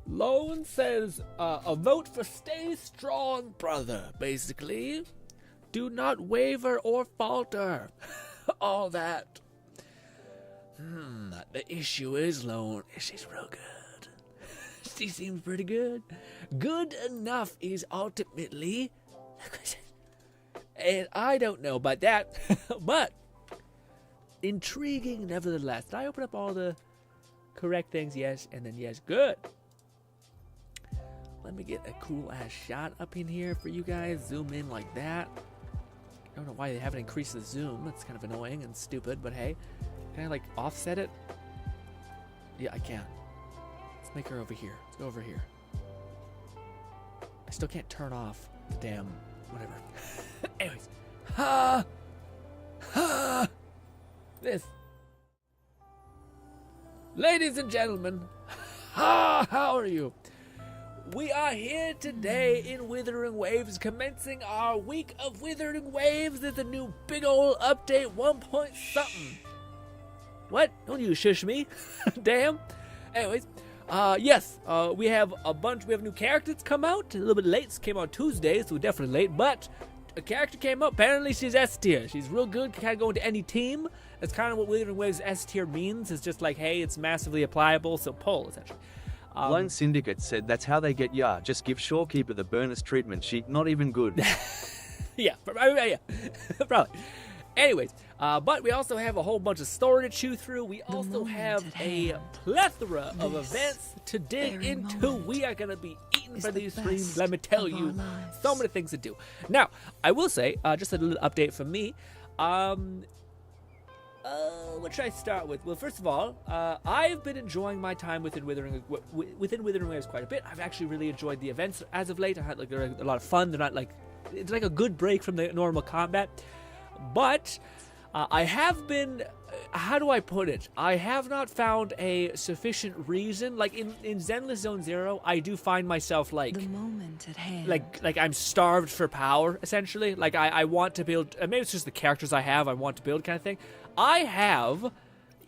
Lone says, a vote for stay strong, brother, basically. Do not waver or falter. All that. The issue is, Lone, she's real good. She seems pretty good. Good enough is ultimately... And I don't know about that, but intriguing nevertheless. Did I open up all the correct things? Yes, and then yes, good. Let me get a cool-ass shot up in here for you guys. Zoom in like that. I don't know why they haven't increased the zoom. That's kind of annoying and stupid, but hey. Can I, like, offset it? Yeah, I can. Let's make her over here. Let's go over here. I still can't turn off the damn whatever. Anyways. This. Ladies and gentlemen. How are you? We are here today in Wuthering Waves, commencing our week of Wuthering Waves. There's a new big ol' update, 1 point something. What? Don't you shush me. Damn. Anyways, yes, we have new characters come out. A little bit late. This came out Tuesday, so we're definitely late, but a character came out. Apparently she's S tier. She's real good, can kind of go into any team. That's kind of what Wuthering Waves S tier means. It's just like, hey, it's massively applicable, so pull, essentially. Lone Syndicate said that's how they get ya. Just give Shorekeeper the bonus treatment sheet. Not even good. Yeah, probably. Anyways, but we also have a whole bunch of story to chew through. We also have a plethora of events to dig into. We are going to be eating for these streams. Let me tell you, so many things to do. Now, I will say, just a little update from me. What should I start with? Well, first of all, I've been enjoying my time within Wuthering Waves quite a bit. I've actually really enjoyed the events as of late. I had they're a lot of fun. They're not like, it's like a good break from the normal combat. But I have been, how do I put it? I have not found a sufficient reason. Like in Zenless Zone Zero, I do find myself like the moment at hand. Like I'm starved for power, essentially. Like I want to build, maybe it's just the characters I have, I want to build kind of thing. I have,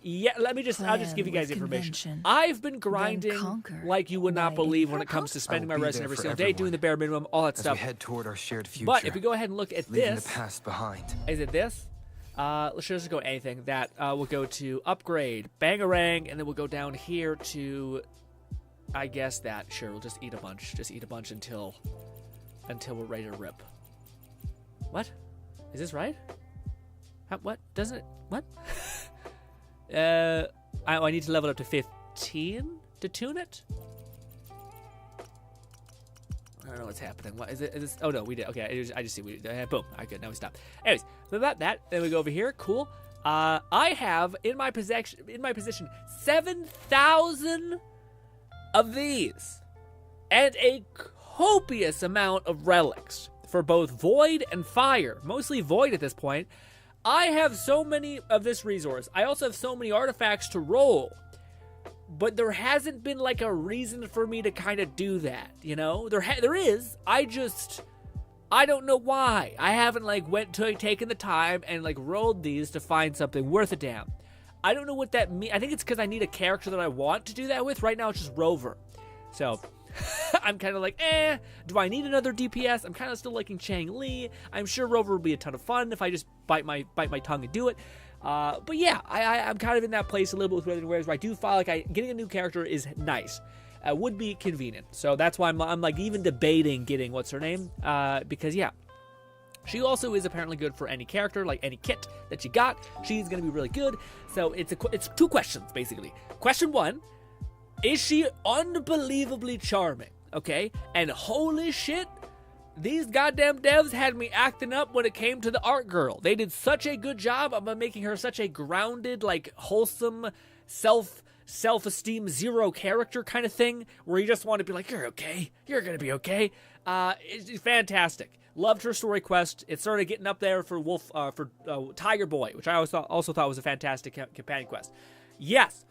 I'll just give you guys information. I've been grinding like you would not believe when it comes to spending my resin every single day, doing the bare minimum, all that stuff. We head toward our shared future. But if we go ahead and look at leaving this, the past behind. Is it this? Let's just go anything. That we'll go to upgrade, bangarang, and then we'll go down here to, I guess that. Sure, we'll just eat a bunch. Just eat a bunch until we're ready to rip. What? Is this right? What? Doesn't it? What? I need to level up to 15 to tune it? I don't know what's happening. What is it? Is this, oh no, we did. Okay, I just see we did. Boom. All right, good. Now we stop. Anyways, so about that, then we go over here. Cool. I have in my position 7,000 of these, and a copious amount of relics for both void and fire. Mostly void at this point. I have so many of this resource. I also have so many artifacts to roll. But there hasn't been like a reason for me to kind of do that, you know? There is. I don't know why. I haven't like taken the time and like rolled these to find something worth a damn. I don't know what that means. I think it's because I need a character that I want to do that with. Right now it's just Rover. So I'm kind of like, do I need another DPS? I'm kind of still liking Chang Li. I'm sure Rover would be a ton of fun if I just bite my tongue and do it. But yeah, I'm kind of in that place a little bit with Wuthering Waves where I do feel like getting a new character is nice. Would be convenient. So that's why I'm like even debating getting, what's her name? Because yeah, she also is apparently good for any character, like any kit that you got. She's going to be really good. So it's two questions, basically. Question one, is she unbelievably charming? Okay? And holy shit, these goddamn devs had me acting up when it came to the art girl. They did such a good job of making her such a grounded, like, wholesome, self-esteem zero character kind of thing, where you just want to be like, you're okay. You're going to be okay. It's fantastic. Loved her story quest. It started getting up there for Tiger Boy, which I also thought was a fantastic companion quest. Yes.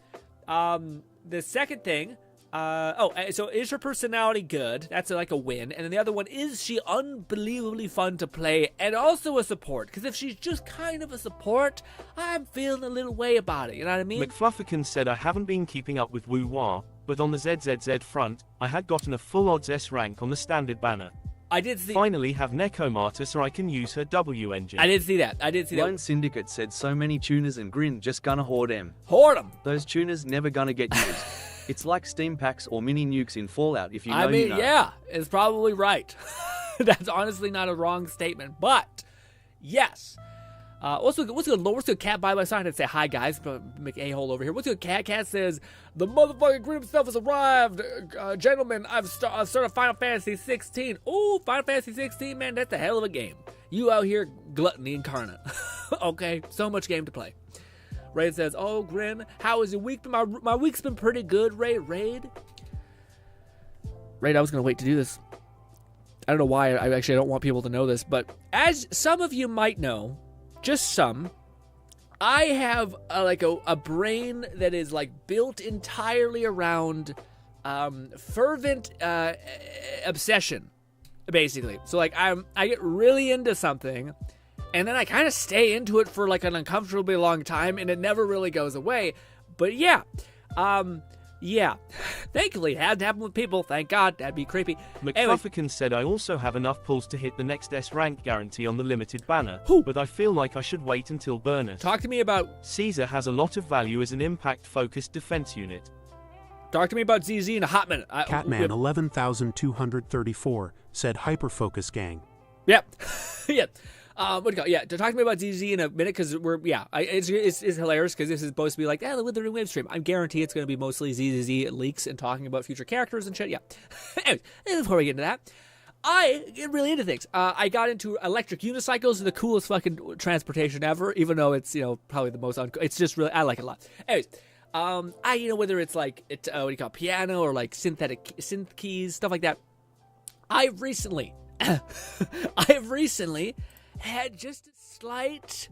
The second thing, So is her personality good? That's like a win. And then the other one, is she unbelievably fun to play and also a support? Because if she's just kind of a support, I'm feeling a little way about it. You know what I mean? McFlufferkin said, I haven't been keeping up with Woo-Wah, but on the ZZZ front, I had gotten a full odds S rank on the standard banner. I did see. Finally have Nekomatus so I can use her W engine. I did see that. Lone Syndicate said so many tuners and GRINN just gonna hoard em. Hoard them. Those tuners never gonna get used. It's like steam packs or mini nukes in Fallout if you know you know. Yeah, it's probably right. That's honestly not a wrong statement, but yes. What's good? Cat by my side and say hi, guys. Make a-hole over here. What's good? Cat says the motherfucking GRINN himself has arrived, gentlemen. I've started Final Fantasy 16. Ooh, Final Fantasy 16, man, that's a hell of a game. You out here gluttony incarnate. Okay, so much game to play. Raid says, oh, GRINN, how is your week? My week's been pretty good, Raid. I was gonna wait to do this. I don't know why. I don't want people to know this, but as some of you might know, just some, I have a brain that is like built entirely around fervent obsession, basically. So like I get really into something, and then I kind of stay into it for like an uncomfortably long time, and it never really goes away. But yeah. Thankfully, it hasn't happened with people. Thank God. That'd be creepy. McFlufferkin said, I also have enough pulls to hit the next S rank guarantee on the limited banner, but I feel like I should wait until Burnus. Talk to me about... Caesar has a lot of value as an impact-focused defense unit. Talk to me about ZZ in a hot minute. Catman 11,234 said Hyperfocus Gang. Yep. Yep. What do you call? Yeah, to talk to me about ZZ in a minute, because it's hilarious, because this is supposed to be like, the Wuthering Wave stream. I guarantee it's going to be mostly ZZ leaks and talking about future characters and shit. Yeah. Anyways, before we get into that, I get really into things. I got into electric unicycles, the coolest fucking transportation ever, even though it's, probably the most it's just really, I like it a lot. Anyways, whether it's like, piano or like synth keys, stuff like that. I've recently had just a slight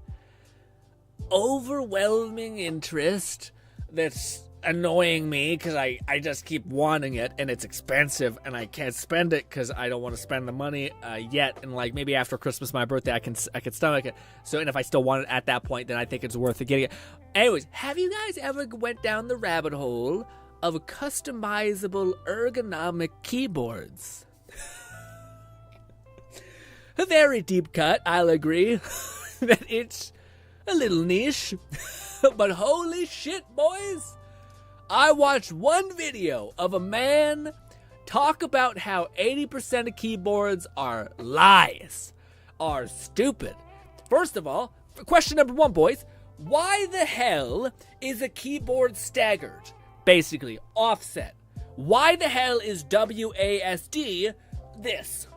overwhelming interest that's annoying me, because I just keep wanting it, and it's expensive, and I can't spend it because I don't want to spend the money yet, and like maybe after Christmas, my birthday, I can stomach it. So, and if I still want it at that point, then I think it's worth getting it. Anyways, have you guys ever went down the rabbit hole of customizable ergonomic keyboards? A very deep cut, I'll agree, that it's a little niche, but holy shit, boys, I watched one video of a man talk about how 80% of keyboards are lies, are stupid. First of all, question number one, boys, why the hell is a keyboard staggered? Basically, offset. Why the hell is WASD this?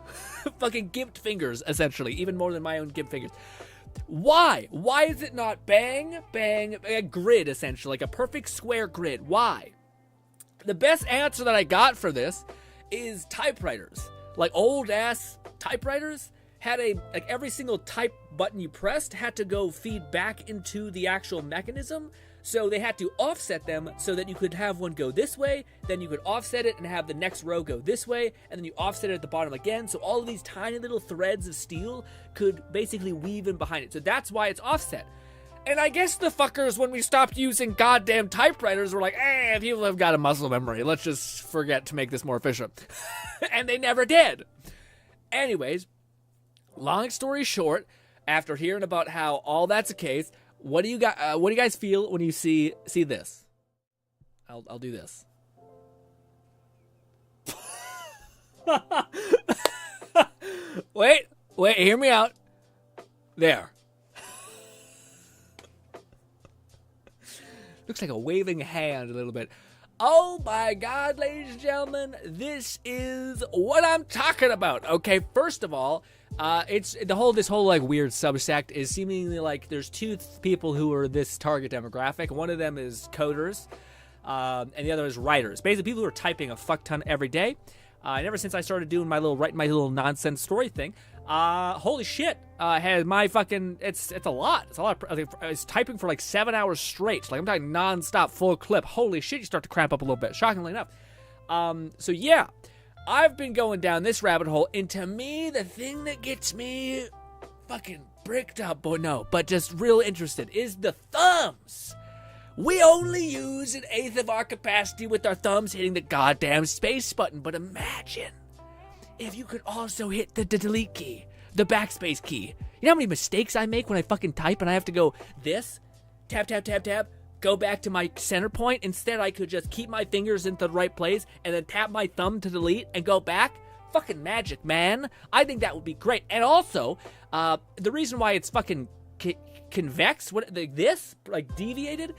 Fucking gimped fingers, essentially, even more than my own gimped fingers. Why? Why is it not bang, bang, a grid, essentially, like a perfect square grid? Why? The best answer that I got for this is typewriters. Like old-ass typewriters had every single type button you pressed had to go feed back into the actual mechanism. So they had to offset them so that you could have one go this way, then you could offset it and have the next row go this way, and then you offset it at the bottom again. So all of these tiny little threads of steel could basically weave in behind it. So that's why it's offset. And I guess the fuckers, when we stopped using goddamn typewriters, were like, people have got a muscle memory. Let's just forget to make this more efficient. And they never did. Anyways, long story short, after hearing about how all that's the case, what do you guys feel when you see this? I'll do this. Wait, hear me out. There. Looks like a waving hand a little bit. Oh my God, ladies and gentlemen, this is what I'm talking about. Okay, first of all, this whole like weird subsect is seemingly like there's two people who are this target demographic. One of them is coders, and the other is writers. Basically, people who are typing a fuck ton every day. And ever since I started doing my little nonsense story thing, holy shit, has my fucking it's a lot. It's a lot. I was typing for like 7 hours straight. Like I'm talking nonstop, full clip. Holy shit, you start to cramp up a little bit. Shockingly enough. So yeah, I've been going down this rabbit hole, and to me, the thing that gets me fucking bricked up, but just real interested is the thumbs. We only use 1/8 of our capacity with our thumbs hitting the goddamn space button, but imagine if you could also hit the delete key, the backspace key. You know how many mistakes I make when I fucking type and I have to go this, tap, tap, tap, tap, go back to my center point? Instead, I could just keep my fingers into the right place and then tap my thumb to delete and go back. Fucking magic, man. I think that would be great. And also, the reason why it's fucking convex, deviated,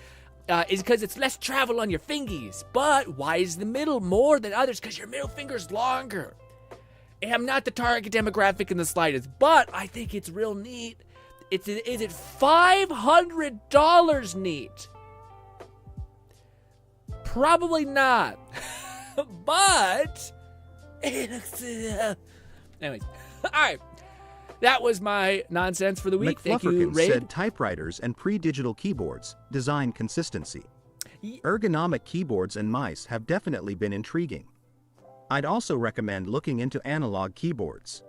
is because it's less travel on your fingies. But why is the middle more than others? Because your middle finger's longer. And I'm not the target demographic in the slightest, but I think it's real neat. Is it $500 neat? Probably not. But anyways, all right. That was my nonsense for the week. Thank you, Raid. Said typewriters and pre-digital keyboards, design consistency. Ergonomic keyboards and mice have definitely been intriguing. I'd also recommend looking into analog keyboards.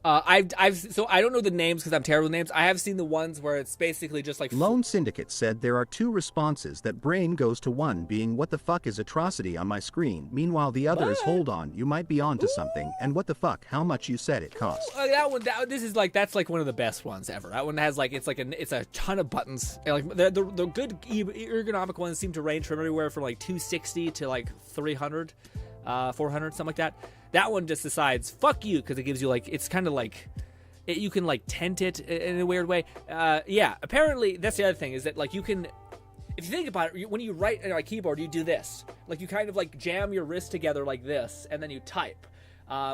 So I don't know the names because I'm terrible with names. I have seen the ones where it's basically just like... Lone Syndicate said there are 2 responses that brain goes to, one being what the fuck is atrocity on my screen, meanwhile the other is hold on, you might be onto something, and what the fuck, how much you said it cost. That's like one of the best ones ever. That one has like, it's a ton of buttons. And like the good ergonomic ones seem to range from everywhere from like 260 to like 300, 400, something like that. That one just decides, fuck you, because it gives you, like, it's kind of like, you can, like, tent it in a weird way. Yeah, apparently, that's the other thing, is that, like, you can, if you think about it, when you write on a keyboard, you do this. Like, you kind of, like, jam your wrist together like this, and then you type,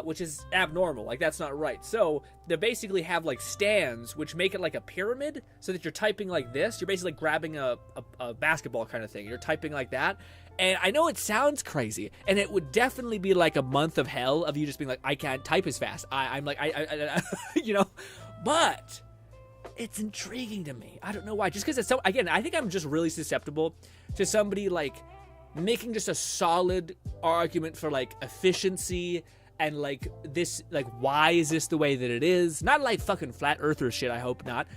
which is abnormal. Like, that's not right. So, they basically have, like, stands, which make it like a pyramid, so that you're typing like this. You're basically grabbing a basketball kind of thing. You're typing like that. And I know it sounds crazy, and it would definitely be like a month of hell of you just being like, I can't type as fast. I'm like, you know, but it's intriguing to me. I don't know why. Just because it's so, again, I think I'm just really susceptible to somebody like making just a solid argument for like efficiency and like this, like, why is this the way that it is? Not like fucking flat earther shit, I hope not,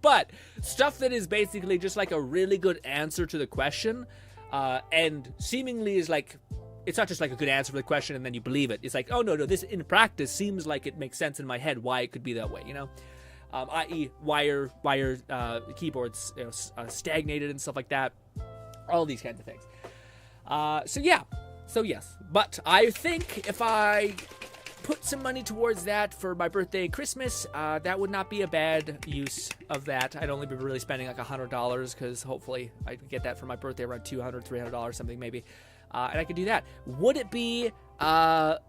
but stuff that is basically just like a really good answer to the question. And seemingly is like, it's not just like a good answer for the question and then you believe it. It's like, oh no, this in practice seems like it makes sense in my head why it could be that way, you know? I.e. wire keyboards, you know, stagnated and stuff like that. All these kinds of things. So yes. But I think if I put some money towards that for my birthday and Christmas, that would not be a bad use of that. I'd only be really spending like $100 because hopefully I could get that for my birthday around $200, $300, something maybe. And I could do that. Would it be the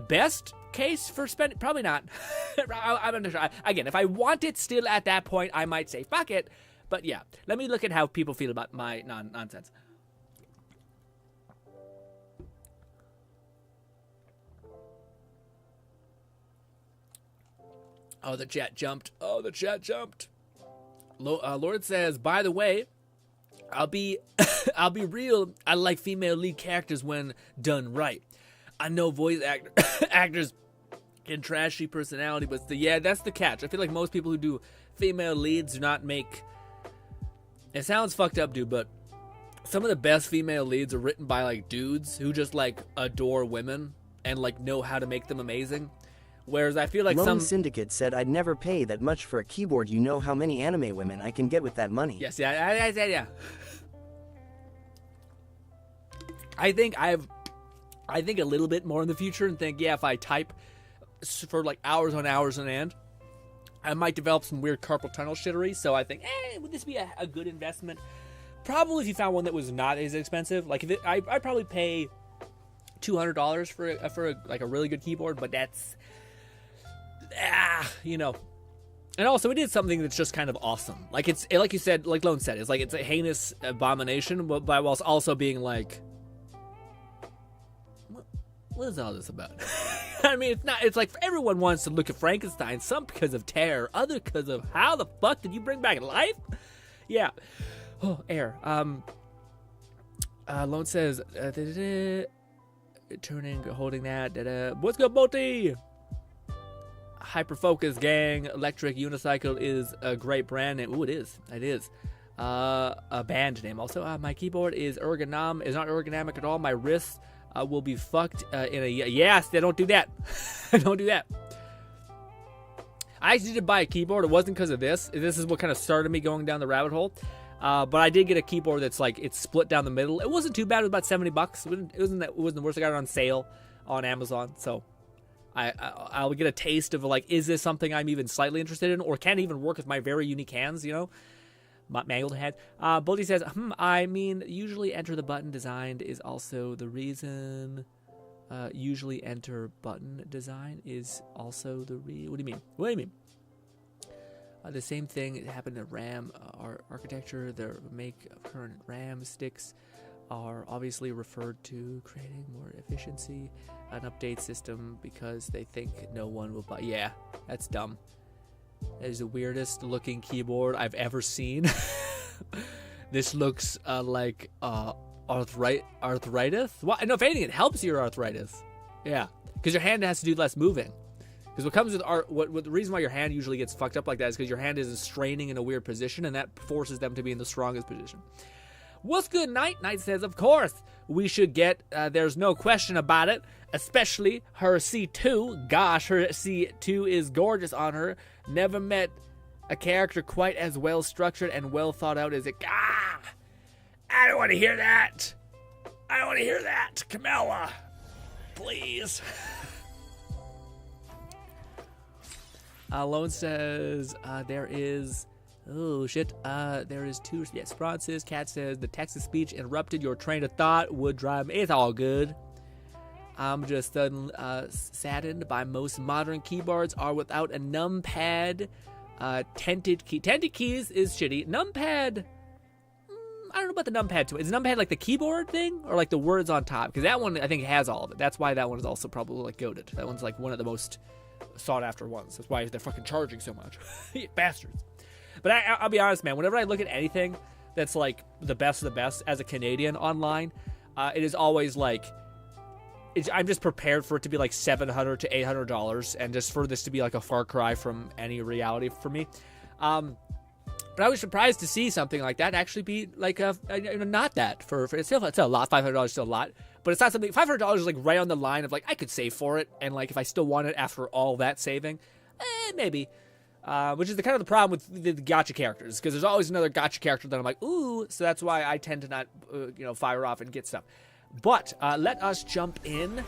best case for spending? Probably not. I'm not sure. Again, if I want it still at that point, I might say fuck it. But yeah, let me look at how people feel about my nonsense. Oh, the chat jumped. Lord says, by the way, I'll be real. I like female lead characters when done right. I know voice actors can trashy personality, but that's the catch. I feel like most people who do female leads do not make. It sounds fucked up, dude, but some of the best female leads are written by like dudes who just like adore women and like know how to make them amazing. Whereas I feel like Lone Syndicate said I'd never pay that much for a keyboard. You know how many anime women I can get with that money. Yes, yeah. I think a little bit more in the future and think, if I type for like hours on end, I might develop some weird carpal tunnel shittery. So I think, would this be a good investment? Probably if you found one that was not as expensive. Like I'd probably pay $200 for a really good keyboard, but that's, you know. And also, it is something that's just kind of awesome. Like like you said, like Lone said, it's like it's a heinous abomination, but whilst also being like, what is all this about? I mean, it's not. It's like everyone wants to look at Frankenstein, some because of terror, other because of how the fuck did you bring back life? Yeah. Oh, air. Lone says, turning, holding that. What's good, Bolty? Hyperfocus gang. Electric unicycle is a great brand name. Ooh, it is. It is. A band name. Also, my keyboard is not ergonomic at all. My wrists will be fucked in a... Yes, they don't do that. Don't do that. I actually did buy a keyboard. It wasn't because of this. This is what kind of started me going down the rabbit hole. But I did get a keyboard that's like, it's split down the middle. It wasn't too bad. It was about $70. It wasn't the worst. I got it on sale on Amazon. So I'll get a taste of like, is this something I'm even slightly interested in, or can it even work with my very unique hands, you know? Mangled head. Boldy says, I mean, usually enter the button designed is also the reason. Usually enter button design is also the What do you mean? What do you mean? The same thing happened in RAM architecture. The make of current RAM sticks are obviously referred to creating more efficiency, an update system because they think no one will buy. Yeah, that's dumb. That is the weirdest looking keyboard I've ever seen. This looks like arthritis. Well, no, if anything, it helps your arthritis. Yeah, because your hand has to do less moving. Because what comes with the reason why your hand usually gets fucked up like that is because your hand is straining in a weird position, and that forces them to be in the strongest position. What's good, Knight? Knight says, of course, we should get, there's no question about it, especially her C2. Gosh, her C2 is gorgeous on her. Never met a character quite as well structured and well thought out as it. Ah! I don't want to hear that. I don't want to hear that. Camilla, please. Lone says there is... Oh, shit. There is two responses. Cat says the Texas speech interrupted your train of thought. Would drive me. It's all good. I'm just saddened by most modern keyboards are without a numpad. Tented keys is shitty. Numpad... I don't know about the numpad too. Is numpad like the keyboard thing or like the words on top? Because that one I think has all of it. That's why that one is also probably like goated. That one's like one of the most sought after ones. That's why they're fucking charging so much. Bastards. But I'll be honest, man. Whenever I look at anything that's like the best of the best as a Canadian online, it is always like I'm just prepared for it to be like $700 to $800, and just for this to be like a far cry from any reality for me. But I was surprised to see something like that actually be like not that for it's a lot. $500 is still a lot, but it's not something. $500 is like right on the line of like I could save for it, and like if I still want it after all that saving, maybe. Which is the kind of the problem with the gacha characters, because there's always another gacha character that I'm like, ooh, so that's why I tend to not fire off and get stuff. But let us jump in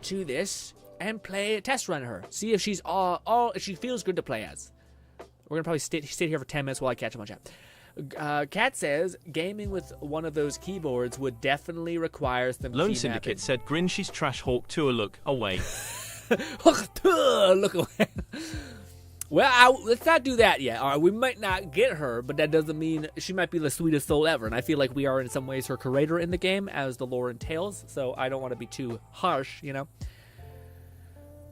to this and play a test run her. See if she's if she feels good to play as. We're going to probably sit here for 10 minutes while I catch him on chat. Kat says, gaming with one of those keyboards would definitely require some Lone key Syndicate mapping. said, Grin, she's trash hawk to a look away. Look away. Well, let's not do that yet. All right, we might not get her, but that doesn't mean she might be the sweetest soul ever. And I feel like we are in some ways her curator in the game, as the lore entails. So I don't want to be too harsh,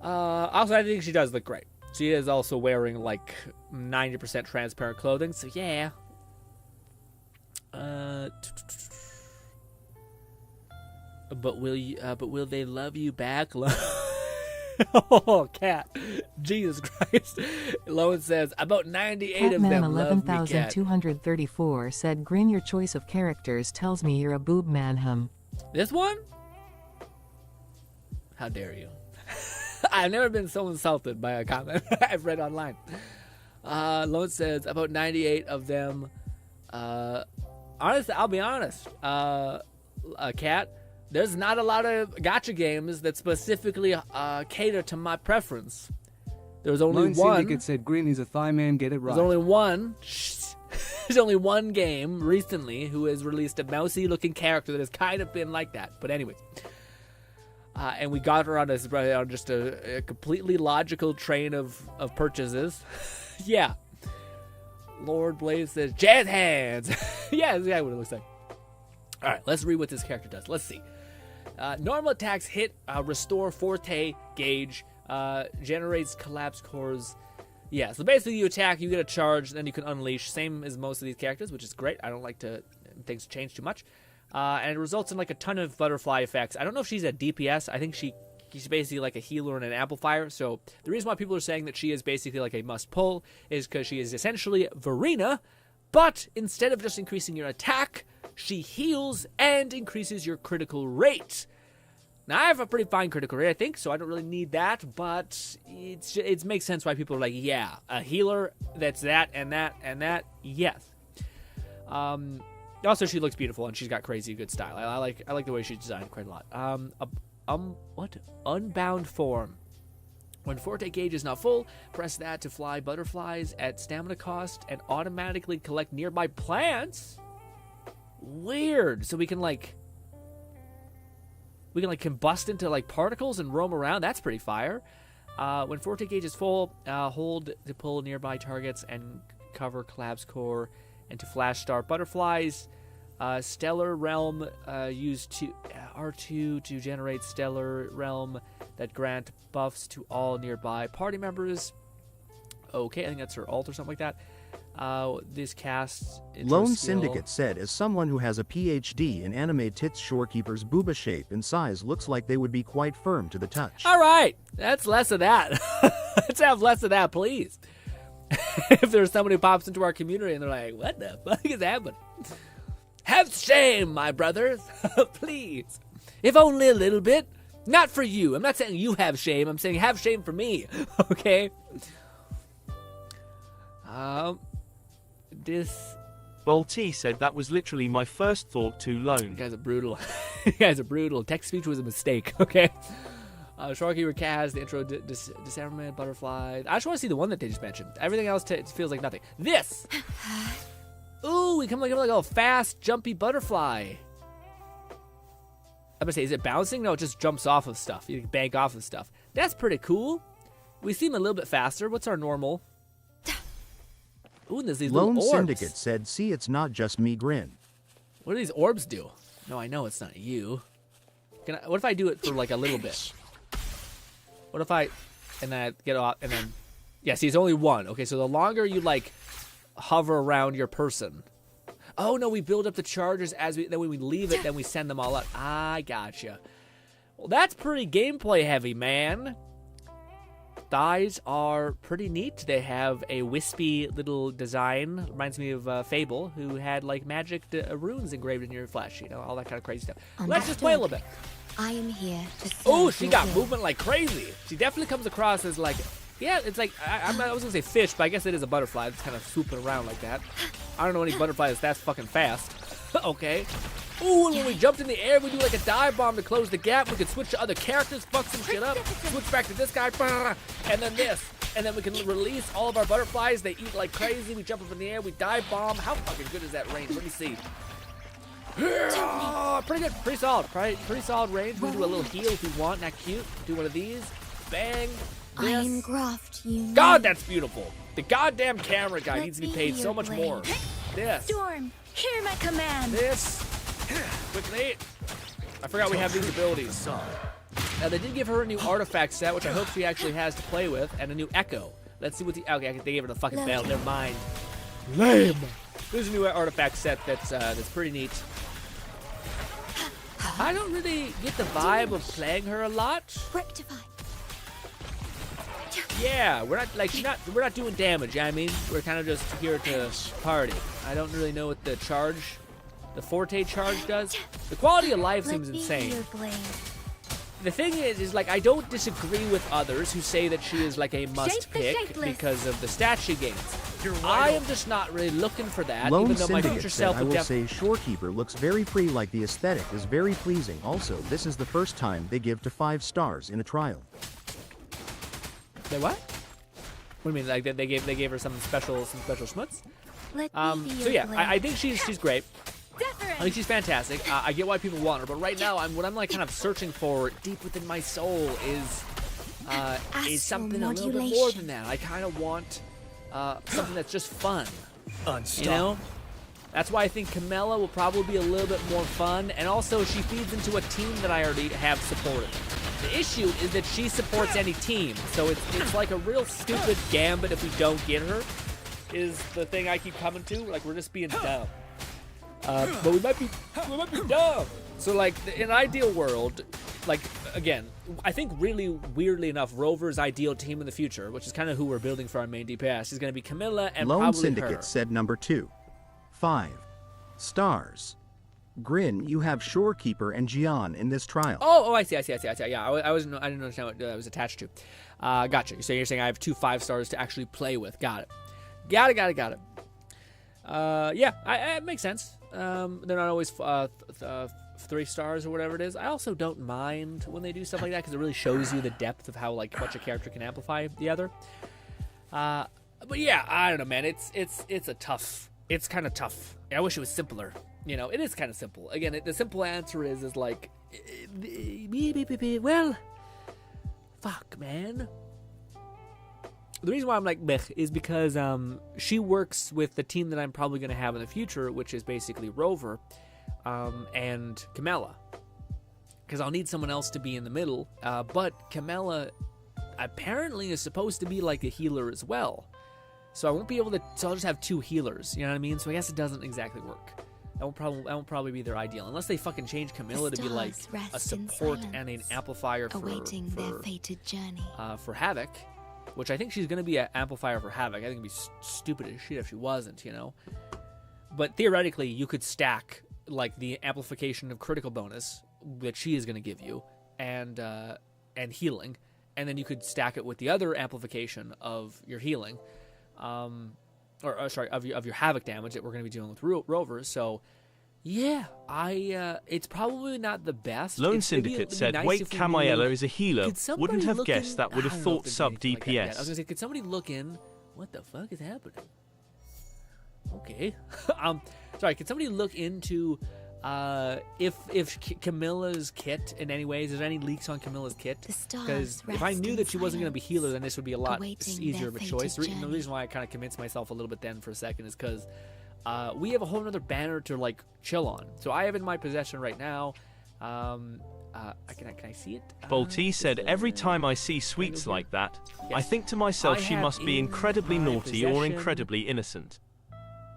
Also, I think she does look great. She is also wearing like 90% transparent clothing, so yeah. But will they love you back? Oh, Cat. Jesus Christ. Lowen says, about 98 Catman of them love me, Cat. 11,234 said, Grin, your choice of characters tells me you're a boob man. This one? How dare you? I've never been so insulted by a comment I've read online. Lone says, about 98 of them. Honestly, I'll be honest. Cat, there's not a lot of gacha games that specifically cater to my preference. There's only Lone one. Syndicate said, Grin, he's a thigh man, get it right. There's only one. There's only one game recently who has released a mousy-looking character that has kind of been like that. But anyways. And we got her on just a completely logical train of purchases. Yeah. Lord Blaze says, jazz hands. Yeah, that's exactly what it looks like. All right, let's read what this character does. Let's see. Normal attacks hit, restore forte gauge, generates collapse cores. Yeah, so basically you attack, you get a charge, then you can unleash. Same as most of these characters, which is great. I don't like things to change too much. and it results in like a ton of butterfly effects. I don't know if she's a DPS. I think she's basically like a healer and an amplifier. So the reason why people are saying that she is basically like a must pull is because she is essentially Verena, but instead of just increasing your attack, she heals and increases your critical rate. Now, I have a pretty fine critical rate, I think, so I don't really need that, but it makes sense why people are like, yeah, a healer that's that and that and that, yes. Also, she looks beautiful, and she's got crazy good style. I like the way she's designed quite a lot. What? Unbound form. When Forte gauge is not full, press that to fly butterflies at stamina cost and automatically collect nearby plants? Weird. So we can combust into like particles and roam around. That's pretty fire. When Forte gauge is full, hold to pull nearby targets and cover collapse core and to flash start butterflies. Stellar realm, use R2 to generate stellar realm that grant buffs to all nearby party members. Okay, I think that's her ult or something like that. This casts Lone skill. Syndicate said, as someone who has a PhD in anime tits, shorekeeper's booba shape and size looks like they would be quite firm to the touch. All right, that's less of that. Let's have less of that, please. If there's someone who pops into our community and they're like, what the fuck is happening? Have shame, my brothers. Please. If only a little bit. Not for you. I'm not saying you have shame. I'm saying have shame for me. Okay? This... Bolty said that was literally my first thought too You lone. guys are brutal. You guys are brutal. Text-speech was a mistake, okay? Shorekeeper Kaz, the intro, disarmament, butterfly. I just want to see the one that they just mentioned. Everything else feels like nothing. This! Ooh, we come like a fast, jumpy butterfly. I'm gonna say, is it bouncing? No, it just jumps off of stuff. You can bank off of stuff. That's pretty cool. We seem a little bit faster. What's our normal? Ooh, and there's these Lone little orbs. Syndicate said, see, it's not just me, Grin. What do these orbs do? No, I know it's not you. What if I do it for like a little bit? What if and then I get off, and then, yeah, see, it's only one. Okay, so the longer you like hover around your person. Oh no, we build up the charges then when we leave it, then we send them all out. I gotcha. Well, that's pretty gameplay heavy, man. Thighs are pretty neat. They have a wispy little design. Reminds me of Fable, who had like magic runes engraved in your flesh. You know, all that kind of crazy stuff. Let's just play a little bit. I am here to serve Oh, she your got will. movement like crazy. She definitely comes across as like, yeah, it's like, I was gonna say fish, but I guess it is a butterfly. It's kind of swooping around like that. I don't know any butterflies that's fucking fast. Okay. Ooh, and when we jumped in the air, we do like a dive bomb to close the gap. We could switch to other characters, fuck some shit up, switch back to this guy, and then this. And then we can release all of our butterflies. They eat like crazy. We jump up in the air, we dive bomb. How fucking good is that range? Let me see. Pretty good, pretty solid. Pretty solid range. We can do a little heal if we want. Not cute. Do one of these. Bang. I am This. Graft, you know. God, that's beautiful. The goddamn camera guy Let needs to be me paid be so your much blade. more. This. Storm, hear my command. This. Quickly. I forgot we have these abilities. Now, they did give her a new artifact set, which I hope she actually has to play with, and a new echo. Let's see what the... Okay, they gave her the fucking belt. Never mind. Lame. There's a new artifact set that's pretty neat. I don't really get the vibe of playing her a lot. Rectify. Yeah, we're not doing damage. I mean, we're kind of just here to party. I don't really know what the Forte charge does. The quality of life seems Let me insane. be your blade. The thing is like I don't disagree with others who say that she is like a must Shape the pick shapeless. because of the stat she gains. I am just not really looking for that, Lone even though my Syndicate future said, self I would will definitely. say Shorekeeper looks very pretty, like the aesthetic is very pleasing. Also, this is the first time they give to 5 stars in a trial. They what? What do you mean? Like they gave her some special schmutz? Let me be So your yeah, blade. I think she's great. I think she's fantastic. I get why people want her, but right now, what I'm like kind of searching for deep within my soul is something a little bit more modulation. than that. I kind of want something that's just fun. You know? That's why I think Camilla will probably be a little bit more fun, and also she feeds into a team that I already have supported. The issue is that she supports any team, so it's like a real stupid gambit if we don't get her, is the thing I keep coming to. Like, we're just being dumb. but we might be dumb. So like in an ideal world, like again, I think really weirdly enough, Rover's ideal team in the future, which is kind of who we're building for our main DPS, is going to be Camilla and Lone probably Syndicate her. said number 2. 5 stars. Grin, you have Shorekeeper and Gian in this trial. Oh, I see. Yeah, I didn't understand what that was attached to. Gotcha. So you're saying I have 2 5 stars to actually play with. Got it. Yeah, it makes sense. They're not always 3 stars or whatever it is. I also don't mind when they do stuff like that because it really shows you the depth of how like much a character can amplify the other. But yeah, I don't know, man. It's kind of tough. I wish it was simpler. You know, it is kind of simple. Again, the simple answer is like, well, fuck, man. The reason why I'm like meh is because she works with the team that I'm probably going to have in the future, which is basically Rover and Camilla. Because I'll need someone else to be in the middle. But Camilla apparently is supposed to be like a healer as well. So I won't be able to, so I'll just have 2 healers, you know what I mean? So I guess it doesn't exactly work. That won't probably be their ideal, unless they fucking change Camilla to be like a support and an amplifier for Havoc, which I think she's gonna be an amplifier for Havoc. I think it'd be stupid as shit if she wasn't, you know. But theoretically, you could stack like the amplification of critical bonus that she is gonna give you, and healing, and then you could stack it with the other amplification of your healing. Of your Havoc damage that we're going to be dealing with Rovers. So, yeah, it's probably not the best. Lone Syndicate said, nice wait, Camiella is a healer. Wouldn't have guessed that, would have thought sub DPS. Like I was going to say, could somebody look in? What the fuck is happening? Okay. Sorry, could somebody look into if Camilla's kit in any ways, is there any leaks on Camilla's kit? Because if I knew that she wasn't going to be healer, then this would be a lot easier of a choice. The reason why I kind of convinced myself a little bit then for a second is because we have a whole other banner to like chill on. So I have in my possession right now. Can I see it? Bolty said, every time I see sweets like that, I think to myself she must be incredibly naughty or incredibly innocent.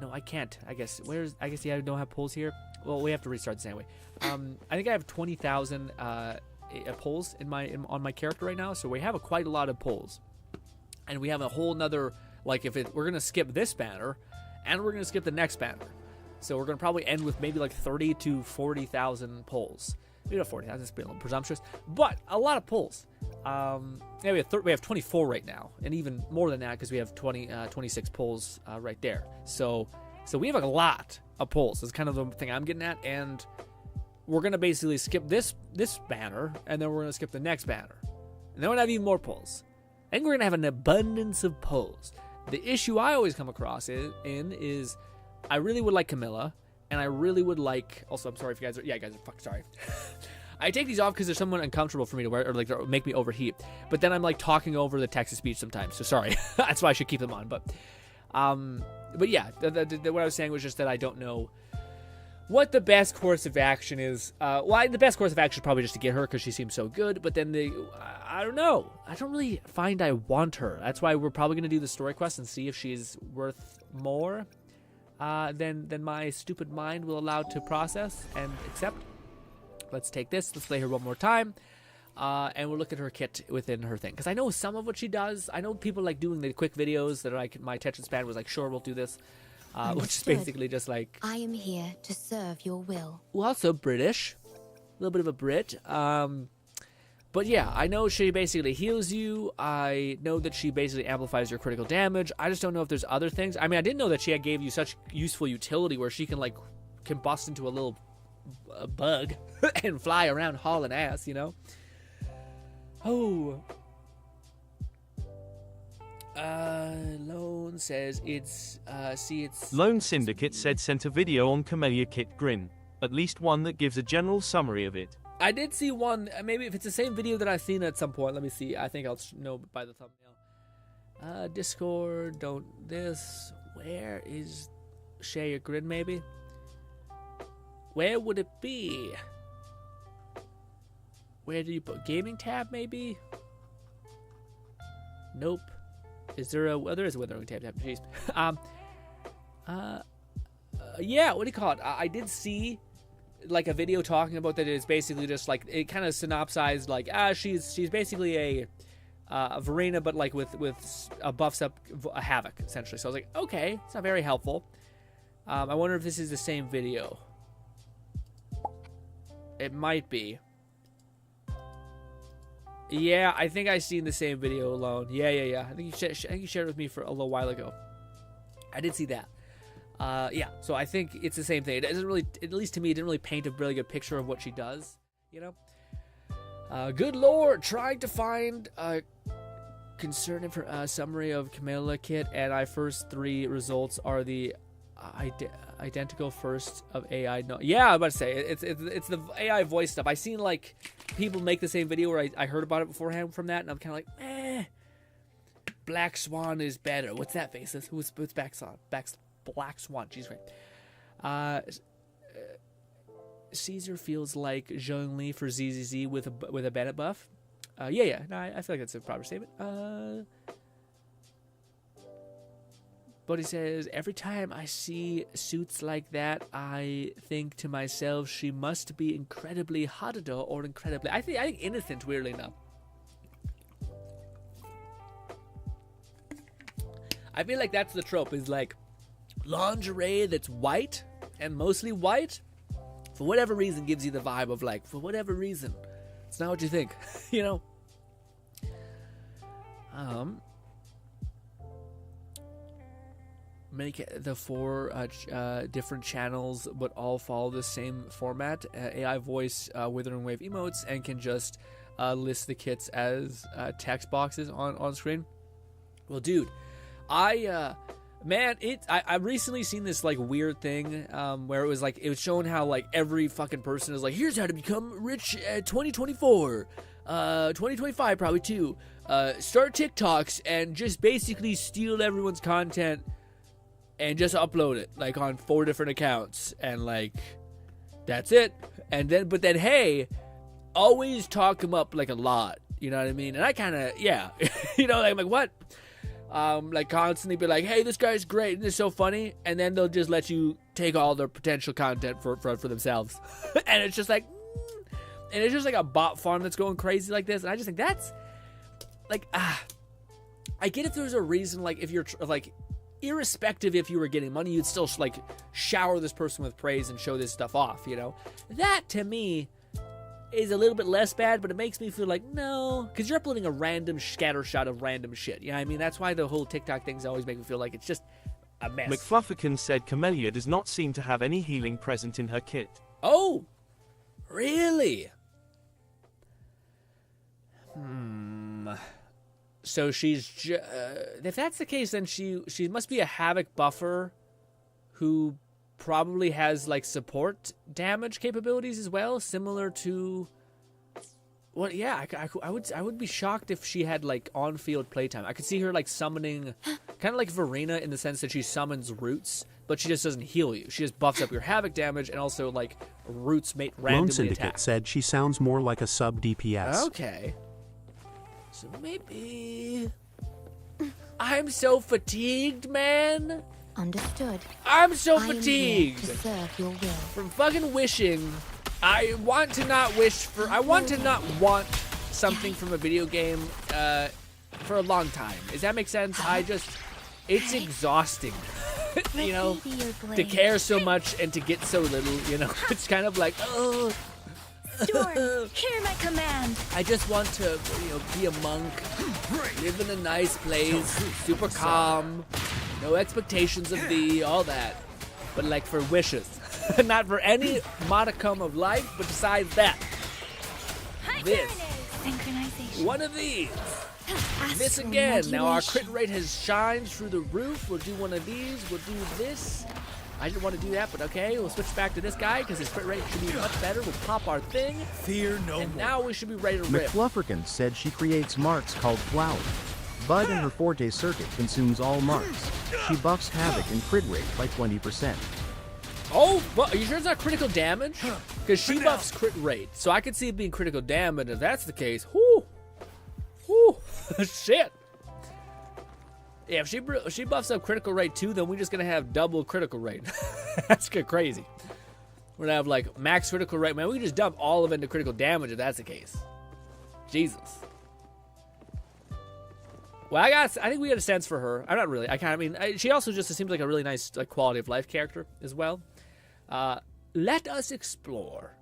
No, I can't. I guess I don't have pulls here. Well, we have to restart this anyway. I think I have 20,000 pulls on my character right now, so we have quite a lot of pulls, and we have a whole nother like we're gonna skip this banner, and we're gonna skip the next banner, so we're gonna probably end with maybe like 30 to 40,000 pulls. Maybe not 40,000. That's a little presumptuous, but a lot of pulls. Yeah, we have 24 right now, and even more than that because we have 26 pulls right there. So we have a lot of pulls. That's kind of the thing I'm getting at, and we're gonna basically skip this banner, and then we're gonna skip the next banner, and then we're gonna have even more pulls. I think we're gonna have an abundance of pulls. The issue I always come across is I really would like Camilla, and I really would like. Also, I'm sorry if you guys are. Yeah, you guys are fucking sorry. I take these off because they're somewhat uncomfortable for me to wear, or like they make me overheat. But then I'm like talking over the text to speech sometimes. So sorry. That's why I should keep them on. But yeah, what I was saying was just that I don't know what the best course of action is. The best course of action is probably just to get her because she seems so good. But then I don't know. I don't really find I want her. That's why we're probably going to do the story quest and see if she's worth more than my stupid mind will allow to process and accept. Let's take this. Let's play her one more time. And we'll look at her kit within her thing. Because I know some of what she does. I know people like doing the quick videos that are like, my attention span was like, sure, we'll do this. Which is basically just like, I am here to serve your will. Well, also British. A little bit of a Brit. But yeah, I know she basically heals you. I know that she basically amplifies your critical damage. I just don't know if there's other things. I mean, I didn't know that she gave you such useful utility where she can like combust into a little bug and fly around hauling ass, you know? Oh. Lone says it's Lone Syndicate said sent a video on Camellia Kit GRINN. At least one that gives a general summary of it. I did see one, maybe if it's the same video that I've seen at some point. Let me see. I think I'll know by the thumbnail. Discord, don't this. Where is share your GRINN maybe? Where would it be? Where do you put gaming tab maybe? Nope. Is there a there is a Wuthering tab? Jeez. yeah, what do you call it? I did see like a video talking about that. It's basically just like it kind of synopsized like she's basically a Verena, but like with a buffs up a Havoc essentially. So I was like, okay, it's not very helpful. I wonder if this is the same video. It might be. Yeah, I think I seen the same video alone. Yeah. I think you shared it with me for a little while ago. I did see that. Yeah, so I think it's the same thing. It doesn't really, at least to me, it didn't really paint a really good picture of what she does, you know? Good lord, trying to find a concerning summary of Camilla kit, and our first 3 results are the identical first of AI. No, yeah, I'm about to say it's the AI voice stuff. I seen like people make the same video where I heard about it beforehand from that, and I'm kind of like, Black Swan is better. What's that face? Who's Black Swan? Black Swan. Jeez, right. Caesar feels like Zhongli for ZZZ with a Bennett buff. Yeah. No, I feel like that's a proper statement. But he says, every time I see suits like that, I think to myself, she must be incredibly hot or incredibly... I think innocent, weirdly enough. I feel like that's the trope, is like lingerie that's white and mostly white, for whatever reason, gives you the vibe of like, for whatever reason. It's not what you think, you know? Make the 4 different channels but all follow the same format. AI voice Withering Wave emotes and can just list the kits as text boxes on screen. Well, dude, I recently seen this like weird thing where it was showing how like every fucking person is like, here's how to become rich at 2024, 2025 probably too. Start TikToks and just basically steal everyone's content and just upload it like on 4 different accounts, and like that's it. And then but then hey, always talk them up like a lot, you know what I mean? And I kind of you know, like, I'm like, what? Like constantly be like, hey, this guy's great and this is so funny, and then they'll just let you take all their potential content for themselves. And it's just like and it's just like a bot farm that's going crazy like this. And I just think that's like I get if there's a reason, like if you're like, irrespective if you were getting money, you'd still like shower this person with praise and show this stuff off, you know? That to me is a little bit less bad, but it makes me feel like, no, because you're uploading a random scattershot of random shit. You know what I mean? That's why the whole TikTok things always make me feel like it's just a mess. McFlufferkin said Camellia does not seem to have any healing present in her kit. Oh, really? So she's, if that's the case, then she must be a Havoc buffer who probably has like support damage capabilities as well, similar to, well, yeah, I would be shocked if she had like on-field playtime. I could see her like summoning, kind of like Verena in the sense that she summons roots, but she just doesn't heal you. She just buffs up your Havoc damage, and also like roots mate randomly Lone Syndicate attack. said she sounds more like a sub DPS. Okay. So maybe... I'm so fatigued, man. Understood. I'm so I am fatigued. here to serve your will. From fucking wishing. I want to not want something from a video game for a long time. Does that make sense? It's exhausting. You know, to care so much and to get so little, you know. It's kind of like, oh... Storm, hear my command. I just want to, you know, be a monk, live in a nice place, super calm, no expectations of thee, all that. But like for wishes, not for any modicum of life, but besides that, this, one of these, this again. Now our crit rate has shined through the roof. We'll do one of these. We'll do this. I didn't want to do that, but okay, we'll switch back to this guy because his crit rate should be much better. We'll pop our thing. Fear no and more. Now we should be ready to rip. McFlufferkin said she creates marks called flowers. Bud in her Forte circuit consumes all marks. She buffs Havoc and crit rate by 20%. Oh, well, are you sure it's not critical damage? Because she buffs crit rate, so I could see it being critical damage. If that's the case, whoo, shit. Yeah, if she buffs up critical rate too, then we're just gonna have double critical rate. That's crazy. We're gonna have like max critical rate. Man, we can just dump all of it into critical damage if that's the case. Jesus. Well, I think we got a sense for her. I'm not really. She also just seems like a really nice like quality of life character as well. Let us explore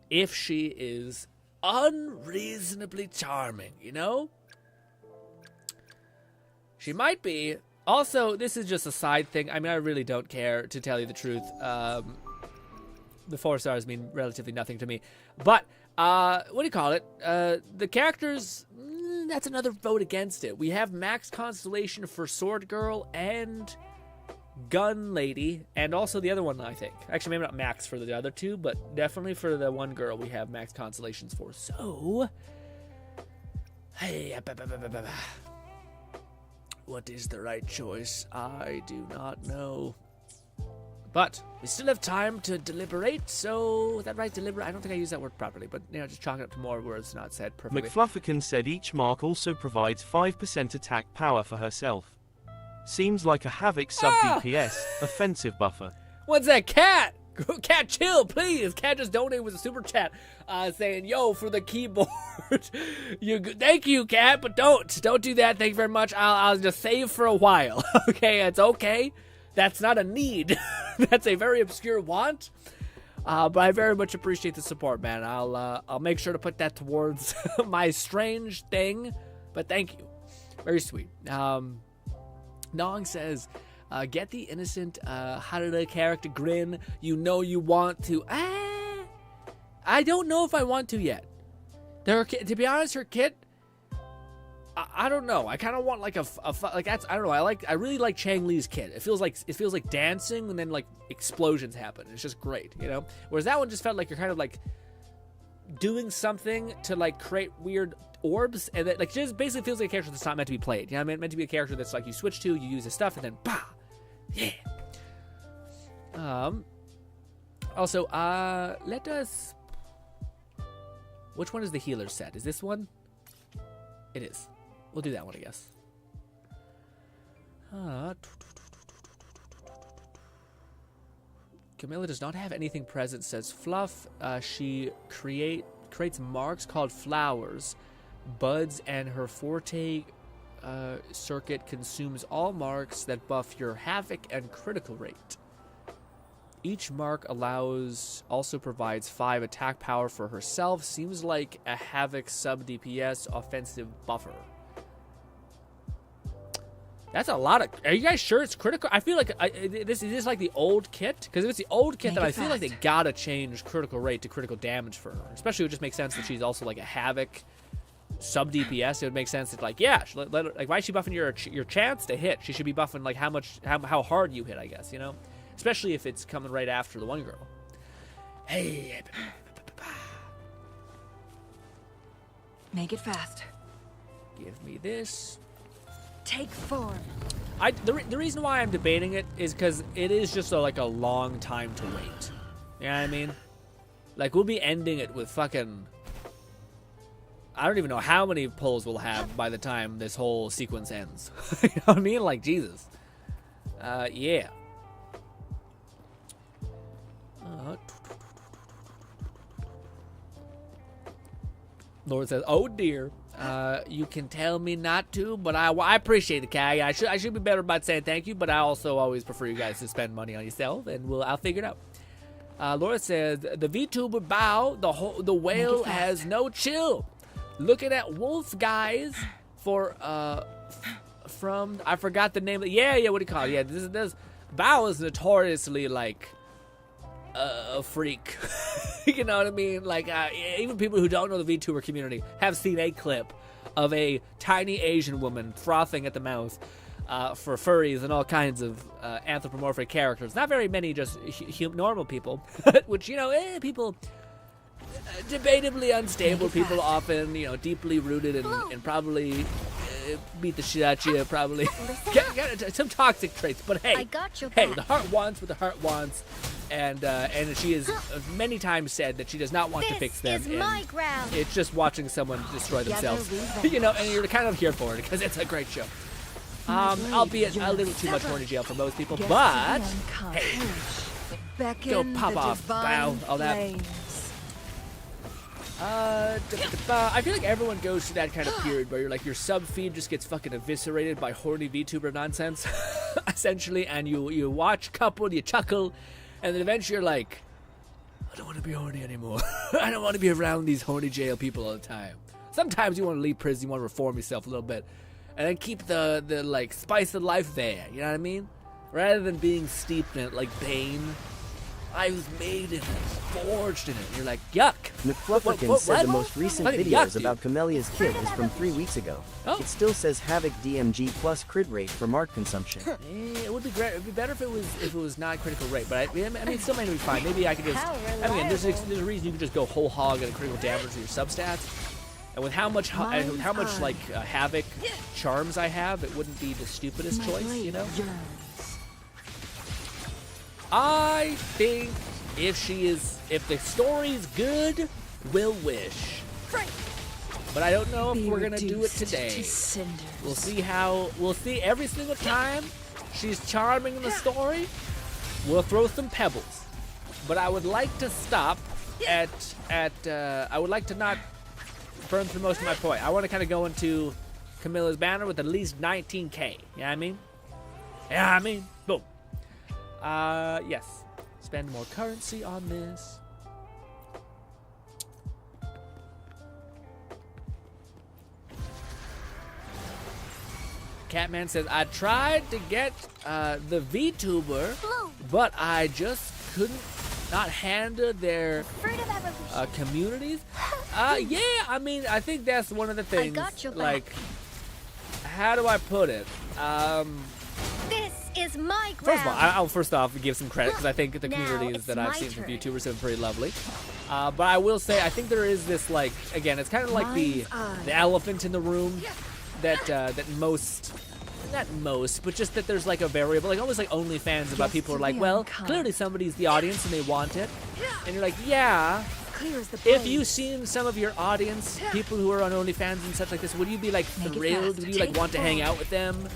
if she is unreasonably charming, you know? She might be. Also, this is just a side thing. I mean, I really don't care, to tell you the truth. The 4 stars mean relatively nothing to me. But, what do you call it? The characters, that's another vote against it. We have max constellation for Sword Girl and Gun Lady, and also the other one, I think. Actually, maybe not max for the other two, but definitely for the one girl we have max constellations for. So, hey, what is the right choice? I do not know. But we still have time to deliberate, so is that right? Deliberate? I don't think I used that word properly, but just chalk it up to more words not said perfectly. McFluffican said each mark also provides 5% attack power for herself. Seems like a Havoc sub-DPS, offensive buffer. What's that, Cat? Cat, chill, please. Cat just donated with a super chat saying, yo, for the keyboard. Thank you, Cat, but don't do that. Thank you very much. I'll just save for a while. Okay, it's okay. That's not a need. That's a very obscure want. But I very much appreciate the support, man. I'll make sure to put that towards my strange thing. But thank you. Very sweet. Nong says, get the innocent Harada character Grin. You know you want to. I don't know if I want to yet. To be honest, her kit, I don't know. I kind of want like like that's, I don't know. I really like Chang Li's kit. It feels like dancing and then like explosions happen. It's just great, you know. Whereas that one just felt like you're kind of like doing something to like create weird orbs, and that like just basically feels like a character that's not meant to be played. You know, meant to be a character that's like you switch to, you use his stuff, and then bah, yeah. Also, let us. Which one is the healer set? Is this one? It is. We'll do that one, I guess. Camilla does not have anything present, says Fluff. She creates marks called flowers, buds, and her forte circuit consumes all marks that buff your havoc and critical rate. Each mark also provides 5 attack power for herself. Seems like a havoc sub DPS offensive buffer. That's a lot of. Are you guys sure it's critical? I feel like this is like the old kit, because if it's the old kit, then I feel like they gotta change critical rate to critical damage for her. Especially, it would just make sense that she's also like a havoc sub DPS. It would make sense that like like why is she buffing your chance to hit? She should be buffing like how hard you hit, I guess, you know. Especially if it's coming right after the one girl. Hey. Make it fast. Give me this. Take form. The reason why I'm debating it is because it is just like a long time to wait. You know what I mean? Like, we'll be ending it with fucking. I don't even know how many pulls we'll have by the time this whole sequence ends. You know what I mean? Like, Jesus. Yeah. Lord says, "Oh dear, you can tell me not to, but I appreciate it, Kag. I should be better about saying thank you, but I also always prefer you guys to spend money on yourself, and I'll figure it out." Laura says, "The VTuber bow, the whale has no chill. Looking at wolf guys from I forgot the name of yeah what do you call it? Yeah, this bow is notoriously like a freak." You know what I mean? Like, even people who don't know the VTuber community have seen a clip of a tiny Asian woman frothing at the mouth for furries and all kinds of anthropomorphic characters. Not very many just normal people, which, you know, people, debatably unstable people, often, you know, deeply rooted and probably beat the shit out you, probably. Got some toxic traits, but hey, I got your hey, back. the heart wants what the heart wants. And she has many times said that she does not want to fix them. This is my ground. It's just watching someone destroy themselves. You know, and you're kind of here for it because it's a great show. Albeit a little too much horny jail for most people, but hey, Beckon pop the off, bow, divine all that. flames. I feel like everyone goes through that kind of period where you're like your sub feed just gets fucking eviscerated by horny VTuber nonsense, essentially, and you watch couple, you chuckle, and then eventually you're like, I don't want to be horny anymore. I don't want to be around these horny jail people all the time. Sometimes you want to leave prison, you want to reform yourself a little bit, and then keep the like spice of life there. You know what I mean? Rather than being steeped in it like Bane. I was made in it, forged in it. You're like, yuck. McFlufferkin said the most recent Fucking videos yuck, about Camellia's kid is from 3 weeks ago. Oh. It still says Havoc DMG plus crit rate for Mark consumption. It would be great. It'd be better if it was not critical rate, but I mean, it still might be fine. Maybe I could just. I mean, there's a reason you could just go whole hog and critical damage with your substats. And with how much like Havoc charms I have, it wouldn't be the stupidest choice, you know. I think if the story's good, we'll wish. But I don't know if we're gonna do it today. We'll see every single time she's charming in the story. We'll throw some pebbles. But I would like to stop at I would like to not burn through most of my point. I want to kind of go into Camilla's banner with at least 19k. You know what I mean? Yeah, I mean, boom. Yes. Spend more currency on this. Catman says, I tried to get the VTuber, but I just couldn't not handle their communities. Yeah, I mean, I think that's one of the things. Like, how do I put it? This is my ground. First of all, I'll first off give some credit because I think the communities that I've seen from VTubers have been pretty lovely. But I will say, I think there is this, like, again, it's kind of like the elephant in the room that most, not most, but just that there's like a variable, like almost like OnlyFans about people who are like, well, clearly somebody's the audience and they want it. And you're like, yeah. If you've seen some of your audience, people who are on OnlyFans and such like this, would you be like thrilled? Would you like want to hang out with them?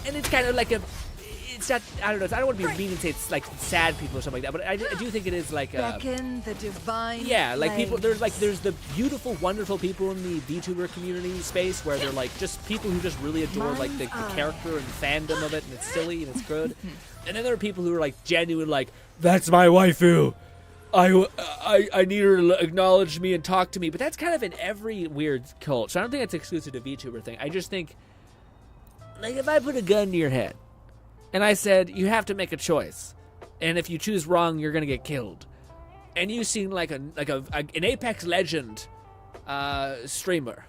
And it's kind of like it's not, I don't know, I don't want to be mean and say it's like sad people or something like that, but I do think it is like Beckon the divine like people, there's the beautiful, wonderful people in the VTuber community space where they're like just people who just really adore like the character and fandom of it, and it's silly and it's good. And then there are people who are like genuine, like, that's my waifu. I need her to acknowledge me and talk to me, but that's kind of in every weird cult. So I don't think it's exclusive to VTuber thing. I just think, like, if I put a gun to your head and I said, you have to make a choice, and if you choose wrong, you're gonna get killed, and you seem like an Apex Legend streamer,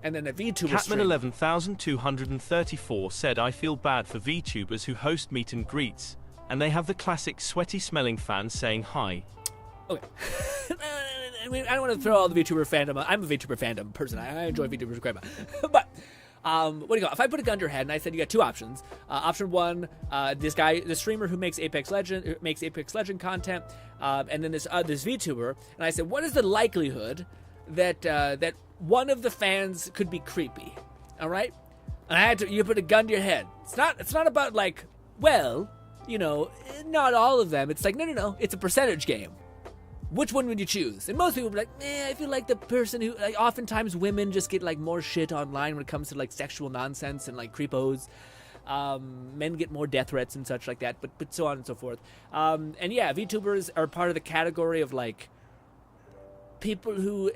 and then a VTuber streamer. Catman 11,234 said, I feel bad for VTubers who host meet and greets, and they have the classic sweaty smelling fans saying hi. Okay. I mean, I don't want to throw all the VTuber fandom. I'm a VTuber fandom person. I enjoy VTubers quite much. But what do you call? If I put a gun to your head and I said you got two options. Option one, this guy, the streamer who makes Apex Legend content, and then this VTuber, and I said, what is the likelihood that one of the fans could be creepy? All right, and you put a gun to your head. It's not about like, well, you know, not all of them. It's like no. It's a percentage game. Which one would you choose? And most people would be like, I feel like the person who, like, oftentimes women just get, like, more shit online when it comes to, like, sexual nonsense and, like, creepos. Men get more death threats and such like that, but so on and so forth. And yeah, VTubers are part of the category of, like, people who,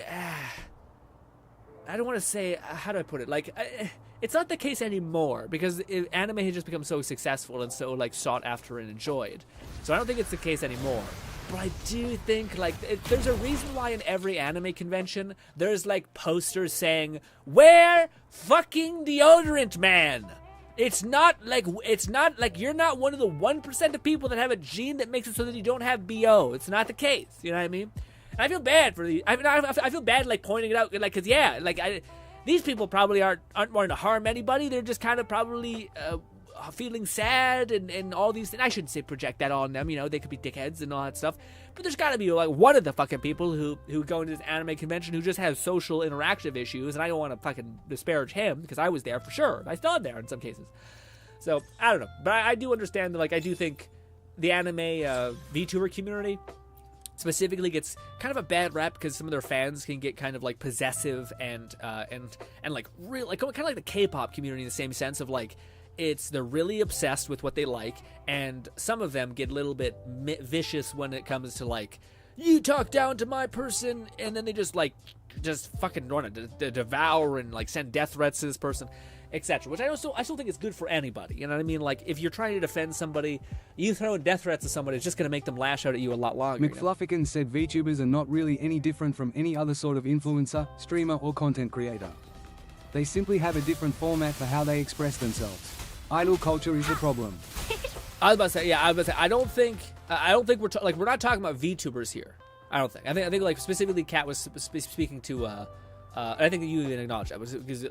I don't want to say, how do I put it? Like, it's not the case anymore because anime has just become so successful and so, like, sought after and enjoyed. So I don't think it's the case anymore. But I do think, like, there's a reason why in every anime convention, there's, like, posters saying, wear fucking deodorant, man. It's not like you're not one of the 1% of people that have a gene that makes it so that you don't have BO. It's not the case. You know what I mean? And I feel bad for I feel bad, like, pointing it out, like, because, yeah, like, these people probably aren't wanting to harm anybody. They're just kind of probably, feeling sad and all these things. I shouldn't say project that on them, you know, they could be dickheads and all that stuff, but there's gotta be like one of the fucking people who go into this anime convention who just has social interactive issues, and I don't want to fucking disparage him because I was there for sure. I still am there in some cases. So I don't know, but I do understand that, like, I do think the anime VTuber community specifically gets kind of a bad rap because some of their fans can get kind of like possessive and like real, like kind of like the K-pop community in the same sense of like they're really obsessed with what they like, and some of them get a little bit vicious when it comes to like, you talk down to my person, and then they just fucking want to devour and like send death threats to this person, etc. Which I still think is good for anybody. You know what I mean? Like if you're trying to defend somebody, you throw death threats at somebody, it's just going to make them lash out at you a lot longer. McFluffican said VTubers are not really any different from any other sort of influencer, streamer, or content creator. They simply have a different format for how they express themselves. Idol culture is the problem. I was about to say, I don't think we're not talking about VTubers here. I don't think. I think like specifically Kat was speaking to. I think you even acknowledged that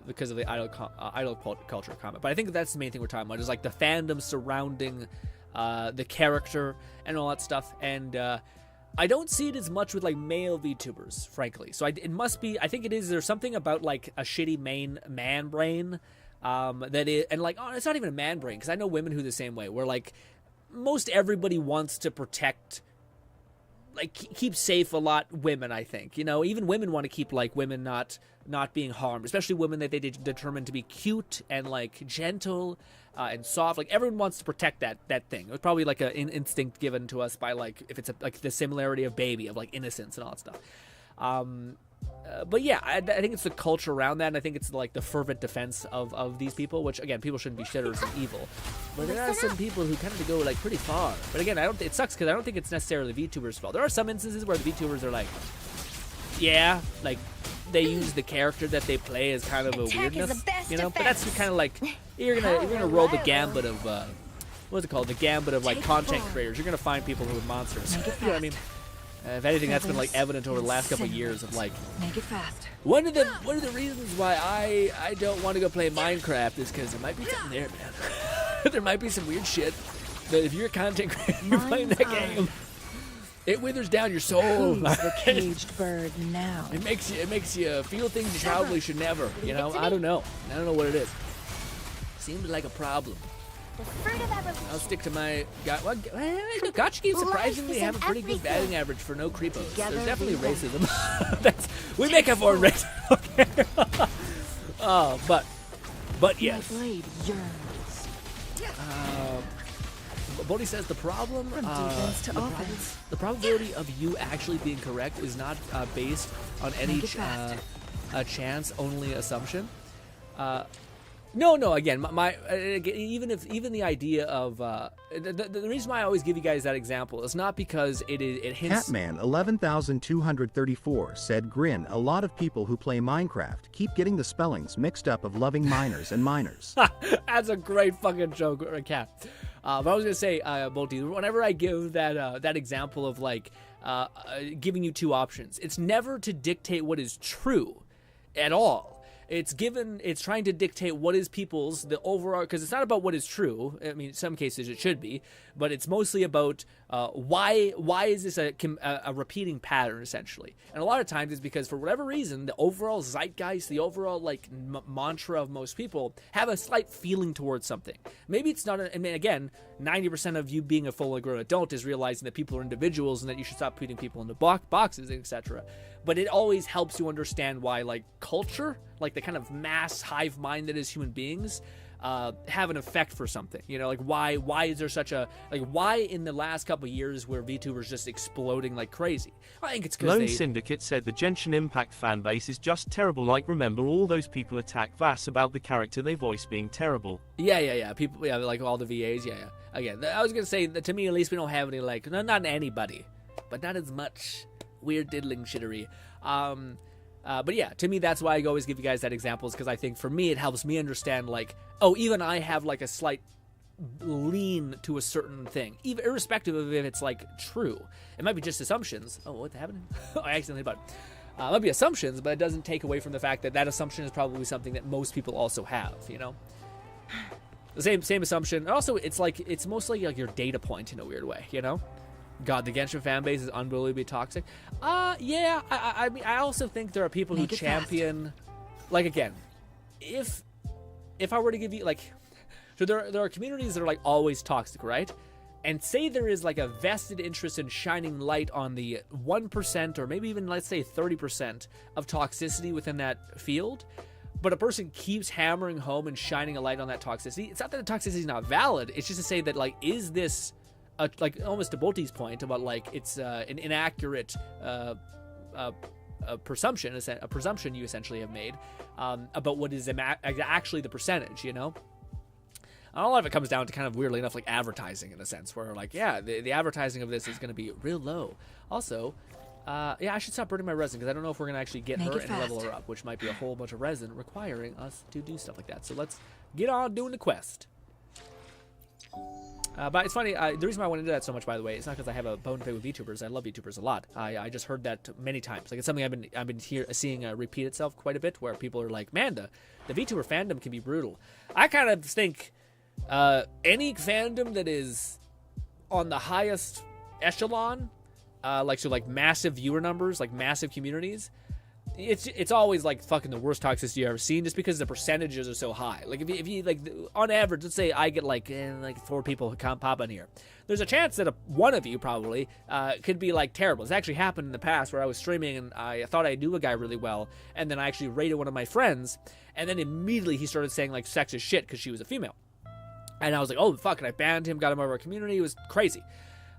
because of the idol culture comment. But I think that's the main thing we're talking about is like the fandom surrounding the character and all that stuff. And I don't see it as much with like male VTubers, frankly. So it must be. I think it is. There's something about like a shitty man brain. That is, and like, it's not even a man brain, because I know women who are the same way, where like most everybody wants to protect, like keep safe a lot women, I think, even women want to keep like women not being harmed, especially women that they determine to be cute and like gentle and soft. Like everyone wants to protect that thing. It was probably like an instinct given to us by like, if it's like the similarity of baby, of like innocence and all that stuff. But yeah, I think it's the culture around that, and I think it's like the fervent defense of these people, which again, people shouldn't be shitters and evil. But there are some people who kind of go like pretty far. But again, it sucks because I don't think it's necessarily VTubers' fault. There are some instances where the VTubers are like, yeah, like they use the character that they play as kind of a weirdness, But that's kind of like you're gonna roll the gambit of what's it called? The gambit of like content creators. You're gonna find people who are monsters. You know what I mean? If anything, that's been like evident over the last couple of years of like, make it fast. One of the reasons why I don't want to go play Minecraft is because there might be something there, man. There might be some weird shit that if you're a content creator, you're playing that game, it withers down your soul. Who's the caged bird now? It makes you feel things you probably should never. I don't know what it is. Seems like a problem. The fruit of evolution. I'll stick to my. Gotcha games surprisingly have a pretty good batting average for no creepos. There's definitely racism. We make up for racism. Okay. But yes. My blade yearns. Bodhi says the problem. The probability of you actually being correct is not based on any chance, only assumption. No. Again, even the idea of the reason why I always give you guys that example is not because it hints. Catman 11,234 said, "GRINN. A lot of people who play Minecraft keep getting the spellings mixed up of loving miners and miners." That's a great fucking joke, Cat. But I was gonna say, Bolty, whenever I give that example of like giving you two options, it's never to dictate what is true at all. It's trying to dictate what is the overall, because it's not about what is true. I mean, in some cases it should be, but it's mostly about why is this a repeating pattern, essentially. And a lot of times it's because for whatever reason, the overall zeitgeist, the overall like mantra of most people have a slight feeling towards something. Maybe it's not, I mean, again, 90% of you being a fully grown adult is realizing that people are individuals and that you should stop putting people into boxes, etc. But it always helps you understand why, like, culture, like the kind of mass hive mind that is human beings, have an effect for something. Like why is there such a, like, why in the last couple of years were VTubers just exploding like crazy? I think it's because Lone Syndicate said the Genshin Impact fanbase is just terrible. Like, remember all those people attack Vass about the character they voice being terrible. Yeah. People, like all the VAs, yeah. Again, I was gonna say that to me, at least we don't have any, like, not anybody, but not as much weird diddling shittery. But yeah, to me, that's why I always give you guys that examples, because I think for me, it helps me understand, like, oh, even I have like a slight lean to a certain thing, even irrespective of if it's like true. It might be just assumptions. Oh, what happened? I accidentally hit a button. It might be assumptions, but it doesn't take away from the fact that that assumption is probably something that most people also have, The same assumption. Also, it's mostly like your data point in a weird way, God, the Genshin fanbase is unbelievably toxic. Yeah, I mean, I also think there are people who champion, like, again, if I were to give you, like, so there are communities that are, like, always toxic, right? and say there is like a vested interest in shining light on the 1% or maybe even, let's say, 30% of toxicity within that field, but a person keeps hammering home and shining a light on that toxicity, it's not that the toxicity is not valid. It's just to say that, like, is this, like, almost to Bolti's point about, like, it's an inaccurate a presumption you essentially have made about what is actually the percentage, you know? A lot of it comes down to kind of, weirdly enough, like advertising in a sense, where like, yeah, the advertising of this is going to be real low. Also, yeah, I should stop burning my resin because I don't know if we're going to actually get her and level her up, which might be a whole bunch of resin requiring us to do stuff like that. So let's get on doing the quest. But it's funny, the reason why I went into that so much, by the way, it's not because I have a bone to pick with VTubers. I love VTubers a lot. I just heard that many times. Like, it's something I've been seeing repeat itself quite a bit, where people are like, man, the VTuber fandom can be brutal. I kind of think any fandom that is on the highest echelon, like massive viewer numbers, like massive communities, it's always like fucking the worst toxicity you've ever seen, just because the percentages are so high. Like if you like, on average, let's say I get like 4 people who can't pop in here, there's a chance that one of you probably could be like terrible. It's actually happened in the past where I was streaming and I thought I knew a guy really well, and then I actually rated one of my friends, and then immediately he started saying like sexist shit because she was a female. And I was like, oh, fuck, and I banned him, got him out of our community. It was crazy.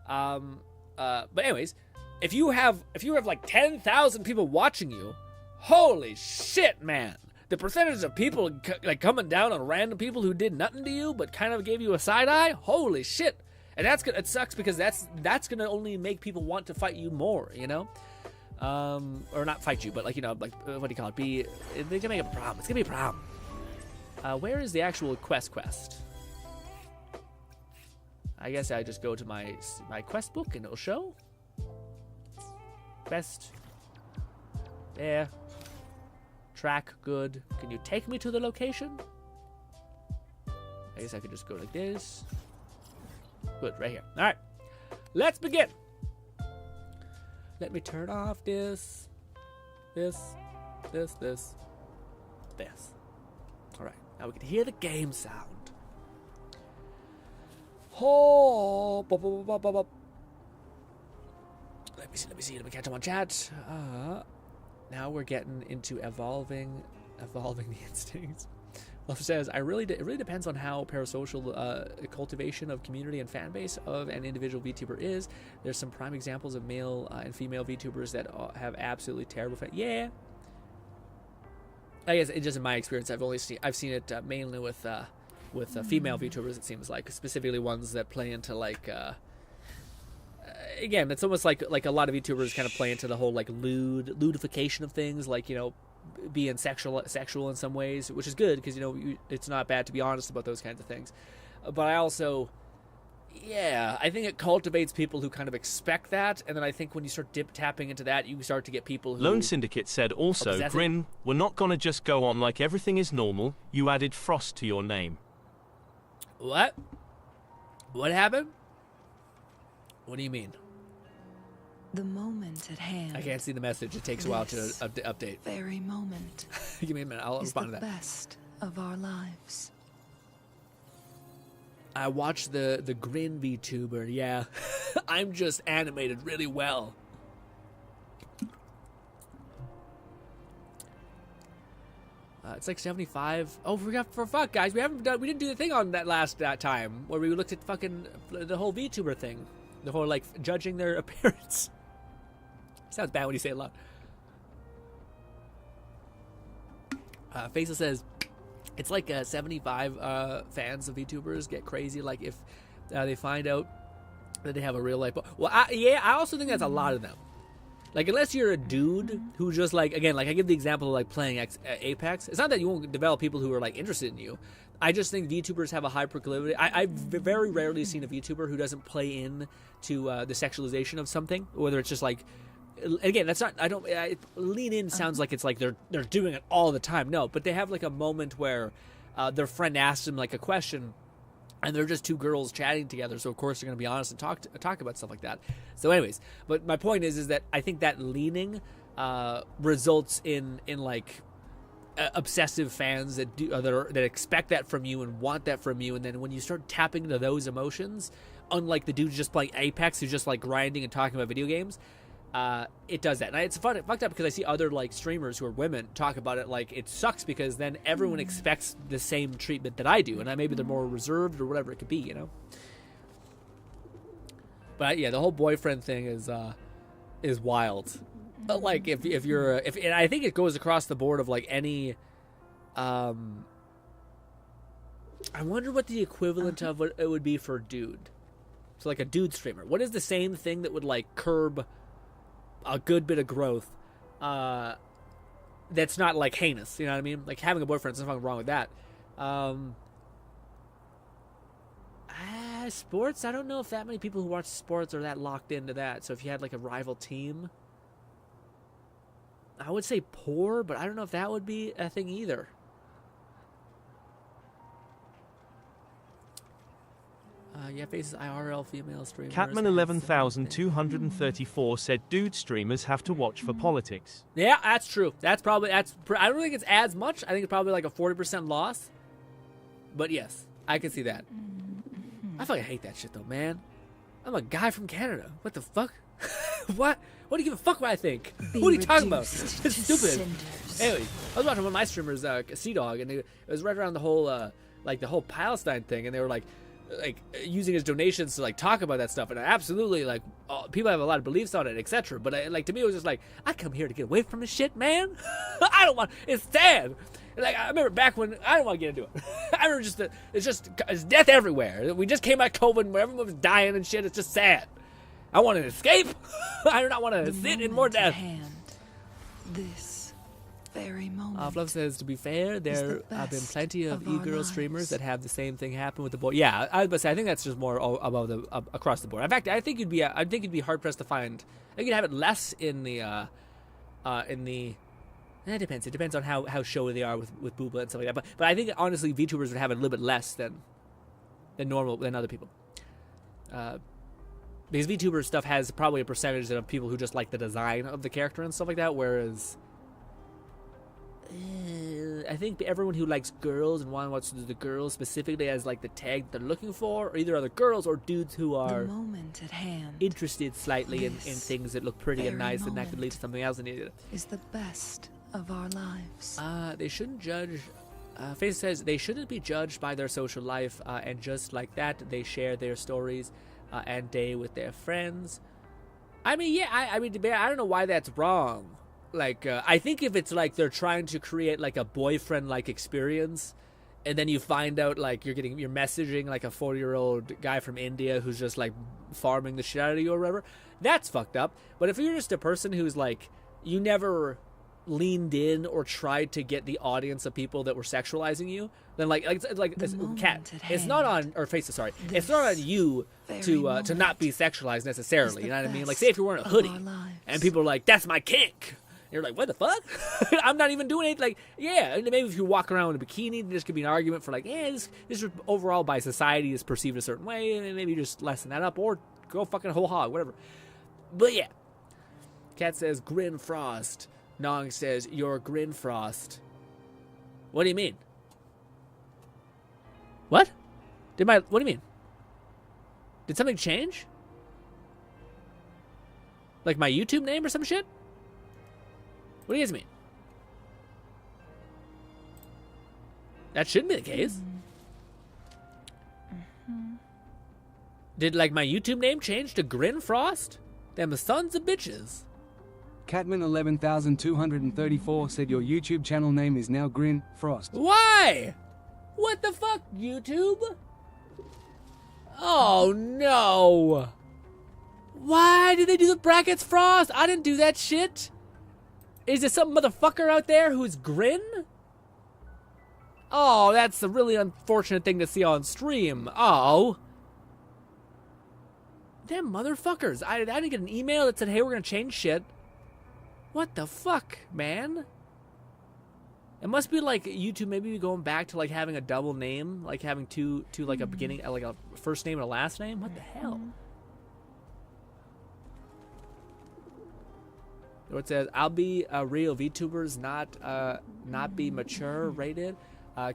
But anyways, if you have like 10,000 people watching you, holy shit, man. The percentage of people like coming down on random people who did nothing to you but kind of gave you a side eye, holy shit. And it sucks because that's going to only make people want to fight you more, you know? Or not fight you, but like, you know, like, what do you call it? They can make a problem. It's going to be a problem. Where is the actual quest? I guess I just go to my quest book and it'll show. Quest. There. Track, good. Can you take me to the location? I guess I could just go like this. Good, right here. All right. Let's begin. Let me turn off this. All right. Now we can hear the game sound. Oh, let me see. Let me catch up on chat. Now we're getting into evolving the instincts. Love says, it really depends on how parasocial cultivation of community and fan base of an individual VTuber is. There's some prime examples of male and female VTubers that have absolutely terrible yeah. I guess it's just in my experience, I've seen it mainly with female VTubers, it seems like, specifically ones that play into like again, it's almost like a lot of VTubers kind of play into the whole like ludification of things, like, you know, being sexual in some ways, which is good because, you know, it's not bad to be honest about those kinds of things. But I also, yeah, I think it cultivates people who kind of expect that, and then I think when you start tapping into that, you start to get people who... Lone Syndicate said also, Grin, we're not gonna just go on like everything is normal. You added Frost to your name. What? What happened? What do you mean? The moment at hand. I can't see the message. It takes a while to update. Very moment. Give me a minute. I'll respond to that. The best of our lives. I watched the GRINN VTuber. Yeah, I'm just animated really well. It's like 75. Oh, for fuck, guys, we didn't do the thing on that last time where we looked at fucking the whole VTuber thing, the whole like judging their appearance. Sounds bad when you say it loud. Faisal says it's like 75 fans of VTubers get crazy like if they find out that they have a real life. Well, I also think that's a lot of them. Like, unless you're a dude who just, like, again, like, I give the example of, like, playing Apex. It's not that you won't develop people who are, like, interested in you. I just think VTubers have a high proclivity. I've very rarely seen a VTuber who doesn't play in to the sexualization of something, whether it's just, like, again, that's not, lean in sounds like it's, like, they're doing it all the time. No, but they have, like, a moment where their friend asks them, like, a question, and they're just two girls chatting together, so of course they're going to be honest and talk about stuff like that. So anyways, but my point is that I think that leaning results in like obsessive fans that expect that from you and want that from you, and then when you start tapping into those emotions, unlike the dude just playing Apex who's just like grinding and talking about video games. It does that, and it's fucked up because I see other like streamers who are women talk about it like it sucks because then everyone expects the same treatment that I do, and maybe they're more reserved or whatever it could be, you know. But yeah, the whole boyfriend thing is wild. But like if and I think it goes across the board of like any. I wonder what the equivalent of what it would be for a dude. So like a dude streamer. What is the same thing that would like curb a good bit of growth? That's not like heinous. You know what I mean? Like having a boyfriend, there's nothing wrong with that. Sports, I don't know if that many people who watch sports are that locked into that. So if you had like a rival team, I would say poor, but I don't know if that would be a thing either. Yeah, faces IRL female streamers. Catman 11,234 said dude streamers have to watch for politics. Yeah, that's true. I don't think it's as much. I think it's probably like a 40% loss. But yes, I can see that. I fucking hate that shit though, man. I'm a guy from Canada. What the fuck? What? What do you give a fuck what I think? What are you talking about? It's stupid. Anyway, I was watching one of my streamers, Sea-Dog, and it was right around the whole Palestine thing, and they were like using his donations to like talk about that stuff, and absolutely like people have a lot of beliefs on it, etc. But to me it was just like, I come here to get away from this shit, man. I don't want. It's sad. Like I remember back when I don't want to get into it. I remember it's death everywhere. We just came out of COVID where everyone was dying and shit. It's just sad. I want to escape. I do not want to sit in more death. This very moment. Fluff says, to be fair, there have been plenty of e-girl streamers that have the same thing happen with the boy. Yeah, I was about to say, I think that's just more above across the board. In fact, I think you'd be hard pressed to find. I think you'd have it less in the. It depends. It depends on how showy they are with Booba and stuff like that. But I think honestly, VTubers would have it a little bit less than other people. Because VTuber stuff has probably a percentage of people who just like the design of the character and stuff like that, whereas I think everyone who likes girls and wants the girls specifically as like the tag that they're looking for, or either other girls or dudes who are the moment at hand. Interested slightly in things that look pretty and nice, and that could lead to something else. Is the best of our lives. They shouldn't judge. Face says they shouldn't be judged by their social life, and just like that, they share their stories and day with their friends. I mean, yeah, I mean, I don't know why that's wrong. Like, I think if it's like they're trying to create like a boyfriend-like experience, and then you find out like you're messaging like a 40-year-old guy from India who's just like farming the shit out of you or whatever, that's fucked up. But if you're just a person who's like, you never leaned in or tried to get the audience of people that were sexualizing you, then Cat, it's not on, or Faces, sorry, it's not on you to not be sexualized necessarily. You know what I mean? Like, say if you're wearing a hoodie and people are like, that's my kink. You're like, what the fuck? I'm not even doing it. Like, yeah, maybe if you walk around in a bikini, this could be an argument for like, yeah, this overall by society is perceived a certain way, and maybe just lessen that up, or go fucking whole hog, whatever. But yeah, Cat says Grin Frost. Nong says you're Grin Frost. What do you mean? What? What do you mean? Did something change? Like my YouTube name or some shit? What do you guys mean? That shouldn't be the case. Did like my YouTube name change to Grin Frost? Them sons of bitches. Catman 11,234 said your YouTube channel name is now Grin Frost. Why? What the fuck, YouTube? Oh no. Why did they do the brackets Frost? I didn't do that shit. Is there some motherfucker out there who's Grin? Oh, that's a really unfortunate thing to see on stream. Oh. Damn motherfuckers. I didn't get an email that said, hey, we're gonna change shit. What the fuck, man? It must be like YouTube maybe going back to like having a double name, like having two like a beginning, like a first name and a last name. What the hell? It says, I'll be a real VTubers, not be mature rated.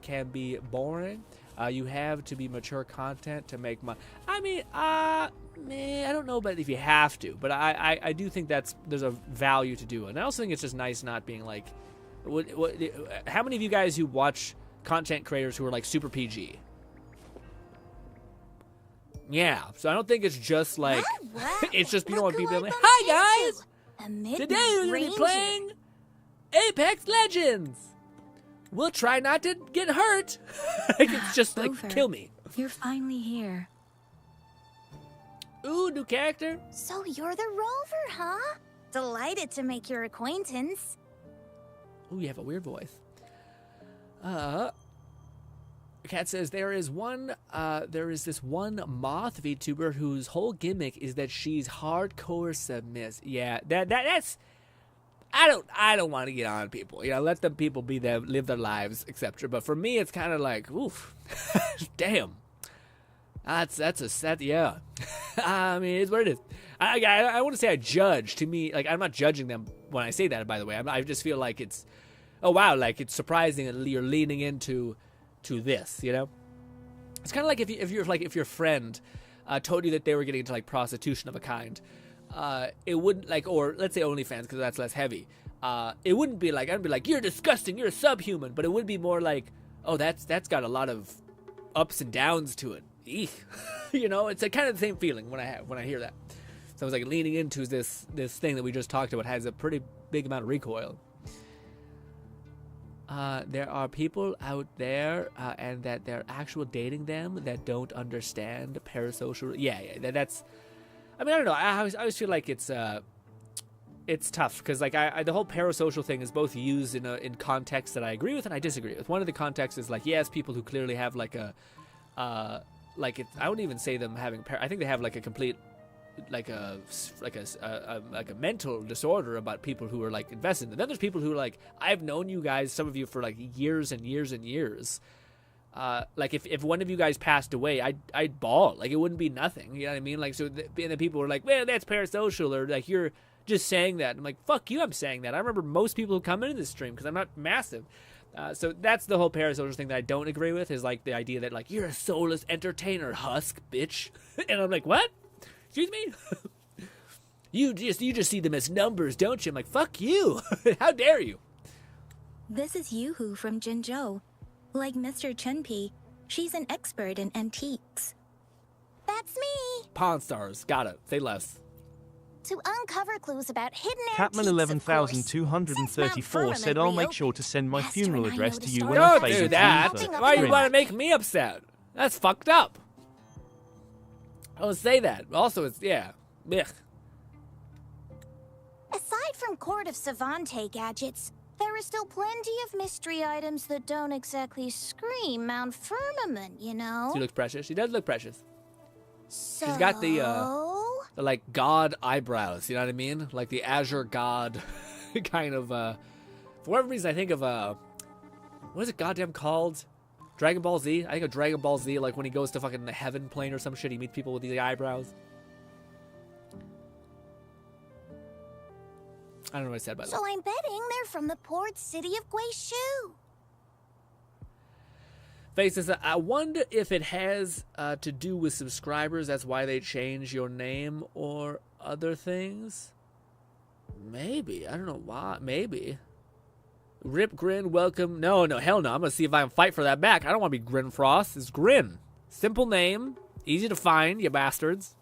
can be boring. You have to be mature content to make money. I mean, man, I don't know about if you have to, but I do think there's a value to do it. And I also think it's just nice not being like, how many of you guys who watch content creators who are like super PG? Yeah, so I don't think it's just like, it's just, you know what people are like, hi guys! Today we're going to be playing Apex Legends! We'll try not to get hurt. It's just like, kill me. You're finally here. Ooh, new character. So you're the Rover, huh? Delighted to make your acquaintance. Ooh, you have a weird voice. Cat says there is this one moth VTuber whose whole gimmick is that she's hardcore submiss. Yeah, that's. I don't want to get on people. You know, let them people be them, live their lives, etc. But for me, it's kind of like, oof, damn. That's a set. Yeah. I mean, it's what it is. I want to say I judge. To me, like, I'm not judging them when I say that. By the way, I just feel like it's, oh wow, like it's surprising that you're leaning into this. You know, it's kind of like if your friend told you that they were getting into like prostitution of a kind. It wouldn't like, or let's say OnlyFans because that's less heavy. It wouldn't be like, I'd be like, you're disgusting, you're a subhuman, but it would be more like, oh, that's got a lot of ups and downs to it. Eek. You know, it's kind of the same feeling when I hear that. So I was like leaning into this thing that we just talked about has a pretty big amount of recoil. There are people out there, and that they're actual dating them that don't understand parasocial. Yeah, that's. I mean, I don't know. I always feel like it's tough because like the whole parasocial thing is both used in contexts that I agree with and I disagree with. One of the contexts is like, yes, people who clearly have like a I wouldn't even say them having. I think they have like a complete like a mental disorder about people who are like invested in them. Then there's people who are like, I've known you guys, some of you, for like years and years and years. Like if one of you guys passed away, I'd bawl. Like it wouldn't be nothing. You know what I mean? Like, so and the people were like, well, that's parasocial, or like you're just saying that. I'm like, fuck you, I'm saying that. I remember most people who come into this stream because I'm not massive. So that's the whole parasocial thing that I don't agree with, is like the idea that like you're a soulless entertainer, husk bitch. And I'm like, what? Excuse me? You just see them as numbers, don't you? I'm like, fuck you. How dare you? This is Yoo-hoo from Jinzhou. Like Mr. Chunpei, she's an expert in antiques. That's me! Pawn Stars, got it. Say less. To uncover clues about hidden Catman antiques, 11234 said, I'll make sure to send my funeral address to you when Don't I do fade that! into ether. Why do you Grin. want to make me upset? That's fucked up. Don't say that. Also, it's, yeah. Blech. Aside from Court of Savante gadgets, there are still plenty of mystery items that don't exactly scream Mount Firmament, you know? She looks precious. She does look precious. So... She's got the like god eyebrows, you know what I mean? Like the Azure god kind of, for whatever reason I think of, what is it goddamn called? Dragon Ball Z? I think of Dragon Ball Z, like when he goes to fucking the heaven plane or some shit, he meets people with these eyebrows. I don't know what I said about that. So I'm betting they're from the port city of Guizhou. Faces, I wonder if it has to do with subscribers. That's why they change your name or other things. Maybe. I don't know why. Maybe. Rip Grin, welcome. No, hell no. I'm going to see if I can fight for that back. I don't want to be Grin Frost. It's Grin. Simple name. Easy to find, you bastards.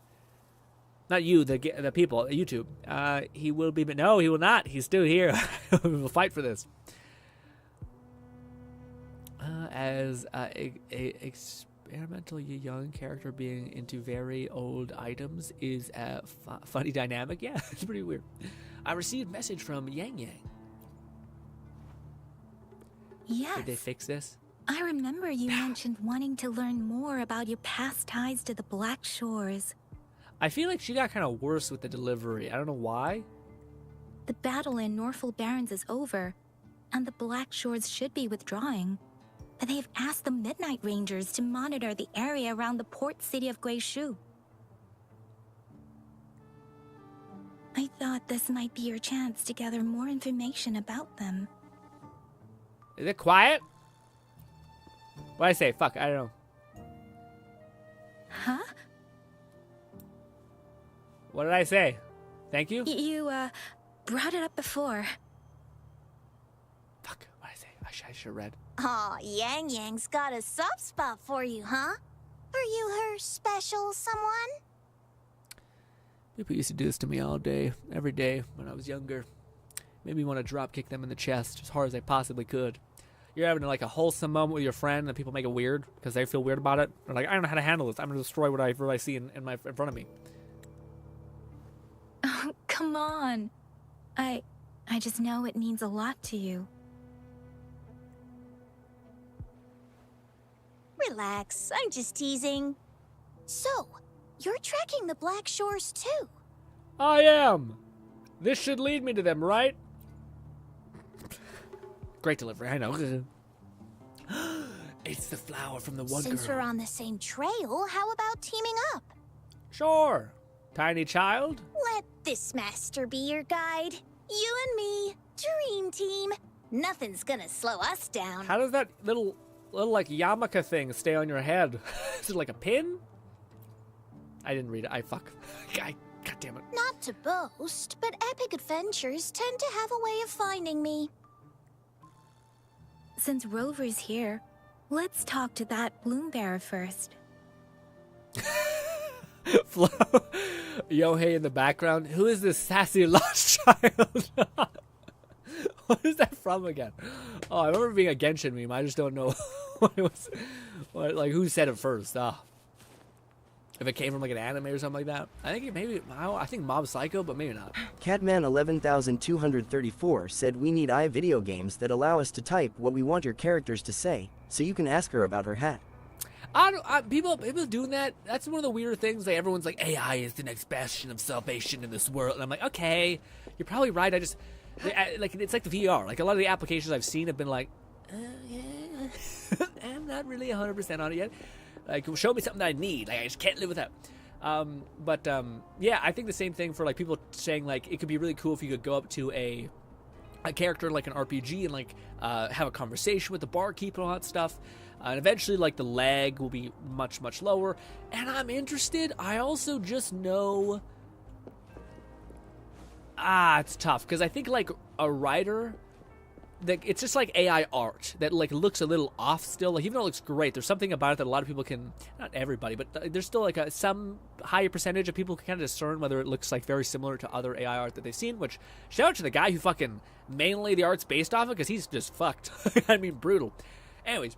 Not you, the people, YouTube. He will be, but no, he will not. He's still here. We'll fight for this. As a experimental young character being into very old items is a funny dynamic. Yeah, it's pretty weird. I received a message from Yang Yang. Yes. Did they fix this? I remember you mentioned wanting to learn more about your past ties to the Black Shores. I feel like she got kind of worse with the delivery. I don't know why. The battle in Norfolk Barrens is over, and the Black Shores should be withdrawing. But they've asked the Midnight Rangers to monitor the area around the port city of Guizhou. I thought this might be your chance to gather more information about them. Is it quiet? What'd I say? Fuck, I don't know. Huh? What did I say? Thank you? You, brought it up before. Fuck, what did I say? I should have read. Aw, Yang Yang's got a soft spot for you, huh? Are you her special someone? People used to do this to me all day, every day when I was younger. Made me want to drop kick them in the chest as hard as I possibly could. You're having like a wholesome moment with your friend and people make it weird because they feel weird about it. They're like, I don't know how to handle this. I'm going to destroy what I see in front of me. Oh, come on. I just know it means a lot to you. Relax, I'm just teasing. So, you're tracking the Black Shores too? I am. This should lead me to them, right? Great delivery, I know. It's the flower from the one Since girl. we're on the same trail, how about teaming up? Sure. Tiny child? Let this master be your guide. You and me, dream team. Nothing's gonna slow us down. How does that little like yarmulke thing stay on your head? Is it like a pin? I didn't read it. Fuck. God damn it. Not to boast, but epic adventures tend to have a way of finding me. Since Rover's here, let's talk to that Bloombearer first. Flo, Yohei in the background. Who is this sassy lost child? What is that from again? Oh, I remember being a Genshin meme. I just don't know what it was. Like who said it first? If it came from like an anime or something like that. I think Mob Psycho, but maybe not. Catman 11234 said we need video games that allow us to type what we want your characters to say, so you can ask her about her hat. People doing that. That's one of the weird things. Like everyone's like, AI is the next bastion of salvation in this world, and I'm like, okay, you're probably right. It's like the VR. Like a lot of the applications I've seen have been like, yeah, I'm not really 100% on it yet. Like, show me something that I need. Like, I just can't live without. Yeah, I think the same thing for like people saying like it could be really cool if you could go up to a character in like an RPG and like have a conversation with the barkeep and all that stuff. And eventually, like, the lag will be much, much lower. And I'm interested. I also just know... it's tough. Because I think, like, a writer... it's just, like, AI art that, like, looks a little off still. Like, even though it looks great, there's something about it that a lot of people can... Not everybody, but there's still, like, some higher percentage of people can kind of discern whether it looks, like, very similar to other AI art that they've seen. Which, shout out to the guy who fucking... Mainly the art's based off of, because he's just fucked. I mean, brutal. Anyways...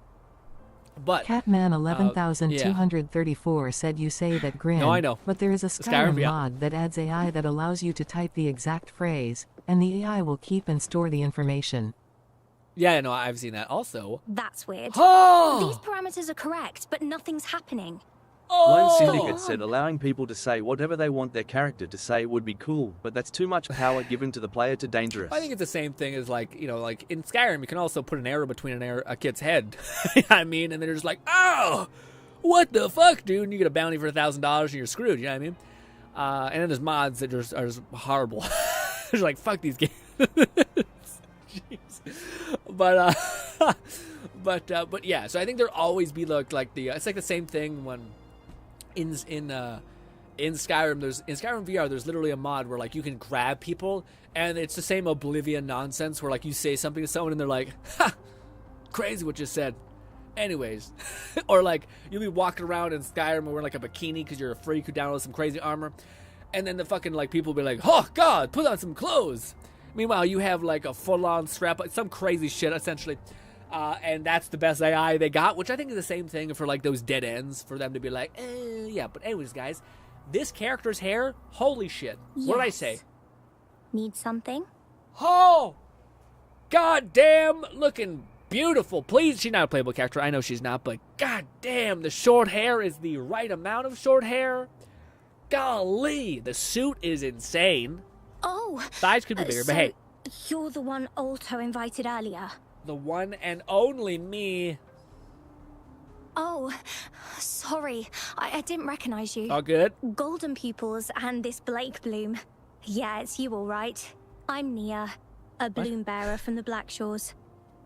But Catman 11234 said you say that GRINN. No, I know. But there is a Skyrim mod that adds AI that allows you to type the exact phrase, and the AI will keep and store the information. Yeah, no, I've seen that also. That's weird. Oh! These parameters are correct, but nothing's happening. One syndicate said allowing people to say whatever they want their character to say would be cool, but that's too much power given to the player to dangerous. I think it's the same thing as like, you know, like in Skyrim, you can also put an arrow between a kid's head. You know what I mean? And then they're just like, oh, what the fuck, dude? And you get a bounty for $1,000 and you're screwed. You know what I mean? And then there's mods that are just horrible. They're like, fuck these games. Jeez. But yeah, so I think there'll always be like the it's like the same thing when in Skyrim in Skyrim VR there's literally a mod where like you can grab people and it's the same Oblivion nonsense where like you say something to someone and they're like, ha, crazy what you said. Anyways, or like you'll be walking around in Skyrim wearing like a bikini because you're a freak who downloads some crazy armor, and then the fucking like people will be like, oh god, put on some clothes. Meanwhile, you have like a full-on strap, some crazy shit essentially. And that's the best AI they got, which I think is the same thing for like those dead ends, for them to be like, yeah. But anyways, guys, this character's hair, holy shit. Yes. What did I say? Need something? Oh, goddamn, looking beautiful. Please, she's not a playable character. I know she's not, but goddamn, the short hair is the right amount of short hair. Golly, the suit is insane. Oh, Thighs could be bigger, but hey. You're the one Alto invited earlier. The one and only me. Oh, sorry. I didn't recognize you. All good? Golden Pupils and this Blake Bloom. Yeah, it's you all right. I'm Nia, a bloom bearer from the Black Shores.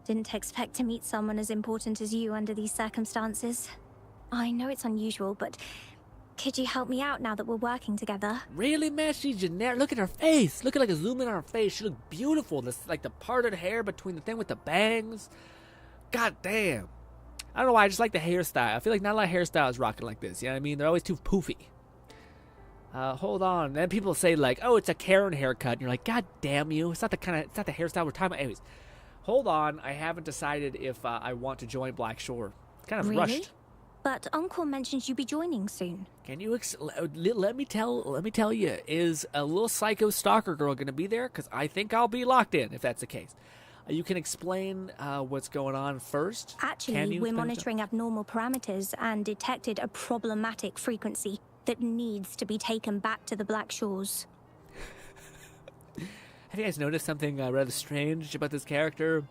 Didn't expect to meet someone as important as you under these circumstances. I know it's unusual, but could you help me out now that we're working together? Really, man? She's generic. Look at her face. Look at like a zoom in on her face. She looked beautiful. This like the parted hair between the thing with the bangs. God damn. I don't know why. I just like the hairstyle. I feel like not a lot of hairstyles rocking like this. You know what I mean? They're always too poofy. Hold on. And then people say like, "Oh, it's a Karen haircut." And you're like, "God damn you! It's not the hairstyle we're talking about." Anyways, hold on. I haven't decided if I want to join Black Shore. It's kind of Really? rushed. But Uncle mentioned you'd be joining soon. Can you let me tell you, is a little psycho stalker girl going to be there? Because I think I'll be locked in if that's the case. You can explain what's going on first. Actually, we're monitoring abnormal parameters and detected a problematic frequency that needs to be taken back to the Black Shores. Have you guys noticed something rather strange about this character?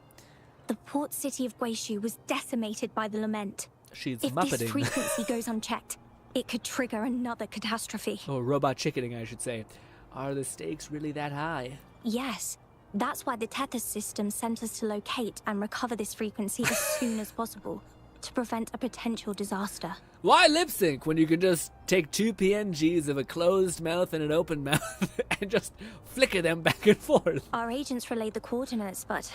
The port city of Guishu was decimated by the lament. She's if muppeting. this frequency goes unchecked, it could trigger another catastrophe. Oh, robot chickening, I should say. Are the stakes really that high? Yes. That's why the Tethys system sent us to locate and recover this frequency as soon as possible, to prevent a potential disaster. Why lip sync when you can just take 2 PNGs of a closed mouth and an open mouth and just flicker them back and forth? Our agents relayed the coordinates, but...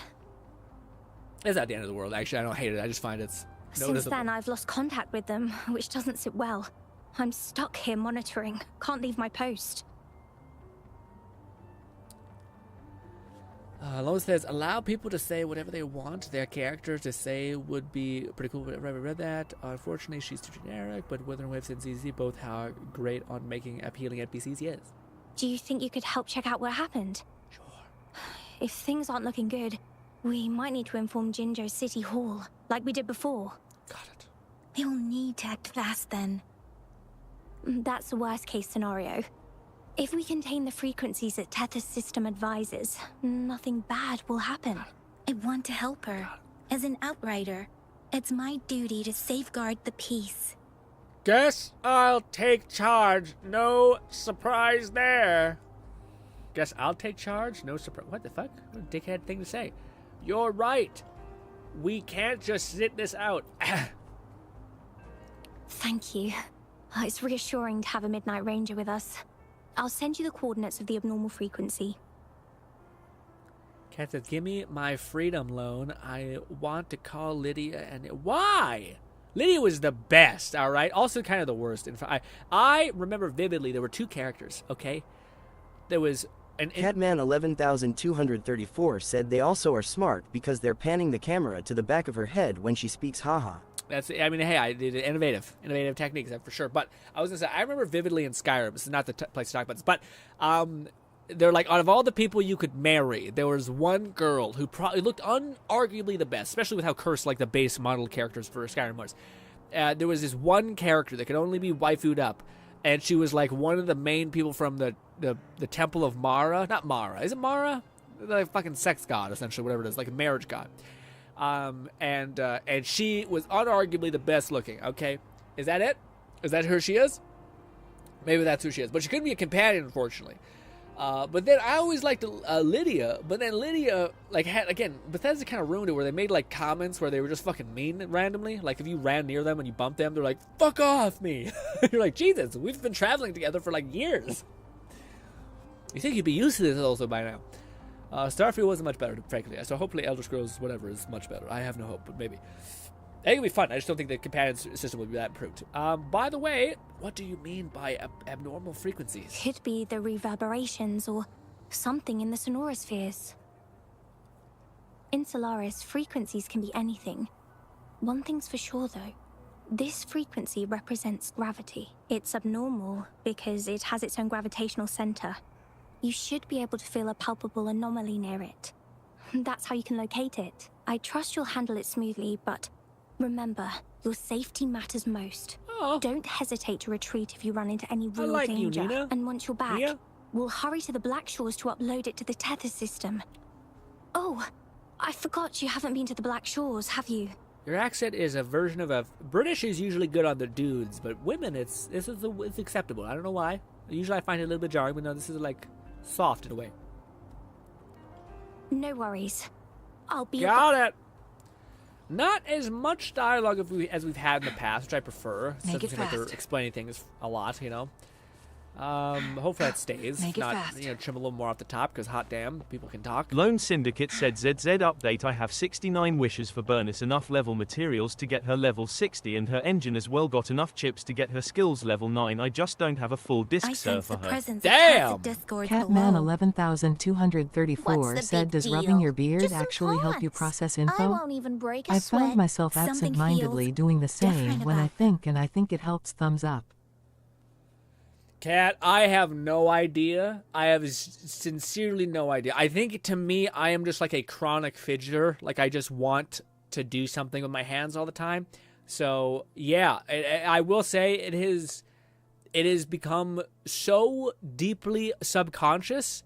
It's not the end of the world, actually. I don't hate it. I just find it's noticeable. Since then, I've lost contact with them, which doesn't sit well. I'm stuck here monitoring. Can't leave my post. Lois says, allow people to say whatever they want their characters to say would be pretty cool. I've read that. Unfortunately, she's too generic, but Wuthering Waves and ZZ both are great on making appealing NPCs, yes. Do you think you could help check out what happened? Sure. If things aren't looking good, we might need to inform Jinjo City Hall, like we did before. Got it. We'll need to act fast then. That's the worst case scenario. If we contain the frequencies that Tethys system advises, nothing bad will happen. I want to help her. As an outrider, it's my duty to safeguard the peace. Guess I'll take charge. No surprise there. Guess I'll take charge. No surprise. What the fuck? What a dickhead thing to say. You're right. We can't just sit this out. Thank you. It's reassuring to have a Midnight Ranger with us. I'll send you the coordinates of the abnormal frequency. Cat says, give me my freedom loan. I want to call Lydia and... Why? Lydia was the best, all right? Also kind of the worst. I remember vividly there were 2 characters, okay? There was... Catman 11234 said they also are smart because they're panning the camera to the back of her head when she speaks haha. That's, I mean, hey, I did innovative techniques, for sure. But I was gonna say, I remember vividly in Skyrim. This is not the place to talk about this, but they're like, out of all the people you could marry, there was one girl who probably looked unarguably the best, especially with how cursed like the base model characters for Skyrim was. There was this one character that could only be waifued up, and she was like one of the main people from the Temple of Mara. Not Mara, is it Mara? The fucking sex god, essentially, whatever it is, like a marriage god. And she was unarguably the best looking, okay? Is that it? Is that who she is? Maybe that's who she is. But she couldn't be a companion, unfortunately. But then I always liked Lydia, but then Lydia, like, had, again, Bethesda kind of ruined it where they made, like, comments where they were just fucking mean randomly. Like, if you ran near them and you bumped them, they're like, fuck off me. You're like, Jesus, we've been traveling together for, like, years. You think you'd be used to this also by now. Starfield wasn't much better, frankly. So hopefully Elder Scrolls whatever is much better. I have no hope, but maybe. I think it'll be fun. I just don't think the companion system will be that improved. By the way, what do you mean by abnormal frequencies? Could be the reverberations or something in the sonorospheres. In Solaris, frequencies can be anything. One thing's for sure, though. This frequency represents gravity. It's abnormal because it has its own gravitational center. You should be able to feel a palpable anomaly near it. That's how you can locate it. I trust you'll handle it smoothly, but remember, your safety matters most. Oh. Don't hesitate to retreat if you run into any real like danger. you, Nina. And once you're back, Mia? we'll hurry to the Black Shores to upload it to the Tethys system. Oh, I forgot you haven't been to the Black Shores, have you? Your accent is a version of a... British is usually good on the dudes, but women, it's acceptable. I don't know why. Usually I find it a little bit jarring, but no, this is like... soft in a way. No worries. I'll be... Got it! Not as much dialogue as we've had in the past, which I prefer. Make it Doesn't seem like they're fast. explaining things a lot, you know. Hopefully that stays. Make it Not, fast. you know, trim a little more off the top because hot damn, people can talk. Lone Syndicate said ZZ update I have 69 wishes for Bernice, enough level materials to get her level 60 and her engine as well, got enough chips to get her skills level 9. I just don't have a full disc I serve sense for the her. presence Damn! of Discord Catman below. 11234 What's the said, big does rubbing deal? your beard Just some actually help you taunts. process I info? won't even break a I sweat. found myself Something absent-mindedly feels doing the same different when about I think it helps thumbs up. Cat, I have no idea. I have sincerely no idea. I think to me, I am just like a chronic fidgeter. Like I just want to do something with my hands all the time. So yeah, I will say it has become so deeply subconscious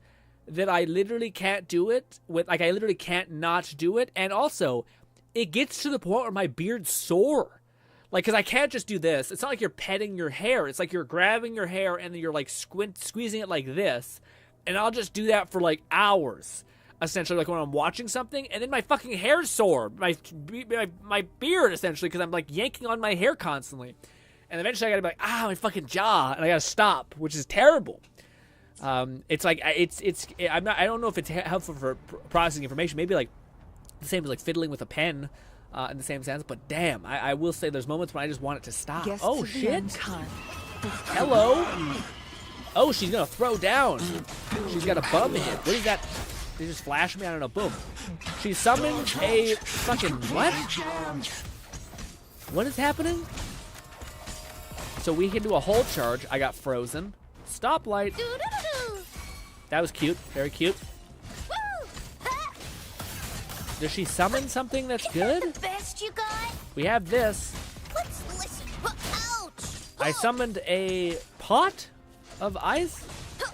that I literally can't do it I literally can't not do it. And also, it gets to the point where my beard's sore. Like, because I can't just do this. It's not like you're petting your hair. It's like you're grabbing your hair and then you're like squeezing it like this. And I'll just do that for like hours, essentially, like when I'm watching something. And then my fucking hair's sore. My beard, essentially, because I'm like yanking on my hair constantly. And eventually I gotta be like, my fucking jaw. And I gotta stop, which is terrible. It's like, I don't know if it's helpful for processing information. Maybe like the same as like fiddling with a pen. In the same sense, but damn, I will say there's moments when I just want it to stop. Guests Oh of the shit! Uncut. Hello. Oh, she's gonna throw down. She's got a bum hit. What is that? They just flash me. I don't know. Boom. She summoned a fucking what? What is happening? So we can do a hold charge. I got frozen. Stoplight. That was cute. Very cute. Does she summon something that's good? The best you got? We have this. Let's listen. Ouch! I summoned a pot of ice.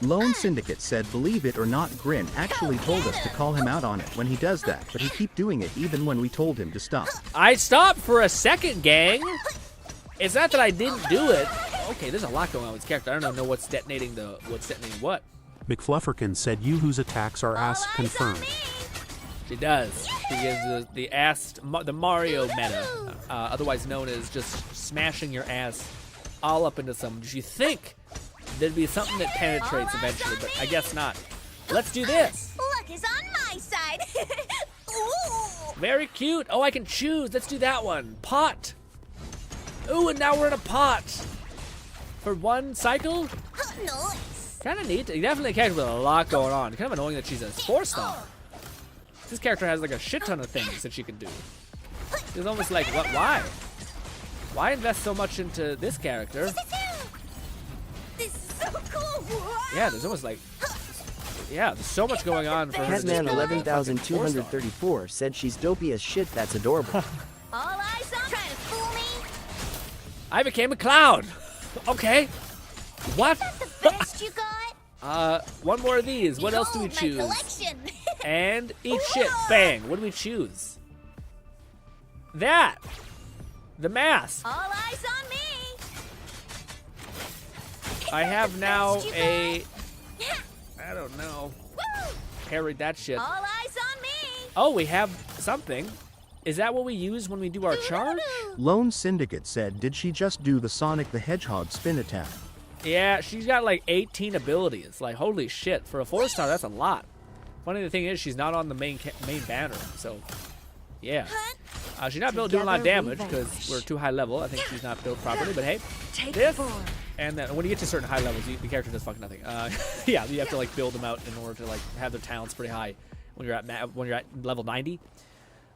Lone Syndicate said, believe it or not, GRINN actually told us to call him out on it when he does that, but he keep doing it even when we told him to stop. I stopped for a second, gang. It's not that I didn't do it. Okay, there's a lot going on with this character. I don't know what's detonating what. McFlufferkin said, you whose attacks are ass confirmed. She does. She is the Mario meta, otherwise known as just smashing your ass all up into something. You think there'd be something that penetrates eventually, but I guess not. Let's do this. Luck is on my side. Ooh. Very cute. Oh, I can choose. Let's do that one. Pot. Ooh, and now we're in a pot. For one cycle? Nice. Kind of neat. Definitely a character with a lot going on. Kind of annoying that she's a 4-star. This character has like a shit ton of things that she can do. It's almost like, what? Why? Why invest so much into this character? This is so cool. Yeah, there's almost like, there's so much going on for her. to just Catman be like a fucking 11234 said she's dopey as shit. That's adorable. All eyes on. Trying to fool me? I became a clown. Okay. What? The best you got? One more of these. What else do we Behold my choose? collection. And eat shit. Bang. What do we choose? That. The mask. All eyes on me. I have now Best you a... got? I don't know. Woo! Parried that shit. All eyes on me. Oh, we have something. Is that what we use when we do our charge? Lone Syndicate said, did she just do the Sonic the Hedgehog spin attack? Yeah, she's got like 18 abilities. Like, holy shit. For a 4-star, that's a lot. Funny the thing is, she's not on the main banner, so yeah. She's not built doing a lot of damage because we're too high level. I think she's not built properly, but hey, this. And then when you get to certain high levels, the character does fucking nothing. Yeah, you have to like build them out in order to like have their talents pretty high when you're at level 90.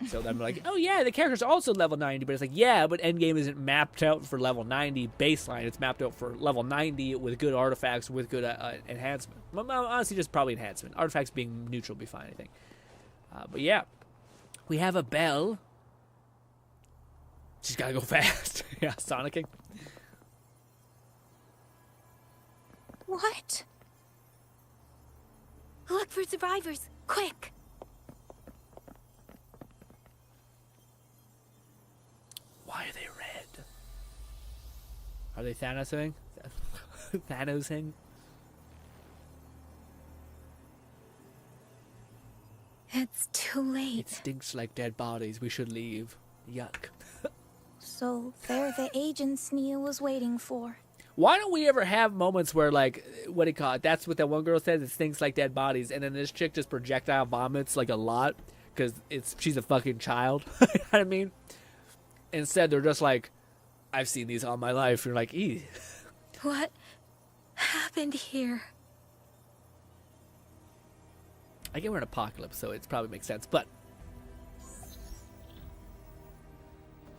So I'm like, oh yeah, the character's also level 90, but it's like, yeah, but endgame isn't mapped out for level 90 baseline. It's mapped out for level 90 with good artifacts, with good enhancement. Honestly, just probably enhancement. Artifacts being neutral would be fine, I think. But yeah, we have a bell. She's gotta go fast. Yeah, Sonicking. What? Look for survivors, quick! Why are they red? Are they Thanosing? Thanosing? It's too late. It stinks like dead bodies. We should leave. Yuck. So they're the agents Nia was waiting for. Why don't we ever have moments where, like, what do you call it? That's what that one girl says. It stinks like dead bodies, and then this chick just projectile vomits like a lot because she's a fucking child. You know what I mean? Instead, they're just like, I've seen these all my life. You're like, eee. What happened here? I get we're in an apocalypse, so it probably makes sense, but.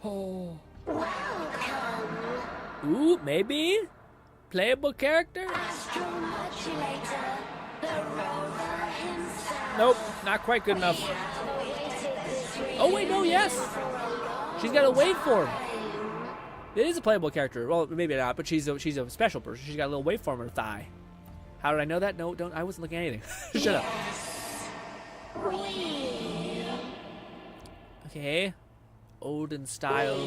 Oh. Ooh, maybe? Playable character? Nope, not quite good enough. Oh, wait, no, yes. She's got a waveform. It is a playable character. Well, maybe not, but she's a special person. She's got a little waveform on her thigh. How did I know that? No, don't. I wasn't looking at anything. Shut up. Okay. Olden style.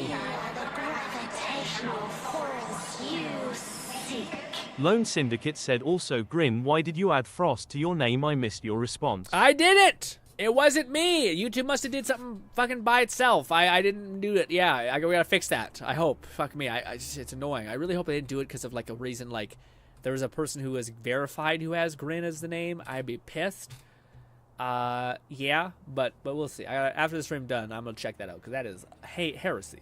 Lone Syndicate said also, Grin, why did you add Frost to your name? I missed your response. I did it! It wasn't me! YouTube must have did something fucking by itself. I didn't do it. Yeah, we gotta fix that. I hope. Fuck me. It's annoying. I really hope I didn't do it because of like a reason like there was a person who was verified who has Grin as the name. I'd be pissed. Yeah, but we'll see. After this stream done, I'm gonna check that out because that is heresy.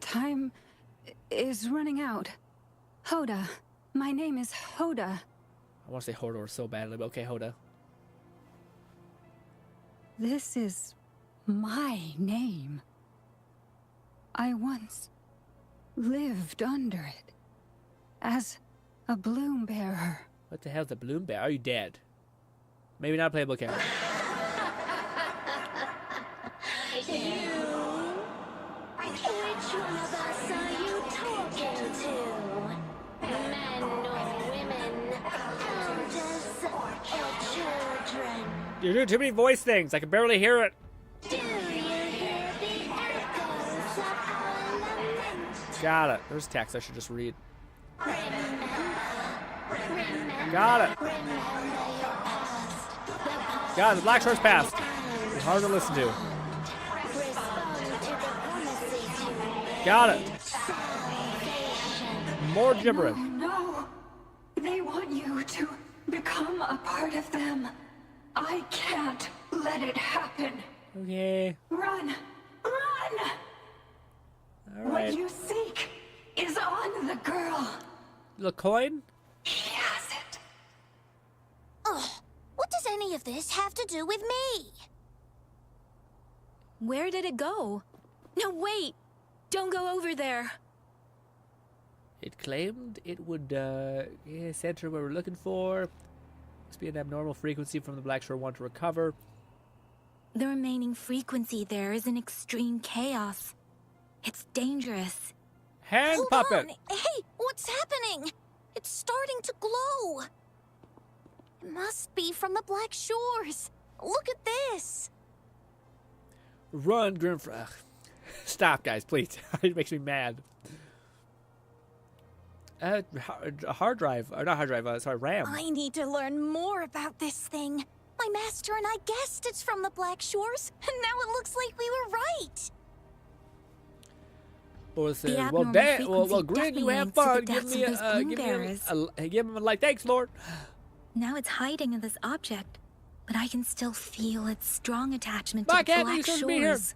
Time is running out. Hoda. My name is Hoda. I want to say Hodor so badly, but okay, Hoda. This is my name. I once lived under it as a bloom bearer. What the hell's a bloom bearer? Are you dead? Maybe not a playable character. Which one of us are you talking to? Men or women? Elders or children? You're doing too many voice things. I can barely hear it. Do you hear the echoes of our lament? Got it. There's text I should just read. Remember, Got it. remember your past. The past Got it. The Black Shores passed. It's hard to listen to. respond to the promises you made. Got it. More gibberish. No. They want you to become a part of them. I can't let it happen. Okay. Run! Run! All What right. you seek is on the girl. Little coin? She has it. Ugh, what does any of this have to do with me? Where did it go? No, wait! Don't go over there. It claimed it would center what we're looking for. Must be an abnormal frequency from the Black Shore want to recover. The remaining frequency there is in extreme chaos. It's dangerous. Hand Hold puppet! on. Hey, what's happening? It's starting to glow. It must be from the Black Shores. Look at this. Run, Grim. Stop, guys, please. It makes me mad. Hard drive. Or not hard drive, sorry, RAM. I need to learn more about this thing. My master and I guessed it's from the Black Shores, and now it looks like we were right. Or The said, abnormal well, Grin, you frequency have definitely fun. links to the deaths of those Give him a like, thanks, Lord. Now it's hiding in this object, but I can still feel its strong attachment to Mark the Anthony, Black you're supposed to be here. Shores.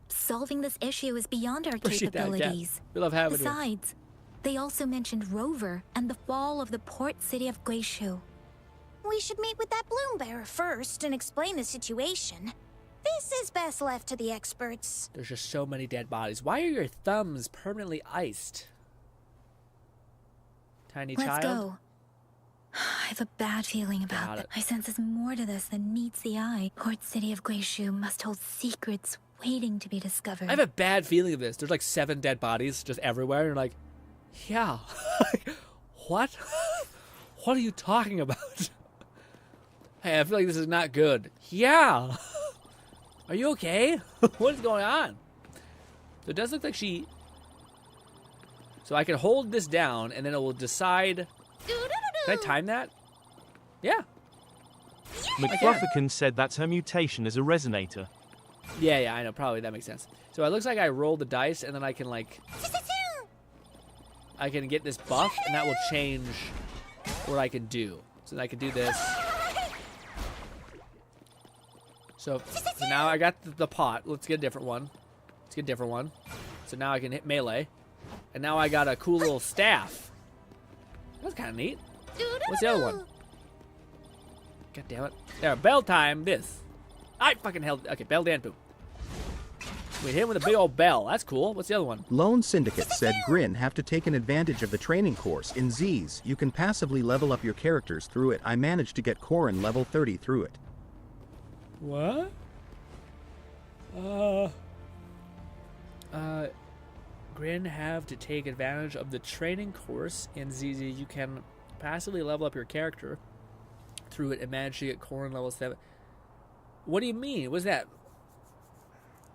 Solving this issue is beyond our Appreciate that, yeah. capabilities. We love having you. Besides, they also mentioned Rover and the fall of the port city of Guizhou. We should meet with that bloom bearer first and explain the situation. This is best left to the experts. There's just so many dead bodies. Why are your thumbs permanently iced? Tiny Let's child? go. I have a bad feeling about Got it. it. I sense there's more to this than meets the eye. Port city of Guizhou must hold secrets waiting to be discovered. I have a bad feeling of this. There's like 7 dead bodies just everywhere. And you're like, yeah. What? What are you talking about? Hey, I feel like this is not good. Yeah. Are you okay? What is going on? So it does look like she... So I can hold this down and then it will decide... Can I time that? Yeah. McFlufferkin said that's her mutation as a resonator. Yeah, I know. Probably that makes sense. So it looks like I roll the dice, and then I can like, I can get this buff, and that will change what I can do. So then I can do this. So now I got the pot. Let's get a different one. Let's get a different one. So now I can hit melee, and now I got a cool little staff. That's kind of neat. What's the other one? God damn it! There, bell time. This. I fucking held. Okay, bell dan boom. We hit him with a big old bell. That's cool. What's the other one? Lone Syndicate said GRINN have to take an advantage of the training course. In Z's, you can passively level up your characters through it. I managed to get Corrin level 30 through it. What? GRINN have to take advantage of the training course. In ZZ, you can passively level up your character through it and manage to get Corrin level 7. What do you mean? Was that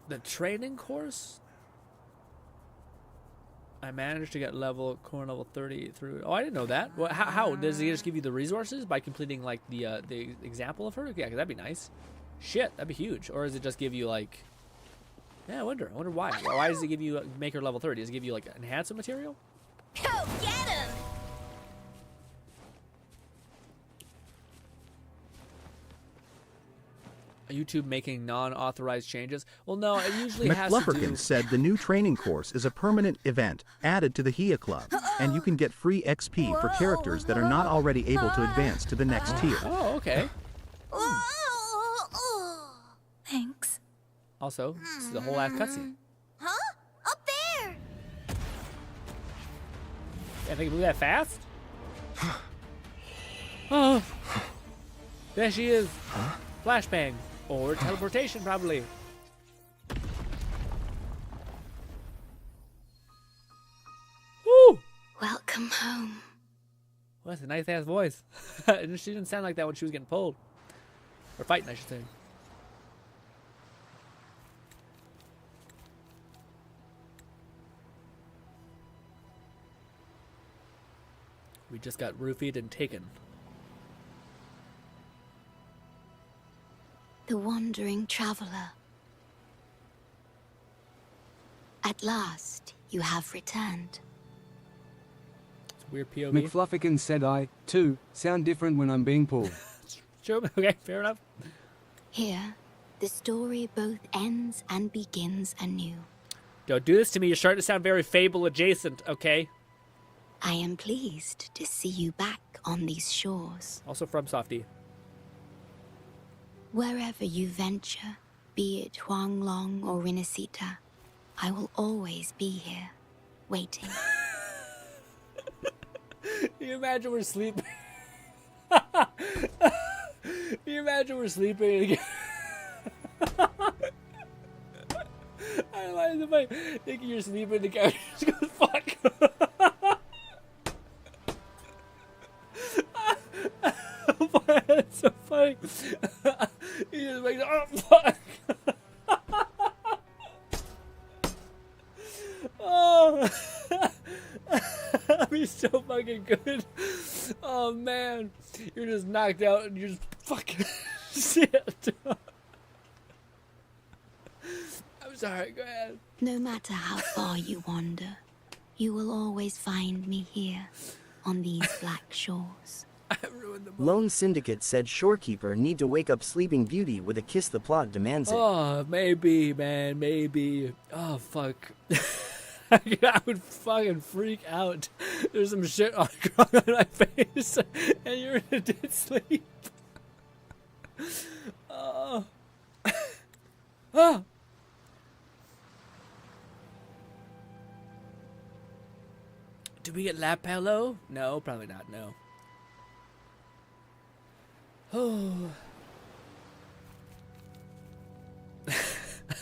the training course? I managed to get Corrin level 30 through it. Oh, I didn't know that. Well, how? Does he just give you the resources by completing like the example of her? Yeah, 'cause that'd be nice. Shit, that'd be huge. Or does it just give you like? Yeah, I wonder why. Why does it give you make her level 30? Does it give you like enhancement material? Go get him! YouTube making non-authorized changes? Well, no, it usually has to do... McFlufferkin said the new training course is a permanent event added to the HIA Club, and you can get free XP for characters that are not already able to advance to the next tier. Oh, okay. Thanks. Also, this is a whole ass cutscene. Huh? Up there! I think move that fast? Oh. There she is. Flashbang. Or teleportation, probably. Woo! Welcome home. Well, that's a nice ass voice. She didn't sound like that when she was getting pulled. Or fighting, I should say. We just got roofied and taken. The wandering traveler. At last, you have returned. It's a weird POV. McFlufferkin said I, too, sound different when I'm being pulled. Sure, okay, fair enough. Here, the story both ends and begins anew. Don't do this to me. You're starting to sound very Fable adjacent, okay? I am pleased to see you back on these shores. Also from Softy. Wherever you venture, be it Huanglong or Rinasita, I will always be here, waiting. You imagine we're sleeping. You imagine we're sleeping again. I don't know if I think you're sleeping, the character just goes, fuck. That's so funny. He just makes, oh, fuck. Oh. That'd be so fucking good. Oh, man. You're just knocked out and you're just fucking shit. I'm sorry, go ahead. No matter how far you wander, you will always find me here on these black shores. Lone Syndicate said Shorekeeper need to wake up Sleeping Beauty with a kiss the plot demands it. Oh, maybe, man, maybe. Oh, fuck. I would fucking freak out. There's some shit on my face, and you're in a dead sleep. Oh. Oh. Did we get lap pillow? No, probably not. No. Oh.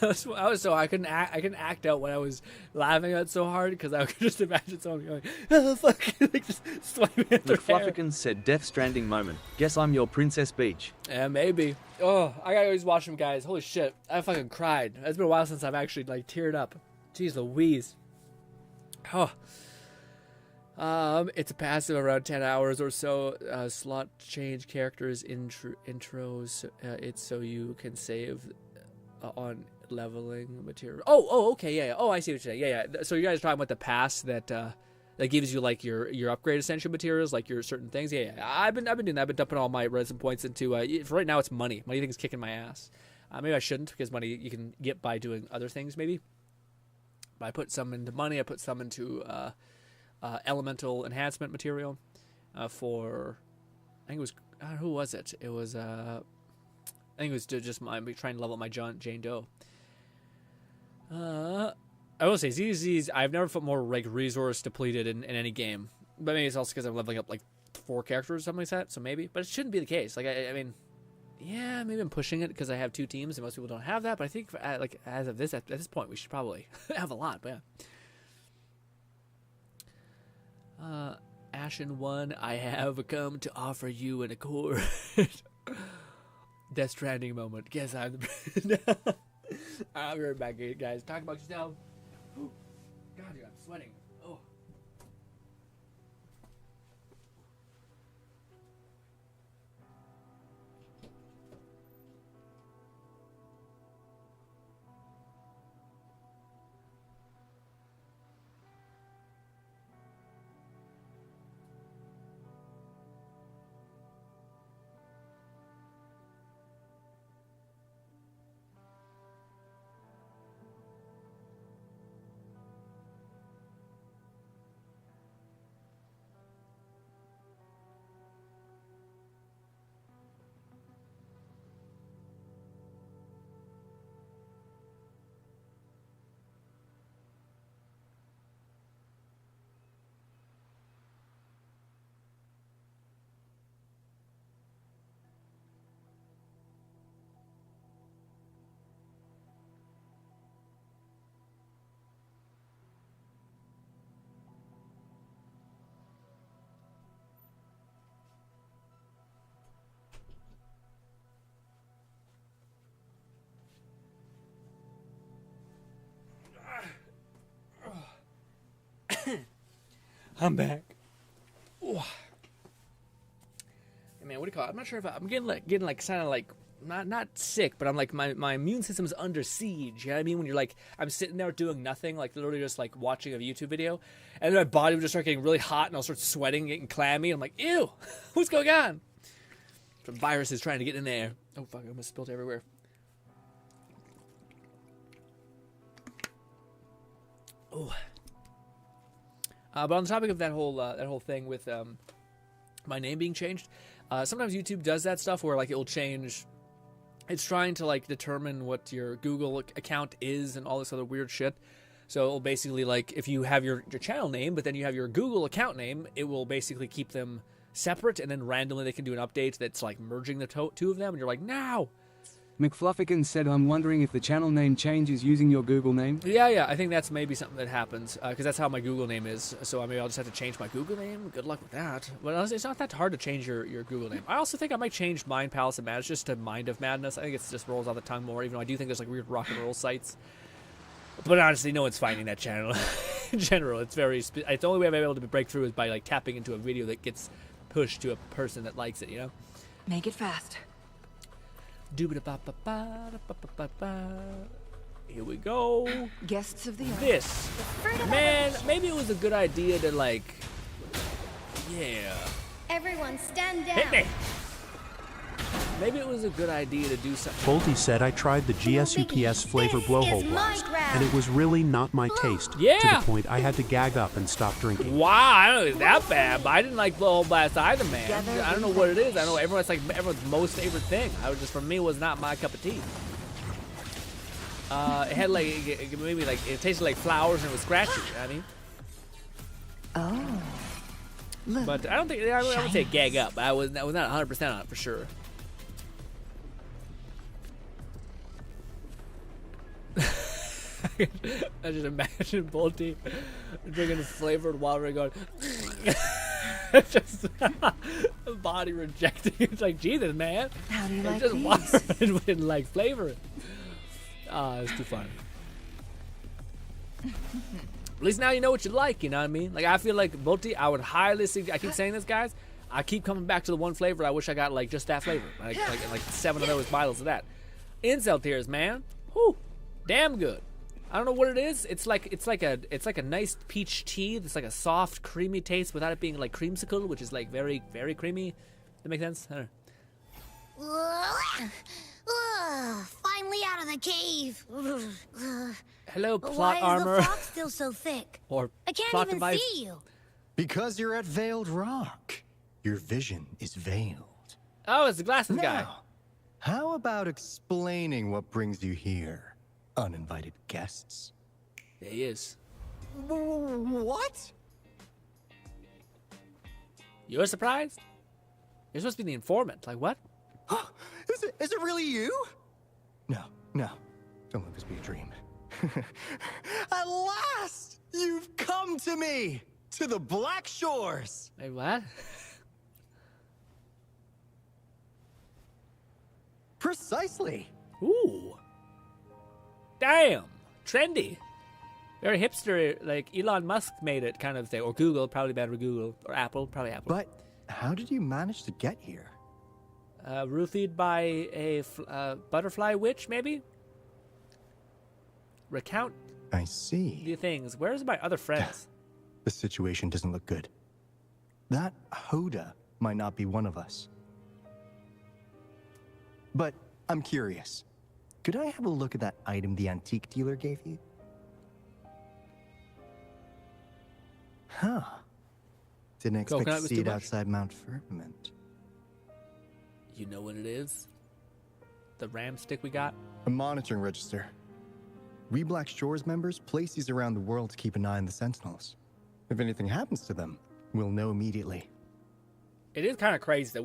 I couldn't act out when I was laughing at so hard because I could just imagine someone going, oh fuck, like just swiping at their hair. McFlufferkin said Death Stranding moment. Guess I'm your Princess Peach. Yeah, maybe. Oh, I gotta always watch them, guys. Holy shit, I fucking cried. It's been a while since I've actually like teared up. Jeez Louise. Oh. It's a passive around 10 hours or so. Slot change characters intros. It's so you can save on leveling material. Oh, okay, yeah. Oh, I see what you're saying. Yeah. So you guys are talking about the pass that that gives you like your upgrade essential materials, like your certain things. Yeah. I've been doing that. I've been dumping all my resin points into. For right now, it's money. Money thing's kicking my ass. Maybe I shouldn't, because money you can get by doing other things. Maybe. But I put some into money. I put some into elemental enhancement material for. I think it was. Who was it? It was. I think it was just trying to level up my Jane Doe. I will say ZZs. I've never felt more like resource depleted in any game, but maybe it's also because I'm leveling up like 4 characters or something like that. So maybe, but it shouldn't be the case. Like I mean, yeah, maybe I'm pushing it because I have 2 teams and most people don't have that. But I think like as of this at this point, we should probably have a lot. But yeah. Ashen One, I have come to offer you an accord. Death Stranding moment. Guess I'm the. I'll be right back, guys. Talk about yourself. Ooh. God, dude, I'm sweating. Oh. I'm back. Ooh. Hey man, what do you call it? I'm not sure if I'm getting like kind of like not sick, but I'm like my immune system's under siege. You know what I mean? When you're like, I'm sitting there doing nothing, like literally just like watching a YouTube video, and then my body would just start getting really hot, and I'll start sweating, getting clammy. And I'm like, ew, what's going on? Some virus is trying to get in there. Oh fuck, I almost spilled everywhere. Oh. But on the topic of that whole thing with my name being changed, sometimes YouTube does that stuff where like it'll change. It's trying to like determine what your Google account is and all this other weird shit. So it'll basically like if you have your channel name, but then you have your Google account name, it will basically keep them separate, and then randomly they can do an update that's like merging the 2 of them, and you're like, no. McFluffican said, I'm wondering if the channel name changes using your Google name. Yeah, I think that's maybe something that happens, because that's how my Google name is. So I mean, I'll just have to change my Google name. Good luck with that. But honestly, it's not that hard to change your Google name. I also think I might change mine, Palace of Madness, just to Mind of Madness. I think it just rolls off the tongue more, even though I do think there's like weird rock and roll sites. But honestly, no one's finding that channel. In general, it's it's the only way I'm able to break through is by like tapping into a video that gets pushed to a person that likes it, you know? Make it fast. Here we go. Guests of the earth. This. Man, maybe it was a good idea to like, yeah. Everyone stand down. Hit me. Maybe it was a good idea to do something. Bolty said I tried the GSUPS flavor blowhole blast, and it was really not my taste. Yeah. To the point I had to gag up and stop drinking. Wow, I don't know if it's that bad, but I didn't like blowhole blast either, man. I don't know what it is. I know everyone's most favorite thing. For me, it was not my cup of tea. It had like maybe like it tasted like flowers and it was scratchy. You know what I mean? Oh. Look, but I don't think I would say gag up. I was not 100% on it for sure. I just imagine Bolty drinking a flavored water and going, just body rejecting. It's like, Jesus, man. How do you like just these? water and didn't like flavor it. It's too funny. At least now you know what you like, you know what I mean? Like, I feel like Bolty, I would highly suggest, I keep saying this, guys. I keep coming back to the one flavor. I wish I got, like, just that flavor. Like 7 of those bottles of that. Incel tears, man. Whew. Damn good. I don't know what it is. It's like a nice peach tea. It's like a soft, creamy taste without it being like creamsicle, which is like very, very creamy. That make sense? I don't know. Finally out of the cave. Hello, plot Why armor. is the fog still so thick? Or I can't plot even device. see you. Because you're at Veiled Rock. Your vision is veiled. Oh, it's the glasses guy. Now, how about explaining what brings you here, uninvited guests? There he is. What? You're surprised? You're supposed to be the informant. Like, what? Is it really you? No. Don't let this be a dream. At last! You've come to me! To the Black Shores! Wait, what? Precisely. Ooh. Damn. Trendy. Very hipster, like Elon Musk made it kind of thing. Or Google, probably better Google. Or Apple, probably Apple. But how did you manage to get here? Roofied by a butterfly witch, maybe? Recount I see. the things. Where's my other friends? The situation doesn't look good. That Hoda might not be one of us. But I'm curious. Could I have a look at that item the antique dealer gave you? Huh. Didn't expect Coconut to was see too it much. outside Mount Firmament. You know what it is? The ram stick we got? A monitoring register. We Black Shores members place these around the world to keep an eye on the Sentinels. If anything happens to them, we'll know immediately. It is kind of crazy that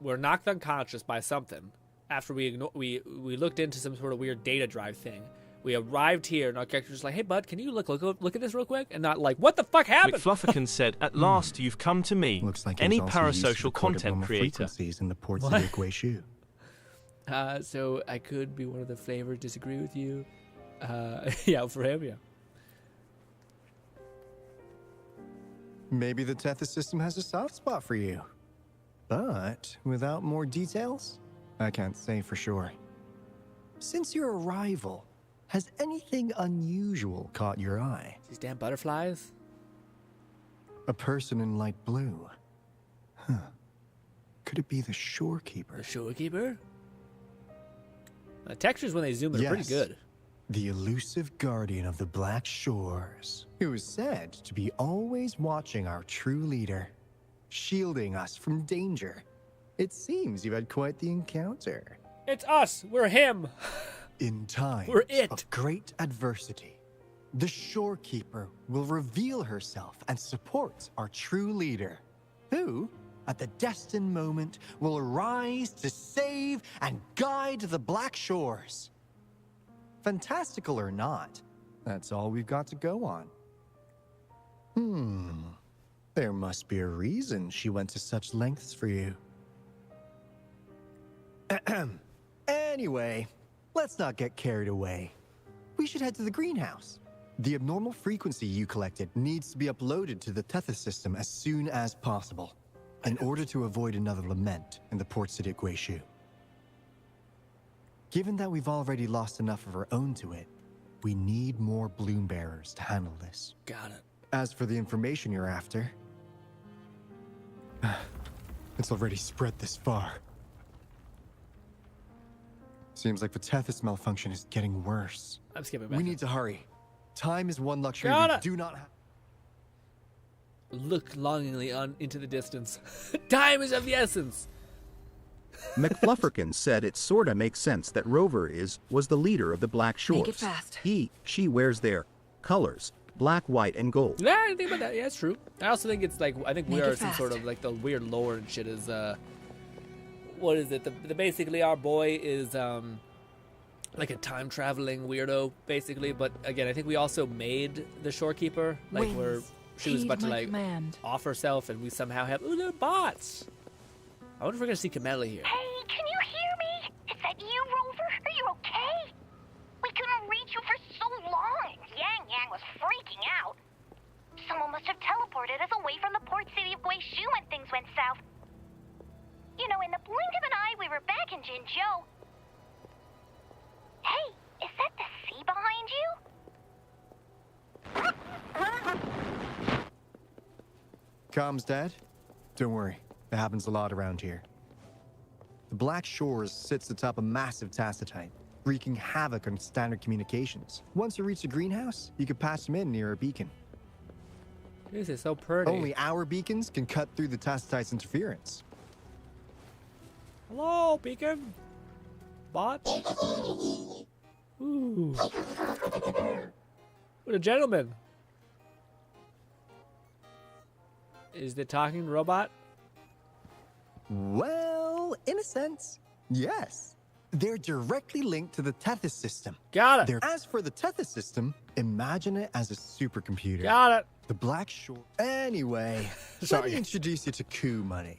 we're knocked unconscious by something after we looked into some sort of weird data drive thing. We arrived here and our character's just like, hey bud, can you look at this real quick? And not like, what the fuck happened? McFlufferkin said, at last you've come to me. Looks like Any it was also used to parasocial record content abnormal creator. frequencies in the port city of Guishu. So I could be one of the flavors, disagree with you. Yeah, for him, yeah. Maybe the Tethys system has a soft spot for you. But without more details, I can't say for sure. Since your arrival, has anything unusual caught your eye? These damn butterflies? A person in light blue. Huh. Could it be the shorekeeper? The shorekeeper? The textures when they zoom are pretty good. The elusive guardian of the Black Shores, who is said to be always watching our true leader, shielding us from danger. It seems you had quite the encounter. It's us! We're him! In times We're it. of great adversity, the shorekeeper will reveal herself and support our true leader, who, at the destined moment, will arise to save and guide the Black Shores. Fantastical or not, that's all we've got to go on. There must be a reason she went to such lengths for you. Anyway, let's not get carried away. We should head to the greenhouse. The abnormal frequency you collected needs to be uploaded to the Tethys system as soon as possible, in order to avoid another lament in the port city of Guishu. Given that we've already lost enough of our own to it, we need more bloom bearers to handle this. Got it. As for the information you're after, it's already spread this far. Seems like the Tethys malfunction is getting worse. I'm skipping back. We need to hurry. Time is one luxury Got we it. do not have. Look longingly into the distance. Time is of the essence. McFlufferkin said it sorta makes sense that Rover was the leader of the Black Shores. Make it fast. She wears their colors, black, white, and gold. Yeah, I didn't think about that. Yeah, it's true. I also think it's like, I think we Make are it some fast. sort of like the weird lore and shit is, what is it? The basically our boy is, like a time traveling weirdo, basically. But again, I think we also made the shorekeeper, like Wings. where she was Heed about to my like command. off herself, and we somehow have they're bots. I wonder if we're gonna see Camella here. Hey, can you hear me? Is that you, Rover? Are you okay? We couldn't reach you for so long. Yang was freaking out. Someone must have teleported us away from the port city of Guishu when things went south. You know, in the blink of an eye, we were back in Jinzhou. Hey, is that the Comms dead? Don't worry, it happens a lot around here. The Black Shores sits atop a massive tacitite, wreaking havoc on standard communications. Once you reach the greenhouse, you can patch them in near a beacon. This is so pretty. Only our beacons can cut through the tacitite's interference. Hello, beacon. Bot. Ooh. What a gentleman. Is the talking robot? Well, in a sense, yes. They're directly linked to the Tethys system. Got it. As for the Tethys system, imagine it as a supercomputer. Got it. The Black Shore. Anyway, let me introduce you to Coup Money.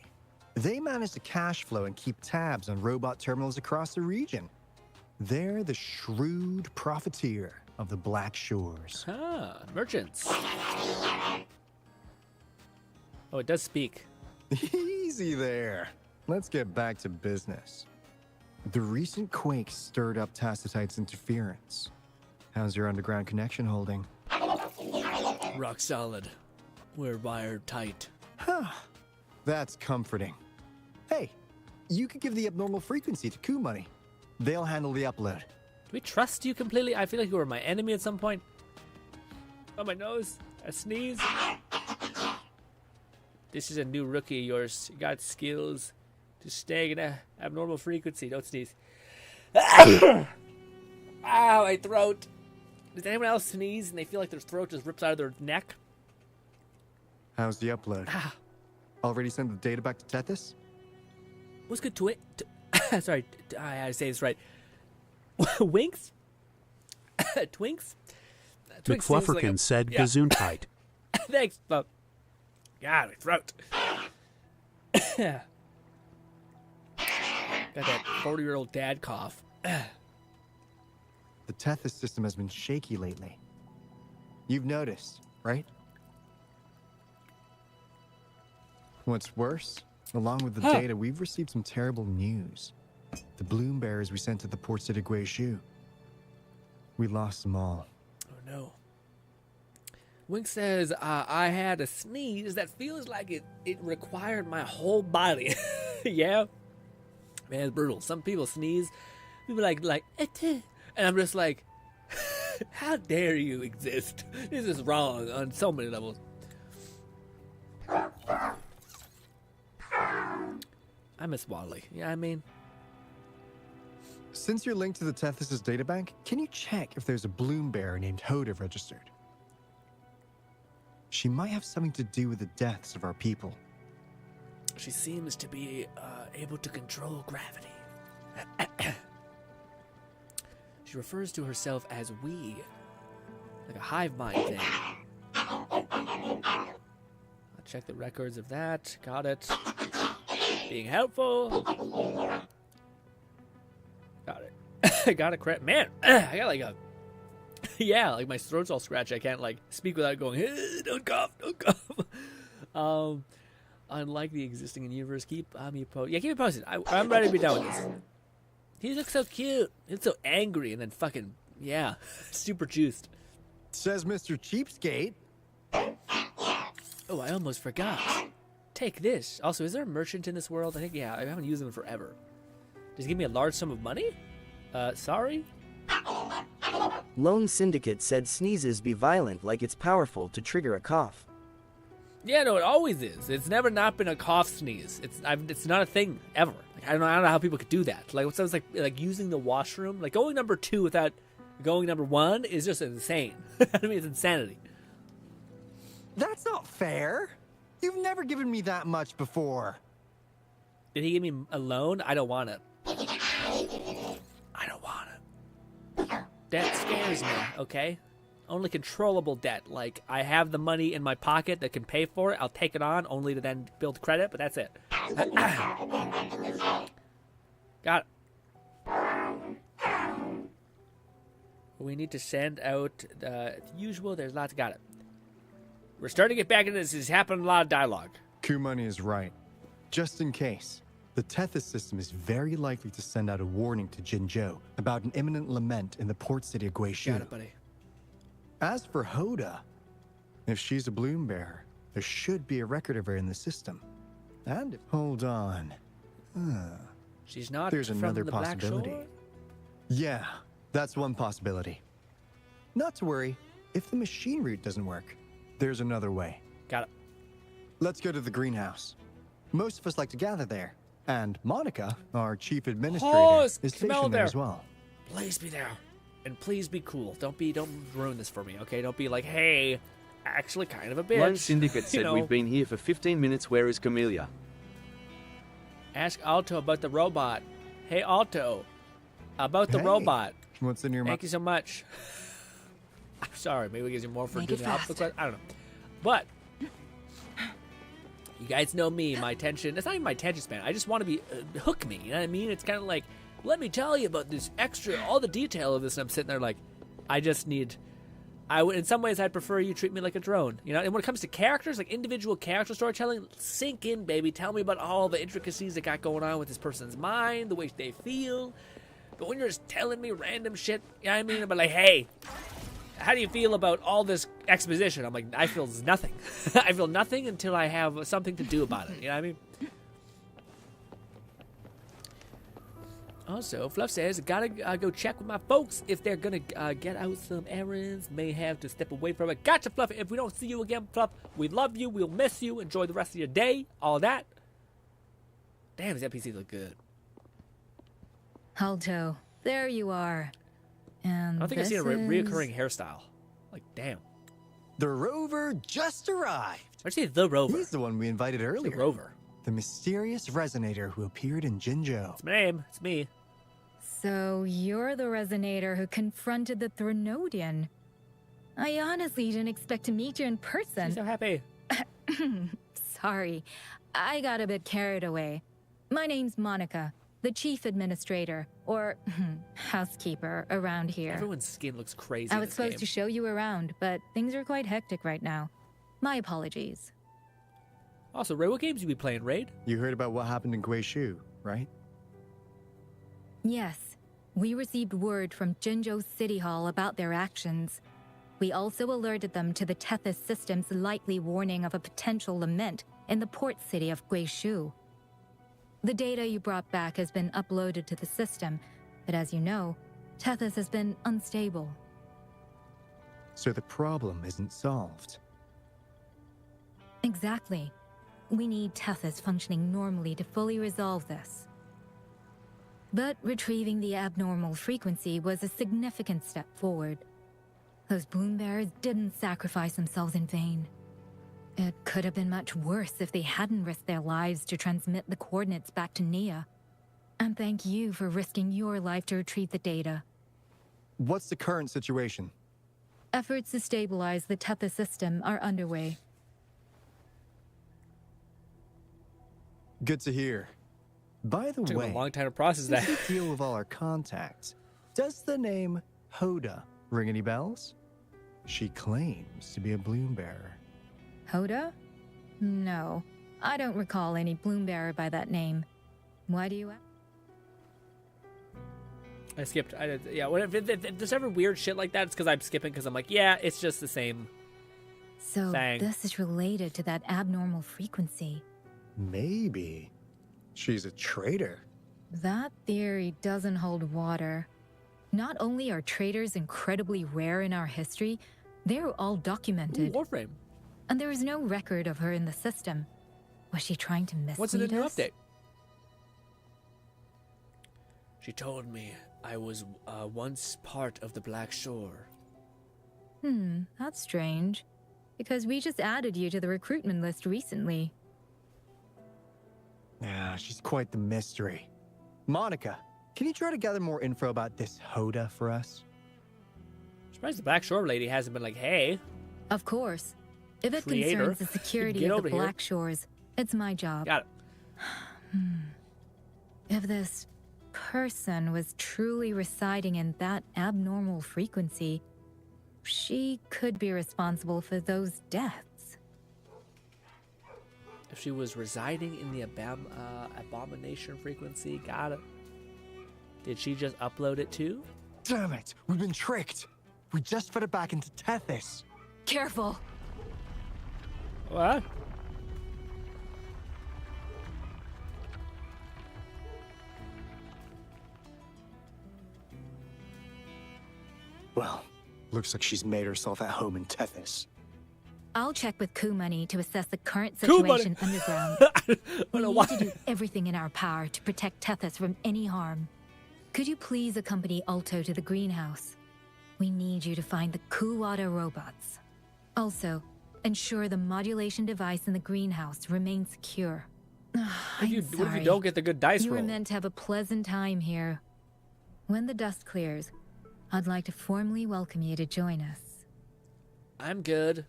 They manage to cash flow and keep tabs on robot terminals across the region. They're the shrewd profiteer of the Black Shores. Ah, merchants. Oh, it does speak. Easy there. Let's get back to business. The recent quake stirred up Tacitite's interference. How's your underground connection holding? Rock solid. We're wired tight. That's comforting. Hey, you could give the abnormal frequency to Coup Money. They'll handle the upload. Do we trust you completely? I feel like you were my enemy at some point. Oh, my nose. A sneeze. This is a new rookie of yours. You got skills. Just staying in a abnormal frequency. Don't sneeze. Ow, my throat. Does anyone else sneeze and they feel like their throat just rips out of their neck? How's the upload? Already sent the data back to Tethys? What's good to it? Sorry, I had to say this right. Winks? Twinks? McFlufferkin said Gesundheit. Thanks, Bob. God, my throat. Got that 40-year-old dad cough. The Tethys system has been shaky lately. You've noticed, right? What's worse, along with the data, we've received some terrible news. The bloom bearers we sent to the port city Guizhou. We lost them all. Oh, no. Wink says, I had a sneeze that feels like it required my whole body. Yeah? Man, it's brutal. Some people sneeze. People like, and I'm just like, how dare you exist? This is wrong on so many levels. I miss Wally. Yeah, I mean. Since you're linked to the Tethys' databank, can you check if there's a bloom bearer named Hoda registered? She might have something to do with the deaths of our people. She seems to be able to control gravity. She refers to herself as we, like a hive mind thing. I'll check the records of that. Got it. Being helpful. Got it. Got it correct. Man, I got like a... Yeah, like my throat's all scratched. I can't like speak without going, don't cough, don't cough. Unlike the existing in universe, keep me posted. Yeah, keep me posted. I'm ready to be done with this. He looks so cute. He looks so angry and then fucking, yeah, super juiced. Says Mr. Cheapskate. Oh, I almost forgot. Take this. Also, is there a merchant in this world? I think, yeah, I haven't used them forever. Does he give me a large sum of money? Sorry? Lone Syndicate said sneezes be violent like it's powerful to trigger a cough. Yeah, no, it always is. It's never not been a cough sneeze. It's not a thing ever. Like, I don't know how people could do that. Like, what sounds like using the washroom, like going number 2 without going number 1 is just insane. I mean, it's insanity. That's not fair. You've never given me that much before. Did he give me a loan? I don't want it. I don't want it. Debt scares me, okay? Only controllable debt. Like, I have the money in my pocket that can pay for it. I'll take it on, only to then build credit, but that's it. Got it. We need to send out the usual. There's lots. Got it. We're starting to get back into this. There's happening a lot of dialogue. Coup Money is right. Just in case, the Tethys system is very likely to send out a warning to Jinzhou about an imminent lament in the port city of Guizhou. Got it, buddy. As for Hoda, if she's a bloom bearer, There should be a record of her in the system. And hold on. She's not There's from another the possibility. Black Shore? Yeah, that's one possibility. Not to worry, if the machine route doesn't work, there's another way. Got it. Let's go to the greenhouse. Most of us like to gather there. And Monica, our chief administrator, is stationed there as well. Please be there. And please be cool. Don't ruin this for me, okay? Don't be like, hey, actually kind of a bitch. Lone Syndicate said You know? we've been here for 15 minutes. Where is Camellia? Ask Alto about the robot. Hey, Alto. About the Hey, robot. What's in your Thank you so much. I'm sorry. Maybe it gives you more for Make doing it the opposite fast. question. I don't know. But you guys know me. My attention. It's not even my attention span. I just want to be hook me. You know what I mean? It's kind of like, let me tell you about this extra, all the detail of this. And I'm sitting there like, I just need. In some ways, I'd prefer you treat me like a drone. You know. And when it comes to characters, like individual character storytelling, sink in, baby. Tell me about all the intricacies that got going on with this person's mind, the way they feel. But when you're just telling me random shit, you know what I mean? But like, hey, how do you feel about all this exposition? I'm like, I feel nothing. I feel nothing until I have something to do about it. You know what I mean? Also, Fluff says, gotta go check with my folks if they're gonna get out some errands. May have to step away from it. Gotcha, Fluff. If we don't see you again, Fluff, we love you. We'll miss you. Enjoy the rest of your day. All that. Damn, these NPCs look good. Alto, there you are. And I don't think I've seen a reoccurring hairstyle. Like, damn. The rover just arrived. I'd say the rover. He's the one we invited earlier. The rover. The mysterious resonator who appeared in Jinzhou. It's my name. It's me. So you're the resonator who confronted the Threnodian. I honestly didn't expect to meet you in person. I'm so happy. Sorry, I got a bit carried away. My name's Monica, the chief administrator, or housekeeper around here. Everyone's skin looks crazy. I was supposed to show you around, but things are quite hectic right now. My apologies. Also, Ray, what games you be playing, Raid? You heard about what happened in Guishu, right? Yes, we received word from Jinzhou City Hall about their actions. We also alerted them to the Tethys system's likely warning of a potential lament in the port city of Guishu. The data you brought back has been uploaded to the system, but as you know, Tethys has been unstable. So the problem isn't solved. Exactly. We need Tethys functioning normally to fully resolve this. But retrieving the abnormal frequency was a significant step forward. Those bloom bearers didn't sacrifice themselves in vain. It could have been much worse if they hadn't risked their lives to transmit the coordinates back to Nia. And thank you for risking your life to retrieve the data. What's the current situation? Efforts to stabilize the Tethys system are underway. Good to hear. By the Took way, a long time to process that. since we deal with all our contacts, does the name Hoda ring any bells? She claims to be a bloom bearer. Hoda? No, I don't recall any bloom bearer by that name. Why do you ask? I skipped. Yeah, if there's ever weird shit like that, it's because I'm skipping because I'm like, yeah, it's just the same So thing. this is related to that abnormal frequency. Maybe. She's a traitor. That theory doesn't hold water. Not only are traitors incredibly rare in our history, they're all documented. Ooh, Warframe. And there is no record of her in the system. Was she trying to mislead us? What's in the new update? She told me I was once part of the Black Shore. That's strange. Because we just added you to the recruitment list recently. Yeah, she's quite the mystery. Monica, can you try to gather more info about this Hoda for us? I'm surprised the Black Shore lady hasn't been like, hey. Of course. If it Creator, concerns the security get of over the here. Black Shores, it's my job. Got it. If this person was truly residing in that abnormal frequency, she could be responsible for those deaths. If she was residing in the abomination frequency, got it. Did she just upload it too? Damn it, we've been tricked. We just put it back into Tethys. Careful. What? Well, looks like she's made herself at home in Tethys. I'll check with Coup Money to assess the current Coup Money. situation underground. We know need why. to do everything in our power to protect Tethys from any harm. Could you please accompany Alto to the greenhouse? We need you to find the Coup Auto robots. Also, ensure the modulation device in the greenhouse remains secure. What if you Sorry. don't get the good dice You were roll? meant to have a pleasant time here. When the dust clears, I'd like to formally welcome you to join us. I'm good.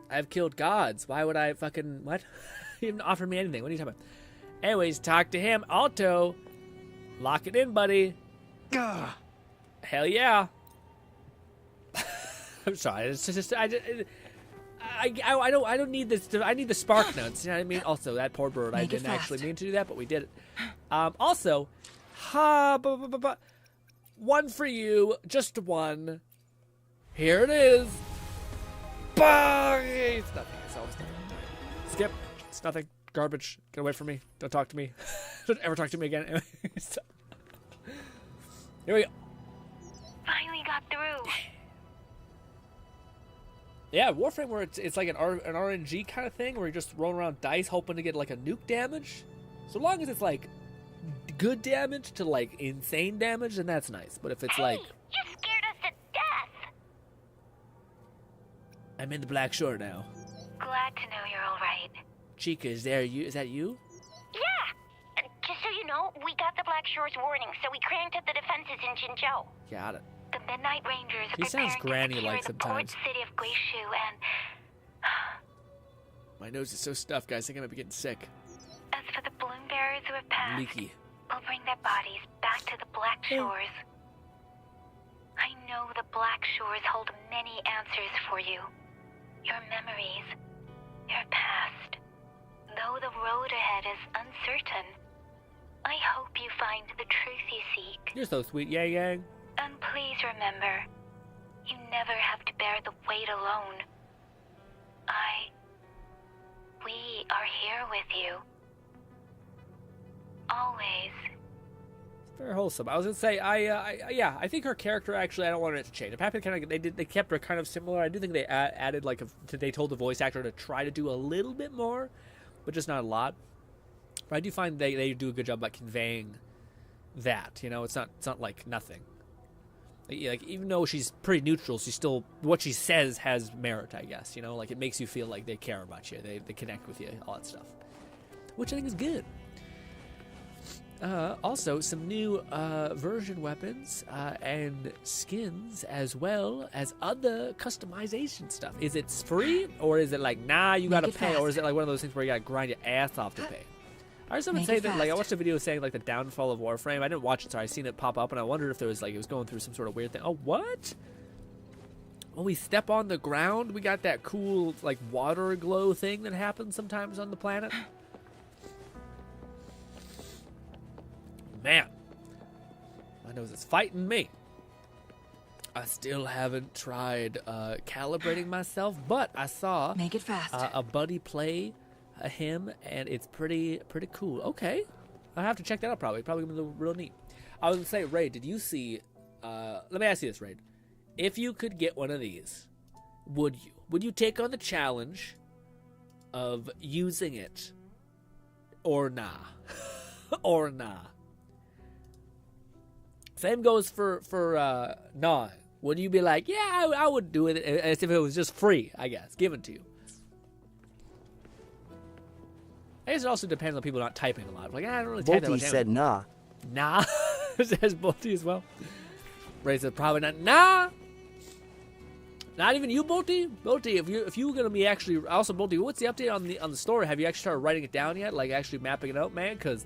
I've killed gods. Why would I fucking what? He didn't offer me anything. What are you talking about? Anyways, talk to him. Alto. Lock it in, buddy. Gah. Hell yeah. I'm sorry. It's just I don't need this. I need the spark notes. You know what I mean? Also, that poor bird. I Make it didn't actually fast. mean to do that, but we did it. Also, one for you. Just one. Here it is. Bang! It's nothing. It's always nothing. Skip. It's nothing. Garbage. Get away from me. Don't talk to me. Don't ever talk to me again. Here we go. Finally got through. Yeah, Warframe where it's like an RNG kind of thing where you're just rolling around dice hoping to get like a nuke damage. So long as it's like good damage to like insane damage, then that's nice. But if it's like You scared us to death. I'm in the Black Shore now. Glad to know you're all right. Chica, is that you? Yeah. Just so you know, we got the Black Shore's warning, so we cranked up the defenses in Jinzhou. Got it. The Midnight Rangers are He sounds preparing to granny-like secure the port sometimes. city of Guishu, and My nose is so stuffed, guys. I think I might be getting sick. as for the balloon bearers who have passed, Leaky. we'll bring their bodies back to the Black Shores. I know the Black Shores hold many answers for you. Your memories, your past. Though the road ahead is uncertain, I hope you find the truth you seek. You're so sweet, Yang Yang. And please remember, you never have to bear the weight alone. We are here with you. Always. Very wholesome. I was gonna say, yeah, I think her character actually, I don't want it to change. I'm happy they kept her kind of similar. I do think they added like they told the voice actor to try to do a little bit more, but just not a lot. But I do find they do a good job like conveying that. You know, it's not like nothing. Like even though she's pretty neutral, she's still what she says has merit. I guess, you know, like it makes you feel like they care about you, they connect with you, all that stuff, which I think is good. Also, some new version weapons and skins, as well as other customization stuff. Is it free, or is it like, nah, you gotta pay, or is it like one of those things where you gotta grind your ass off to pay? I heard someone say that, like, I watched a video saying, like, the downfall of Warframe. I didn't watch it, so I seen it pop up, and I wondered if there was, like, it was going through some sort of weird thing. Oh, what? When we step on the ground, we got that cool, like, water glow thing that happens sometimes on the planet. Man, my nose is fighting me. I still haven't tried calibrating myself, but I saw Make it fast. a buddy play him, and it's pretty cool. Okay, I'll have to check that out. Probably gonna be real neat. I was gonna say, Raid, did you see? Let me ask you this, Raid. If you could get one of these, would you take on the challenge of using it, or nah, or nah? Same goes for nah. Would you be like, yeah, I would do it as if it was just free, I guess, given to you? I guess it also depends on people not typing a lot. Like, I don't really type that much. Volty said nah. Nah. Says Volty as well. Ray said probably not. Nah. Not even you, Volty. Volty, if you were gonna be actually also Volty, what's the update on the story? Have you actually started writing it down yet? Like actually mapping it out, man? Because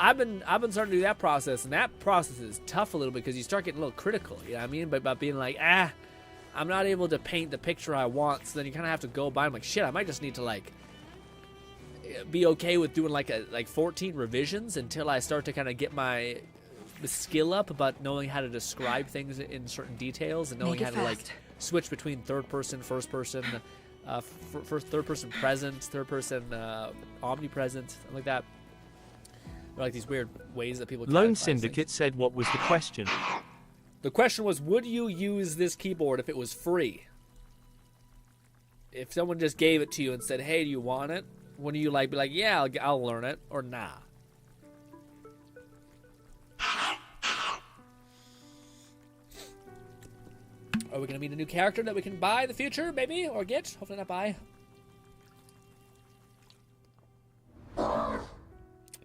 I've been starting to do that process, and that process is tough a little bit because you start getting a little critical. You know what I mean? But about being like, I'm not able to paint the picture I want. So then you kind of have to go by. I'm like, shit, I might just need to like be okay with doing like 14 revisions until I start to kind of get my skill up about knowing how to describe things in certain details and knowing how to like switch between third person, first person, first third-person present, third-person omnipresent, something like that. They're like these weird ways that people. Lone Syndicate said, "What was the question?" The question was, would you use this keyboard if it was free? If someone just gave it to you and said, "Hey, do you want it?" Wouldn't you be like, "Yeah, I'll learn it," or nah? Are we gonna meet a new character that we can buy in the future, maybe, or get? Hopefully not buy.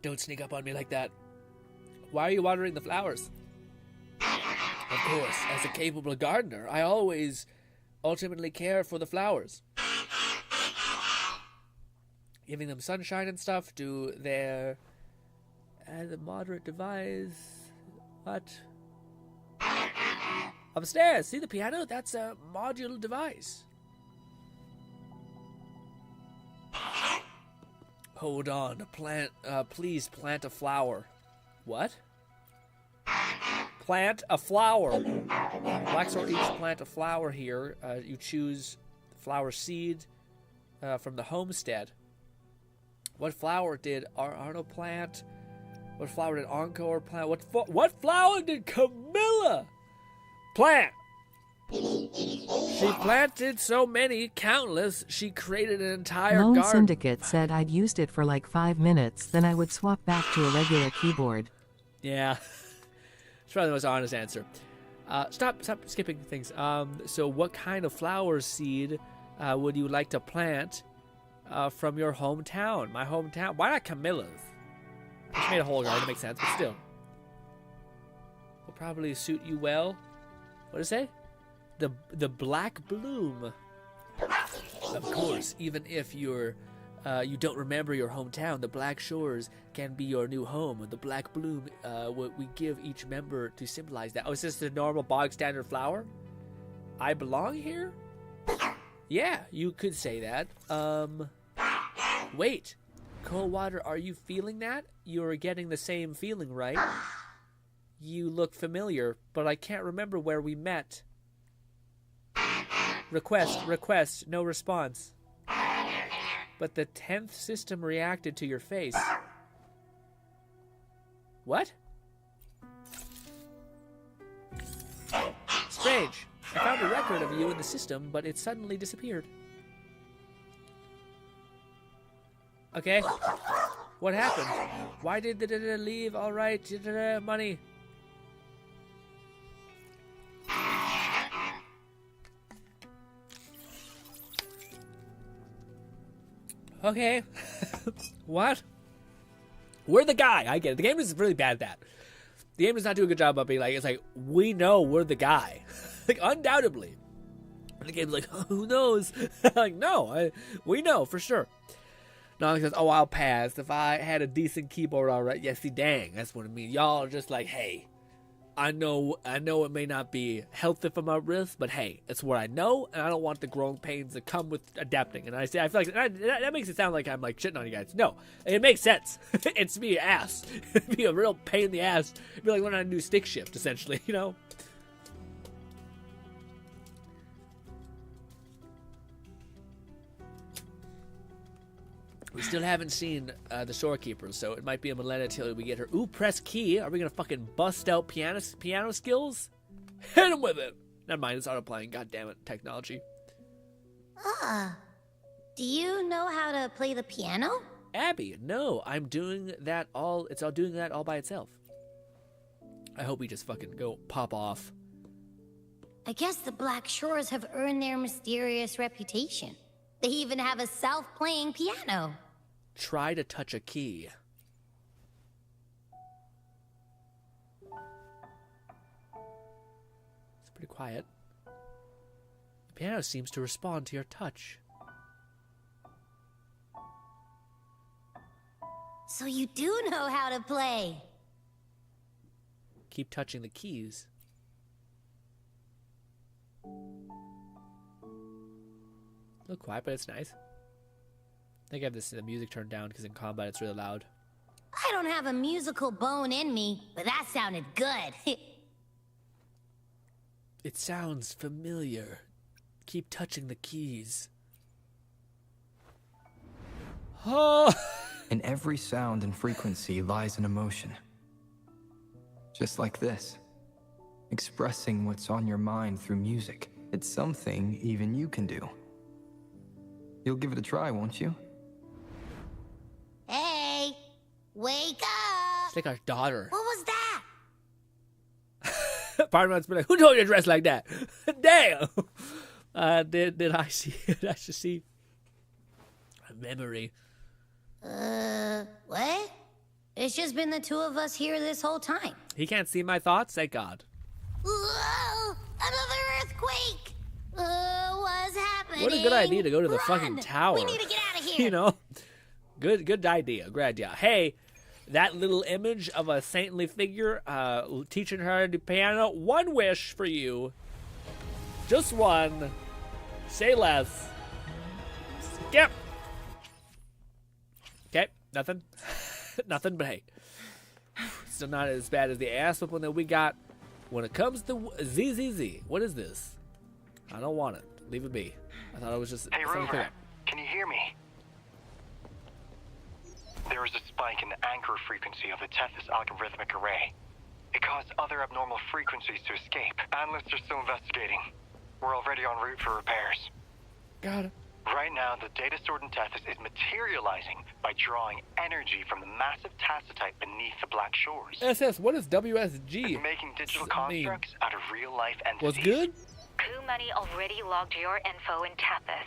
Don't sneak up on me like that. Why are you watering the flowers? Of course, as a capable gardener, I always ultimately care for the flowers. Giving them sunshine and stuff, do their... Add a moderate device... What? Upstairs, see the piano? That's a modular device. Hold on, please plant a flower. What? Plant a flower. Blacks will each plant a flower here. You choose the flower seed from the homestead. What flower did Arno plant? What flower did Encore plant? What flower did Camilla plant? She planted so many, countless, she created an entire Lone garden. Syndicate said I'd used it for like 5 minutes, then I would swap back to a regular keyboard. Yeah. It's probably the most honest answer. Stop skipping things. So what kind of flower seed would you like to plant from your hometown? My hometown? Why not Camilla's? I just made a whole garden to make sense, but still. Will probably suit you well. What did it say? The black bloom. Of course, even if you don't remember your hometown, the Black Shores can be your new home. The black bloom, what we give each member to symbolize that. Oh, is this the normal bog standard flower? I belong here? Yeah, you could say that. Wait. Coldwater, are you feeling that? You're getting the same feeling, right? You look familiar, but I can't remember where we met. Request, no response. But the 10th system reacted to your face. What? Strange. I found a record of you in the system, but it suddenly disappeared. Okay. What happened? Why did the leave? All right. Money. Okay. What? We're the guy. I get it. The game is really bad at that. The game does not do a good job of being like, it's like, we know we're the guy. Like, undoubtedly. And the game's like, oh, who knows? Like, no, we know for sure. No, says, oh, I'll pass. If I had a decent keyboard, all right. Yeah, see, dang, that's what I mean. Y'all are just like, hey, I know it may not be healthy for my wrist, but hey, it's what I know, and I don't want the growing pains that come with adapting. And I feel like that makes it sound like I'm like shitting on you guys. No, it makes sense. It's be an ass. It'd be a real pain in the ass. It'd be like learning how to do stick shift, essentially, you know? We still haven't seen the Shorekeepers, so it might be a millennia till we get her. Ooh, press key. Are we going to fucking bust out piano skills? Hit him with it. Never mind, it's auto-playing. God damn it, technology. Do you know how to play the piano? Abby, no, I'm doing that all. It's all doing that all by itself. I hope we just fucking go pop off. I guess the Black Shores have earned their mysterious reputation. They even have a self-playing piano. Try to touch a key. It's pretty quiet. The piano seems to respond to your touch. So you do know how to play. Keep touching the keys. A little quiet, but it's nice. I think I have the music turned down because in combat it's really loud. I don't have a musical bone in me, but that sounded good. It sounds familiar. Keep touching the keys. Oh. In every sound and frequency lies an emotion. Just like this. Expressing what's on your mind through music. It's something even you can do. You'll give it a try, won't you? Hey, wake up! It's like our daughter. What was that? Parliament's been like, who told you to dress like that? Damn! Did I see it? I should see a memory. What? It's just been the two of us here this whole time. He can't see my thoughts? Thank God. Whoa! Another earthquake! What's happening? What a good idea to go to the fucking tower. We need to get out of here. You know? Good idea. Great idea. Hey, that little image of a saintly figure teaching her how to do piano. One wish for you. Just one. Say less. Skip. Okay, nothing. Nothing, but hey. Still not as bad as the ass whooping that we got. When it comes to ZZZ, what is this? I don't want it. Leave it be. I thought it was just... Hey, Rover, can you hear me? There is a spike in the anchor frequency of the Tethys algorithmic array. It caused other abnormal frequencies to escape. Analysts are still investigating. We're already en route for repairs. Got it. Right now, the data stored in Tethys is materializing by drawing energy from the massive tacitite beneath the Black Shores. SS, what is WSG? It's making digital constructs out of real-life entities. What's good? Coup Money already logged your info in Tethys.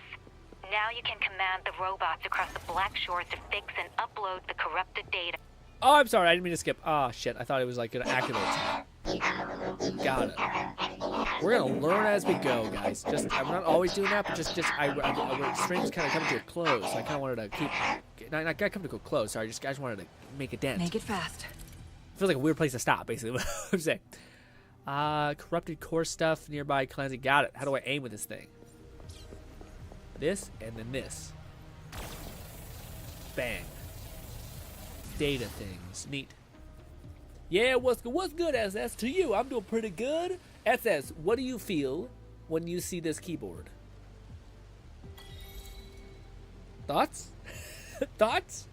Now you can command the robots across the Black Shores to fix and upload the corrupted data. Oh, I'm sorry. I didn't mean to skip. Oh, shit. I thought it was like going to activate something. Got it. We're going to learn as we go, guys. Just, I'm not always doing that, but stream's kind of coming to a close. So I kind of wanted to keep, not come to a close. Sorry, I just wanted to make a dent. Make it fast. Feels like a weird place to stop, basically, what I'm saying. Corrupted core stuff, nearby cleansing. Got it. How do I aim with this thing? This, and then this. Bang. Data things. Neat. Yeah, what's good, SS? To you, I'm doing pretty good. SS, what do you feel when you see this keyboard? Thoughts? Thoughts?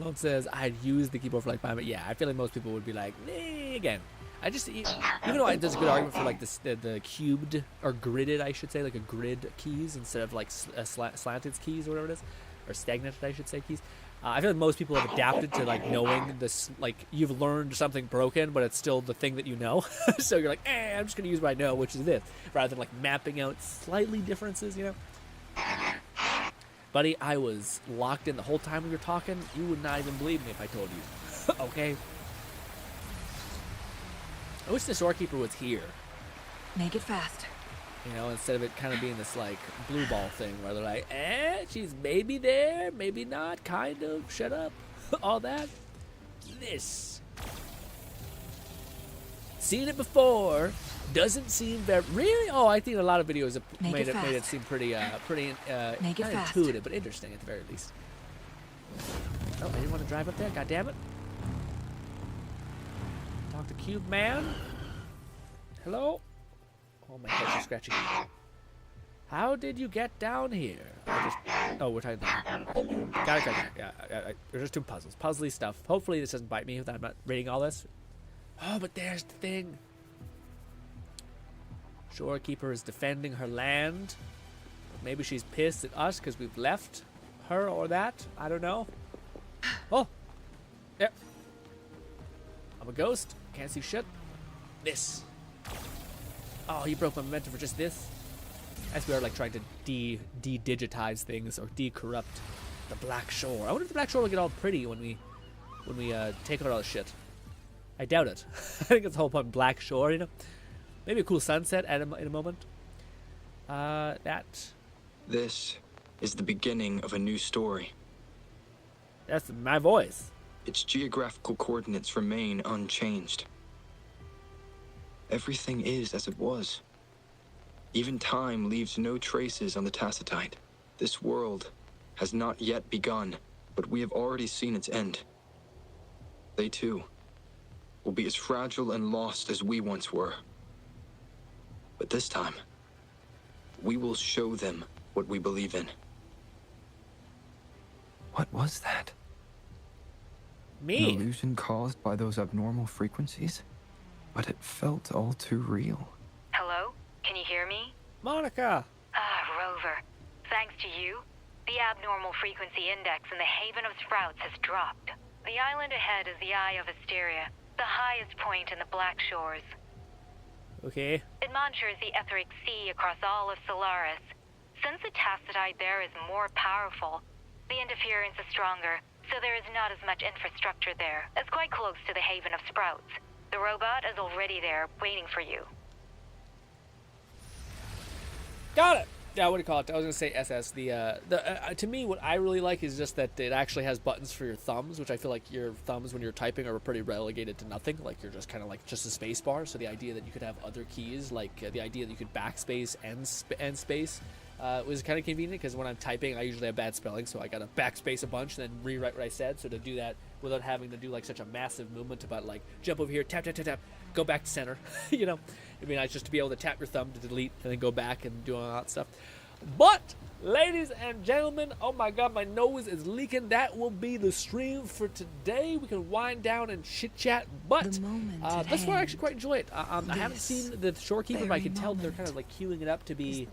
Lone says, I'd use the keyboard for like 5 minutes. Yeah, I feel like most people would be like, nah, again. I just, even though there's a good argument for like the cubed, or gridded, I should say, like a grid keys instead of like slanted keys or whatever it is, or stagnant, I should say, keys. I feel like most people have adapted to like knowing this, like you've learned something broken, but it's still the thing that you know. So you're like, I'm just going to use what I know, which is this, rather than like mapping out slightly differences, you know? Buddy, I was locked in the whole time we were talking. You would not even believe me if I told you. Okay? I wish the storekeeper was here. Make it fast. You know, instead of it kind of being this, like, blue ball thing where they're like, she's maybe there, maybe not, kind of, shut up, all that. This. Seen it before, doesn't seem very, really? Oh, I think a lot of videos have made it seem pretty, not intuitive, but interesting at the very least. Oh, I didn't want to drive up there, god damn it. Talk to Cube Man. Hello? Oh, my head's just scratching. How did you get down here? Oh, we're talking about... Got it. Yeah, there's just two puzzles. Puzzly stuff. Hopefully this doesn't bite me if I'm not reading all this. Oh, but there's the thing. Shorekeeper is defending her land. Maybe she's pissed at us because we've left her or that. I don't know. Oh. Yep. I'm a ghost. Can't see shit. This. Oh, you broke my momentum for just this. As we are like trying to de-digitize things or de-corrupt the Black Shore. I wonder if the Black Shore will get all pretty when we take out all the shit. I doubt it. I think that's the whole point. Black Shore, you know. Maybe a cool sunset in a moment. This is the beginning of a new story. That's my voice. Its geographical coordinates remain unchanged. Everything is as it was. Even time leaves no traces on the tacitite. This world has not yet begun, but we have already seen its end. They too will be as fragile and lost as we once were. But this time, we will show them what we believe in. What was that? Me? An illusion caused by those abnormal frequencies? But it felt all too real. Hello? Can you hear me? Monica! Rover. Thanks to you, the abnormal frequency index in the Haven of Sprouts has dropped. The island ahead is the Eye of Asteria, the highest point in the Black Shores. Okay. It monitors the etheric sea across all of Solaris. Since the tacitite there is more powerful, the interference is stronger, so there is not as much infrastructure there. It's quite close to the Haven of Sprouts. The robot is already there, waiting for you. Got it! Yeah, what do you call it? I was gonna say SS. To me, what I really like is just that it actually has buttons for your thumbs, which I feel like your thumbs when you're typing are pretty relegated to nothing. Like you're just kind of like just a space bar. So the idea that you could have other keys, like the idea that you could backspace and space, was kind of convenient because when I'm typing, I usually have bad spelling, so I gotta backspace a bunch and then rewrite what I said. So to do that without having to do like such a massive movement about like jump over here, tap tap tap tap, go back to center, you know, it'd be nice just to be able to tap your thumb to delete and then go back and do all that stuff. But ladies and gentlemen, oh my god, my nose is leaking. That will be the stream for today. We can wind down and chit chat, but thus far I actually quite enjoy it. I haven't seen the Shorekeeper, but I can tell they're kind of like queuing it up to be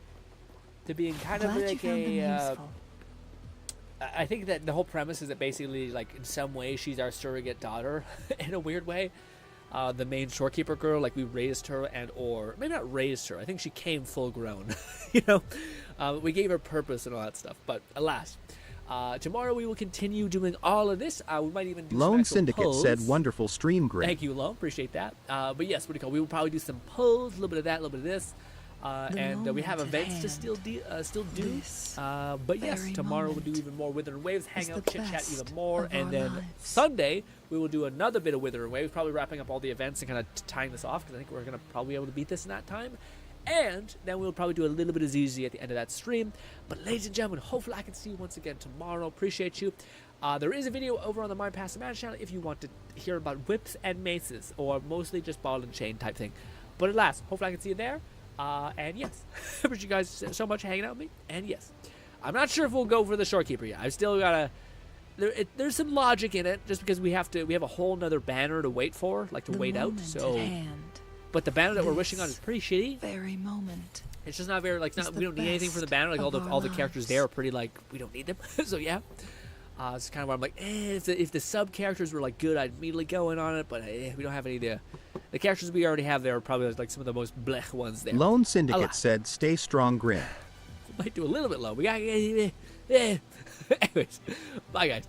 kind of like a I think that the whole premise is that basically like in some way she's our surrogate daughter in a weird way. The main Shorekeeper girl, like we raised her or maybe not raised her, I think she came full grown, you know. We gave her purpose and all that stuff, but alas, tomorrow we will continue doing all of this. We might even do Lone some Syndicate pulls. said wonderful stream, GRINN. Thank you, Lone, appreciate that. But yes, what do you call it? We will probably do some pulls, a little bit of that, a little bit of this. And we have events to still do. But yes, tomorrow we'll do even more Withering Waves, hang out, chit chat even more, and then Sunday we will do another bit of Withering Waves, probably wrapping up all the events and kind of tying this off because I think we're gonna probably be able to beat this in that time. And then we'll probably do a little bit of ZZ at the end of that stream. But ladies and gentlemen, hopefully I can see you once again tomorrow. Appreciate you. There is a video over on the Mind Past the Man channel if you want to hear about whips and maces, or mostly just ball and chain type thing. But at last, hopefully I can see you there. And yes, appreciate you guys so much hanging out with me. And yes, I'm not sure if we'll go for the Shorekeeper yet. I've still gotta. There's some logic in it, just because we have a whole nother banner to wait for, like to wait out. So, but the banner that we're wishing on is pretty shitty. Very moment. It's just not very like we don't need anything for the banner. Like all the characters there are pretty like we don't need them. So yeah. It's kind of where I'm like, if the sub characters were like good, I'd immediately go in on it. But we don't have any of the characters we already have there are probably like some of the most blech ones there. Lone Syndicate said, "Stay strong, GRINN." Might do a little bit low. We got anyways. Bye guys.